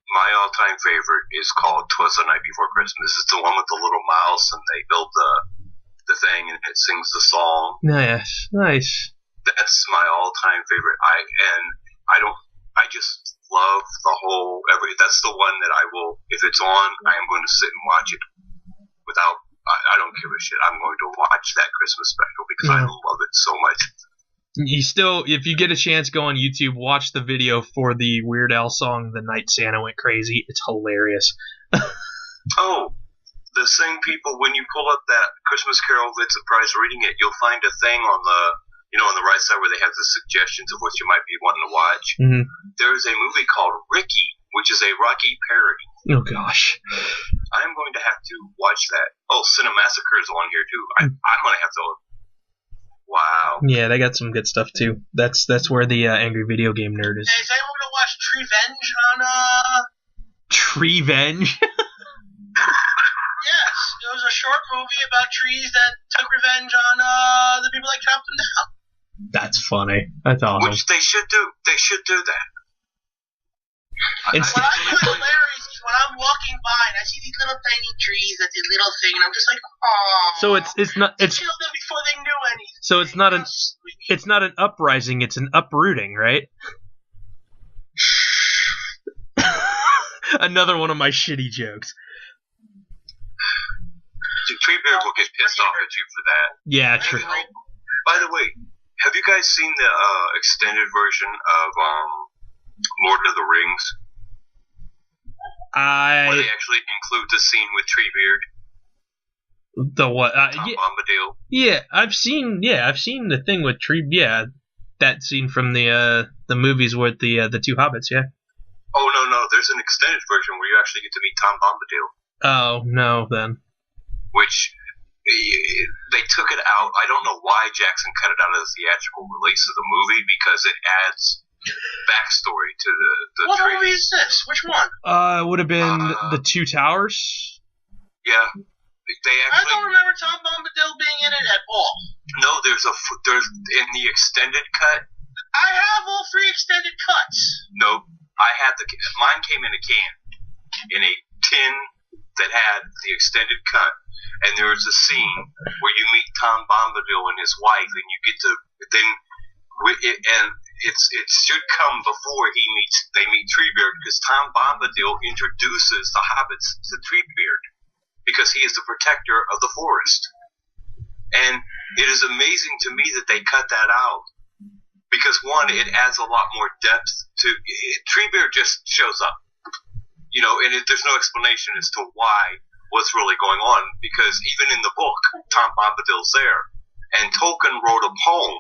[SPEAKER 3] My all-time favorite is called 'Twas the Night Before Christmas. It's the one with the little mouse, and they build the thing, and it sings the song.
[SPEAKER 1] Nice.
[SPEAKER 3] That's my all-time favorite. I just love the whole that's the one that I will, if it's on, I am going to sit and watch it without, I don't give a shit. I'm going to watch that Christmas special because I love it so much.
[SPEAKER 1] If you get a chance, go on YouTube, watch the video for the Weird Al song, The Night Santa Went Crazy. It's hilarious.
[SPEAKER 3] Oh, the same people, when you pull up that Christmas Carol Vincent Price reading it, you'll find a thing on the right side where they have the suggestions of what you might be wanting to watch.
[SPEAKER 1] Mm-hmm.
[SPEAKER 3] There is a movie called Ricky, which is a Rocky parody.
[SPEAKER 1] Oh, gosh.
[SPEAKER 3] I'm going to have to watch that. Oh, Cinemassacre is on here, too. I'm going to have to... Wow.
[SPEAKER 1] Yeah, they got some good stuff, too. That's where the Angry Video Game Nerd is.
[SPEAKER 2] Hey, is anyone going to watch Treevenge on,
[SPEAKER 1] Treevenge?
[SPEAKER 2] Yes, it was a short movie about trees that took revenge on, the people that chopped them down.
[SPEAKER 1] That's funny. That's awesome.
[SPEAKER 3] Which they should do. They should do that.
[SPEAKER 2] What I find hilarious is when I'm walking by and I see these little tiny trees that did little thing, and I'm just like, oh.
[SPEAKER 1] So it's not
[SPEAKER 2] killed them before they knew anything.
[SPEAKER 1] So it's not an uprising. It's an uprooting, right? Another one of my shitty jokes.
[SPEAKER 3] Dude, Treebeard will get pissed off at you for that.
[SPEAKER 1] Yeah, true.
[SPEAKER 3] By the way, have you guys seen the extended version of Lord of the Rings? Where they actually include the scene with Treebeard.
[SPEAKER 1] The what?
[SPEAKER 3] Tom Bombadil.
[SPEAKER 1] Yeah, I've seen the thing with that scene from the movies with the two hobbits. Yeah.
[SPEAKER 3] Oh no, there's an extended version where you actually get to meet Tom Bombadil.
[SPEAKER 1] Oh no, then.
[SPEAKER 3] Which they took it out. I don't know why Jackson cut it out of the theatrical release of the movie because it adds backstory to the
[SPEAKER 2] What
[SPEAKER 3] trees.
[SPEAKER 2] movie is this? Which one?
[SPEAKER 1] It would have been the Two Towers.
[SPEAKER 3] Yeah, they
[SPEAKER 2] I
[SPEAKER 3] actually.
[SPEAKER 2] don't remember Tom Bombadil being in it at all.
[SPEAKER 3] No, there's in the extended cut.
[SPEAKER 2] I have all 3 extended cuts.
[SPEAKER 3] No, I had mine came in a can, in a tin that had the extended cut. And there is a scene where you meet Tom Bombadil and his wife, and you get to it should come before they meet Treebeard, because Tom Bombadil introduces the hobbits to Treebeard because he is the protector of the forest. And it is amazing to me that they cut that out because one, it adds a lot more depth to Treebeard. Just shows up, and there's no explanation as to what's really going on, because even in the book, Tom Bombadil's there. And Tolkien wrote a poem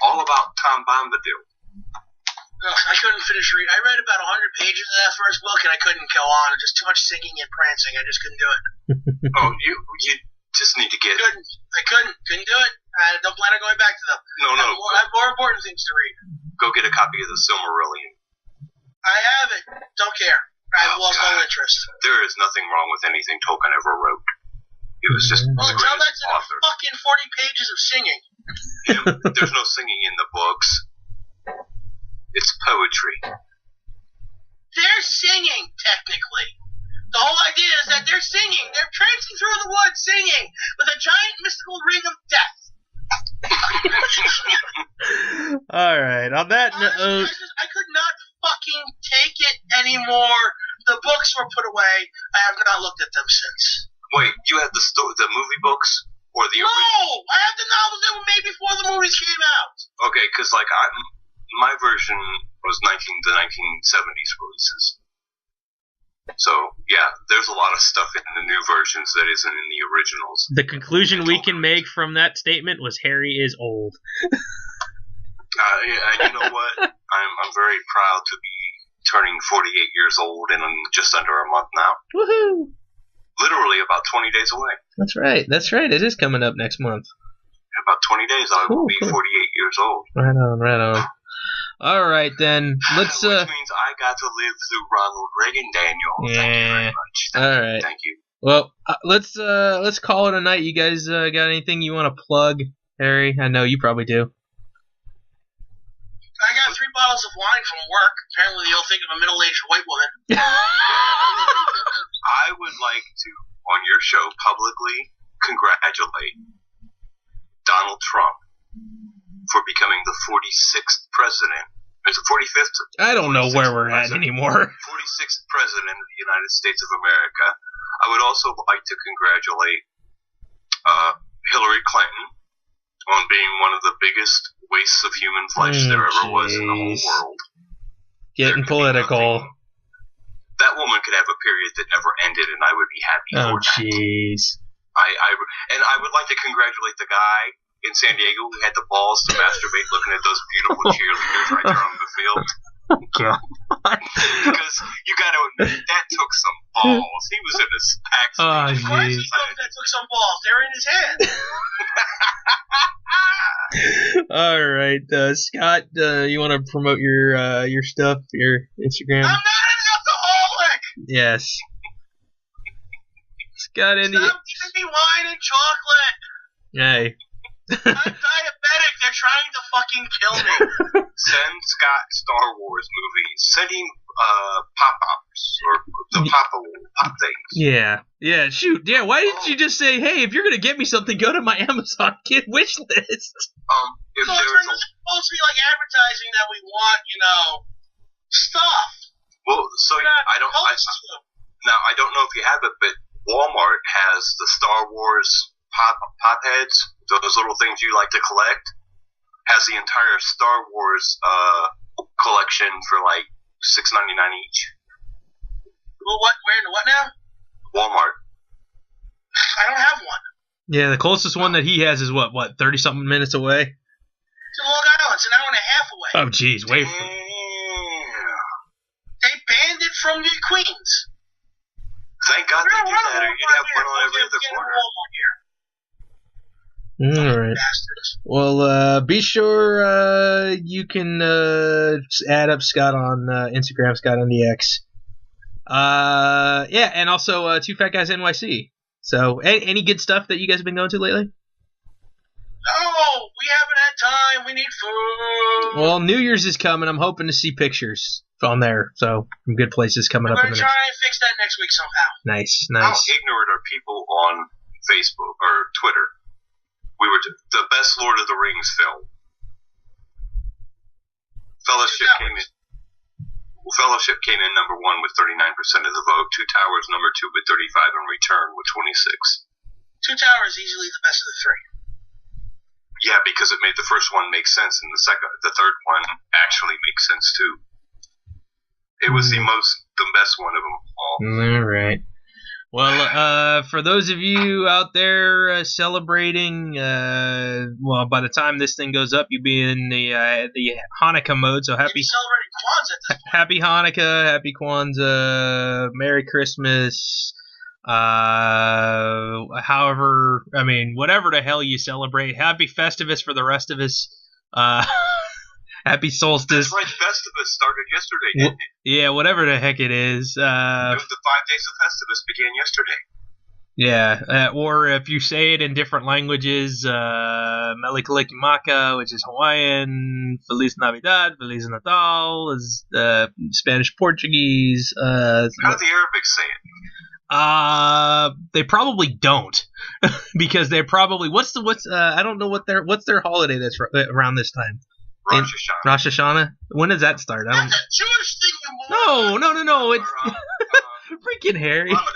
[SPEAKER 3] all about Tom Bombadil.
[SPEAKER 2] I couldn't finish reading. I read about 100 pages of that first book, and I couldn't go on. Just too much singing and prancing. I just couldn't do it.
[SPEAKER 3] Oh, you just need to get...
[SPEAKER 2] I couldn't do it. I don't plan on going back to them.
[SPEAKER 3] No.
[SPEAKER 2] I have more important things to read.
[SPEAKER 3] Go get a copy of the Silmarillion.
[SPEAKER 2] I have it. Don't care. I've lost all interest.
[SPEAKER 3] There is nothing wrong with anything Tolkien ever wrote. It was just
[SPEAKER 2] Well,
[SPEAKER 3] the
[SPEAKER 2] tell that
[SPEAKER 3] greatest
[SPEAKER 2] to the
[SPEAKER 3] author.
[SPEAKER 2] fucking 40 pages of singing.
[SPEAKER 3] There's no singing in the books. It's poetry.
[SPEAKER 2] walking through the woods singing with a giant mystical ring of death.
[SPEAKER 1] All right. On that
[SPEAKER 2] Honestly,
[SPEAKER 1] note,
[SPEAKER 2] I could not fucking take it anymore. The books were put away. I have not looked at them since.
[SPEAKER 3] Wait, you have the movie books or the
[SPEAKER 2] No, I have the novels that were made before the movies came out.
[SPEAKER 3] Okay, because like my version was the 1970s releases. So yeah, there's a lot of stuff in the new versions that isn't in the originals.
[SPEAKER 1] the conclusion we can make from that statement was Harry is old.
[SPEAKER 3] Yeah, and you know what? I'm very proud to be turning 48 years old in just under a month now.
[SPEAKER 1] Woohoo!
[SPEAKER 3] Literally about 20 days away.
[SPEAKER 1] That's right. That's right. It is coming up next month.
[SPEAKER 3] In about 20 days, I will be
[SPEAKER 1] Cool.
[SPEAKER 3] 48 years old.
[SPEAKER 1] Right on. Right on. All right then. Let's.
[SPEAKER 3] Which means I got to live through Ronald Reagan, Daniel. Thank you very much.
[SPEAKER 1] All right.
[SPEAKER 3] Thank you.
[SPEAKER 1] Well, let's call it a night. You guys got anything you want to plug, Harry? I know you probably do.
[SPEAKER 2] I got 3 bottles of wine from work. Apparently, they'll think I'm a middle-aged white woman.
[SPEAKER 3] I would like to, on your show, publicly congratulate Donald Trump for becoming the 46th president. Is it 45th?
[SPEAKER 1] I don't know where we're at
[SPEAKER 3] president.
[SPEAKER 1] anymore.
[SPEAKER 3] 46th president of the United States of America. I would also like to congratulate Hillary Clinton on being one of the biggest wastes of human flesh there ever was in the whole
[SPEAKER 1] jeez.
[SPEAKER 3] world.
[SPEAKER 1] Getting political.
[SPEAKER 3] That woman could have a period that never ended, and I would be happy
[SPEAKER 1] Oh,
[SPEAKER 3] for that.
[SPEAKER 1] jeez.
[SPEAKER 3] And I would like to congratulate the guy in San Diego who had the balls to masturbate looking at those beautiful cheerleaders right there on the field.
[SPEAKER 1] God.
[SPEAKER 3] Because you got to admit, that took some balls. He was in his pack.
[SPEAKER 1] Oh,
[SPEAKER 2] Of course, he
[SPEAKER 1] jeez.
[SPEAKER 2] knows that took some balls. They're in his head.
[SPEAKER 1] All right, Scott. You want to promote your stuff, your Instagram?
[SPEAKER 2] I'm not an alcoholic.
[SPEAKER 1] Yes. Scott, any?
[SPEAKER 2] Stop giving me wine and chocolate.
[SPEAKER 1] Hey.
[SPEAKER 2] I'm diabetic. They're trying to fucking kill me.
[SPEAKER 3] Send Scott Star Wars movies. Send him pop-ups or the pop things.
[SPEAKER 1] Yeah. Yeah. Shoot. Yeah. Why didn't you just say, "Hey, if you're gonna get me something, go to my Amazon kid wish list"?
[SPEAKER 3] If
[SPEAKER 2] So
[SPEAKER 3] there's
[SPEAKER 2] it's supposed to be like advertising that we want, stuff.
[SPEAKER 3] well, so
[SPEAKER 2] We're not
[SPEAKER 3] I don't.
[SPEAKER 2] supposed to.
[SPEAKER 3] Now I don't know if you have it, but Walmart has the Star Wars pop heads. Those little things you like to collect. Has the entire Star Wars collection for like $6.99 each.
[SPEAKER 2] Well, what now?
[SPEAKER 3] Walmart.
[SPEAKER 2] I don't have one.
[SPEAKER 1] Yeah. The closest one that he has is what 30-something minutes away.
[SPEAKER 2] It's in Long Island. It's an hour and a half away.
[SPEAKER 1] Oh, jeez. Wait.
[SPEAKER 3] Damn.
[SPEAKER 2] They banned it from the Queens.
[SPEAKER 3] Thank God they did that, or you'd have one on every other corner.
[SPEAKER 1] All right.
[SPEAKER 2] Bastards.
[SPEAKER 1] Well, be sure you can add up Scott on Instagram, Scott on the X. Yeah, and also Two Fat Guys NYC. So, any good stuff that you guys have been going to lately?
[SPEAKER 2] No, we haven't had time. We need food.
[SPEAKER 1] Well, New Year's is coming. I'm hoping to see pictures on there. So, some good places coming
[SPEAKER 2] We're
[SPEAKER 1] up in
[SPEAKER 2] going
[SPEAKER 1] the
[SPEAKER 2] to try
[SPEAKER 1] next.
[SPEAKER 2] and fix that next week somehow.
[SPEAKER 1] Nice,
[SPEAKER 3] How
[SPEAKER 1] nice.
[SPEAKER 3] ignorant are people on Facebook or Twitter? We were the best Lord of the Rings film. Fellowship came in number 1 with 39% of the vote. Two Towers number 2 with 35, and Return with 26.
[SPEAKER 2] Two Towers easily the best of the three.
[SPEAKER 3] Yeah, because it made the first one make sense, and the third one actually makes sense too. It was the best one of them all.
[SPEAKER 1] All right. Well, for those of you out there celebrating, well, by the time this thing goes up, you'll be in the Hanukkah mode. So
[SPEAKER 2] Maybe celebrating Kwanzaa at this point.
[SPEAKER 1] happy Hanukkah, happy Kwanzaa, Merry Christmas. However, I mean, whatever the hell you celebrate. Happy Festivus for the rest of us. Happy Solstice.
[SPEAKER 3] That's right, Festivus started yesterday, didn't it?
[SPEAKER 1] Yeah, whatever the heck it is.
[SPEAKER 3] The 5 days of Festivus began yesterday.
[SPEAKER 1] Yeah, or if you say it in different languages, Mele Kalikimaka, which is Hawaiian, Feliz Navidad, Feliz Natal is Spanish Portuguese.
[SPEAKER 3] How do the Arabics say it?
[SPEAKER 1] They probably don't, because they're probably I don't know what's their holiday that's around this time.
[SPEAKER 3] Rosh Hashanah.
[SPEAKER 1] Rosh Hashanah. When does that start? I don't.
[SPEAKER 2] That's a Jewish thing.
[SPEAKER 1] No. It's freaking Harry.
[SPEAKER 3] Ramadan.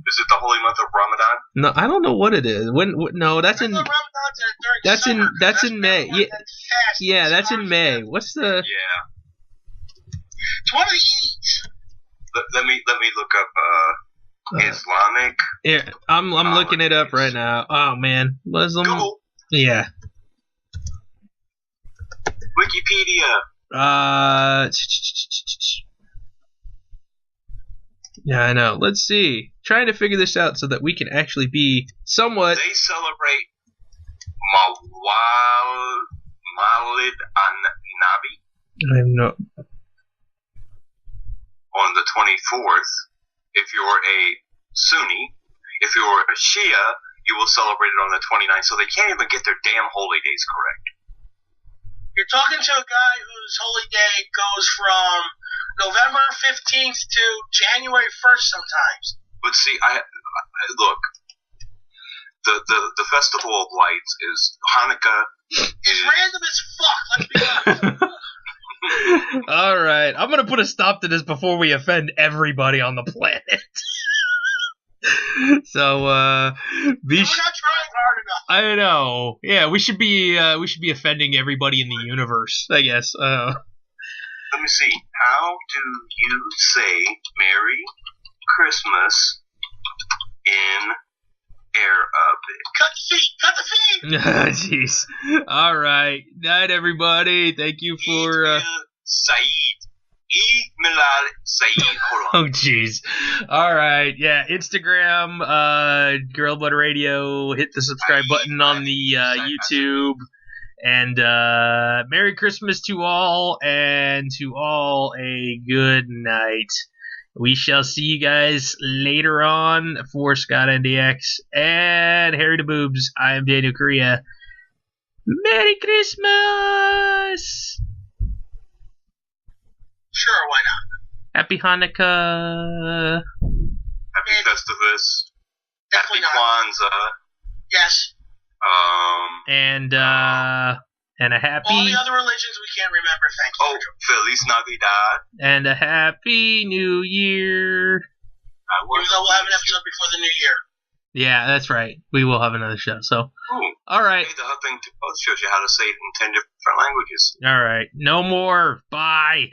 [SPEAKER 3] Is it the holy month of Ramadan?
[SPEAKER 1] No, I don't know what it is. No, that's in.
[SPEAKER 2] That's
[SPEAKER 1] in May. Yeah, that's in May. What's the?
[SPEAKER 3] Yeah.
[SPEAKER 2] It's one of the Eids.
[SPEAKER 3] Let me look up Islamic.
[SPEAKER 1] Yeah, I'm looking it up right now. Oh man, Muslim.
[SPEAKER 3] Google.
[SPEAKER 1] Yeah.
[SPEAKER 3] Wikipedia.
[SPEAKER 1] Yeah, I know. Let's see. Trying to figure this out so that we can actually be somewhat.
[SPEAKER 3] They celebrate Mawlid an-Nabi
[SPEAKER 1] I know.
[SPEAKER 3] on the 24th. If you're a Sunni, if you're a Shia, you will celebrate it on the 29th. So they can't even get their damn holy days correct.
[SPEAKER 2] You're talking to a guy whose holy day goes from November 15th to January 1st sometimes.
[SPEAKER 3] But see, I look. The Festival of Lights is Hanukkah.
[SPEAKER 2] It's random as fuck, let's be honest.
[SPEAKER 1] All right, I'm gonna put a stop to this before we offend everybody on the planet. So,
[SPEAKER 2] We're not trying hard enough.
[SPEAKER 1] I know. Yeah, we should be offending everybody in the universe, I guess.
[SPEAKER 3] Let me see. How do you say Merry Christmas in Arabic?
[SPEAKER 2] Cut the feed.
[SPEAKER 1] Jeez. All right. Night, everybody. Thank you for.
[SPEAKER 3] Eid Saeed. Eid Milad Saeed. Hold on.
[SPEAKER 1] Oh, jeez. All right. Yeah. Instagram, Girl Blood Radio. Hit the subscribe button on the YouTube. And Merry Christmas to all, and to all a good night. We shall see you guys later on for Scott NDX and Harry the Boobs. I am Daniel Korea. Merry Christmas!
[SPEAKER 2] Sure, why not?
[SPEAKER 1] Happy Hanukkah!
[SPEAKER 3] Happy Festivus.
[SPEAKER 2] Definitely
[SPEAKER 3] Happy
[SPEAKER 2] not.
[SPEAKER 3] Kwanzaa.
[SPEAKER 2] Yes.
[SPEAKER 1] And a happy...
[SPEAKER 2] All the other religions we can't remember, thank you.
[SPEAKER 3] Oh, Feliz Navidad.
[SPEAKER 1] And a happy New Year.
[SPEAKER 2] We'll have an episode before the new year.
[SPEAKER 1] Yeah, that's right. We will have another show. So,
[SPEAKER 3] Ooh,
[SPEAKER 1] all right.
[SPEAKER 3] hey, the other thing shows you how to say it in 10 different languages.
[SPEAKER 1] All right. No more. Bye.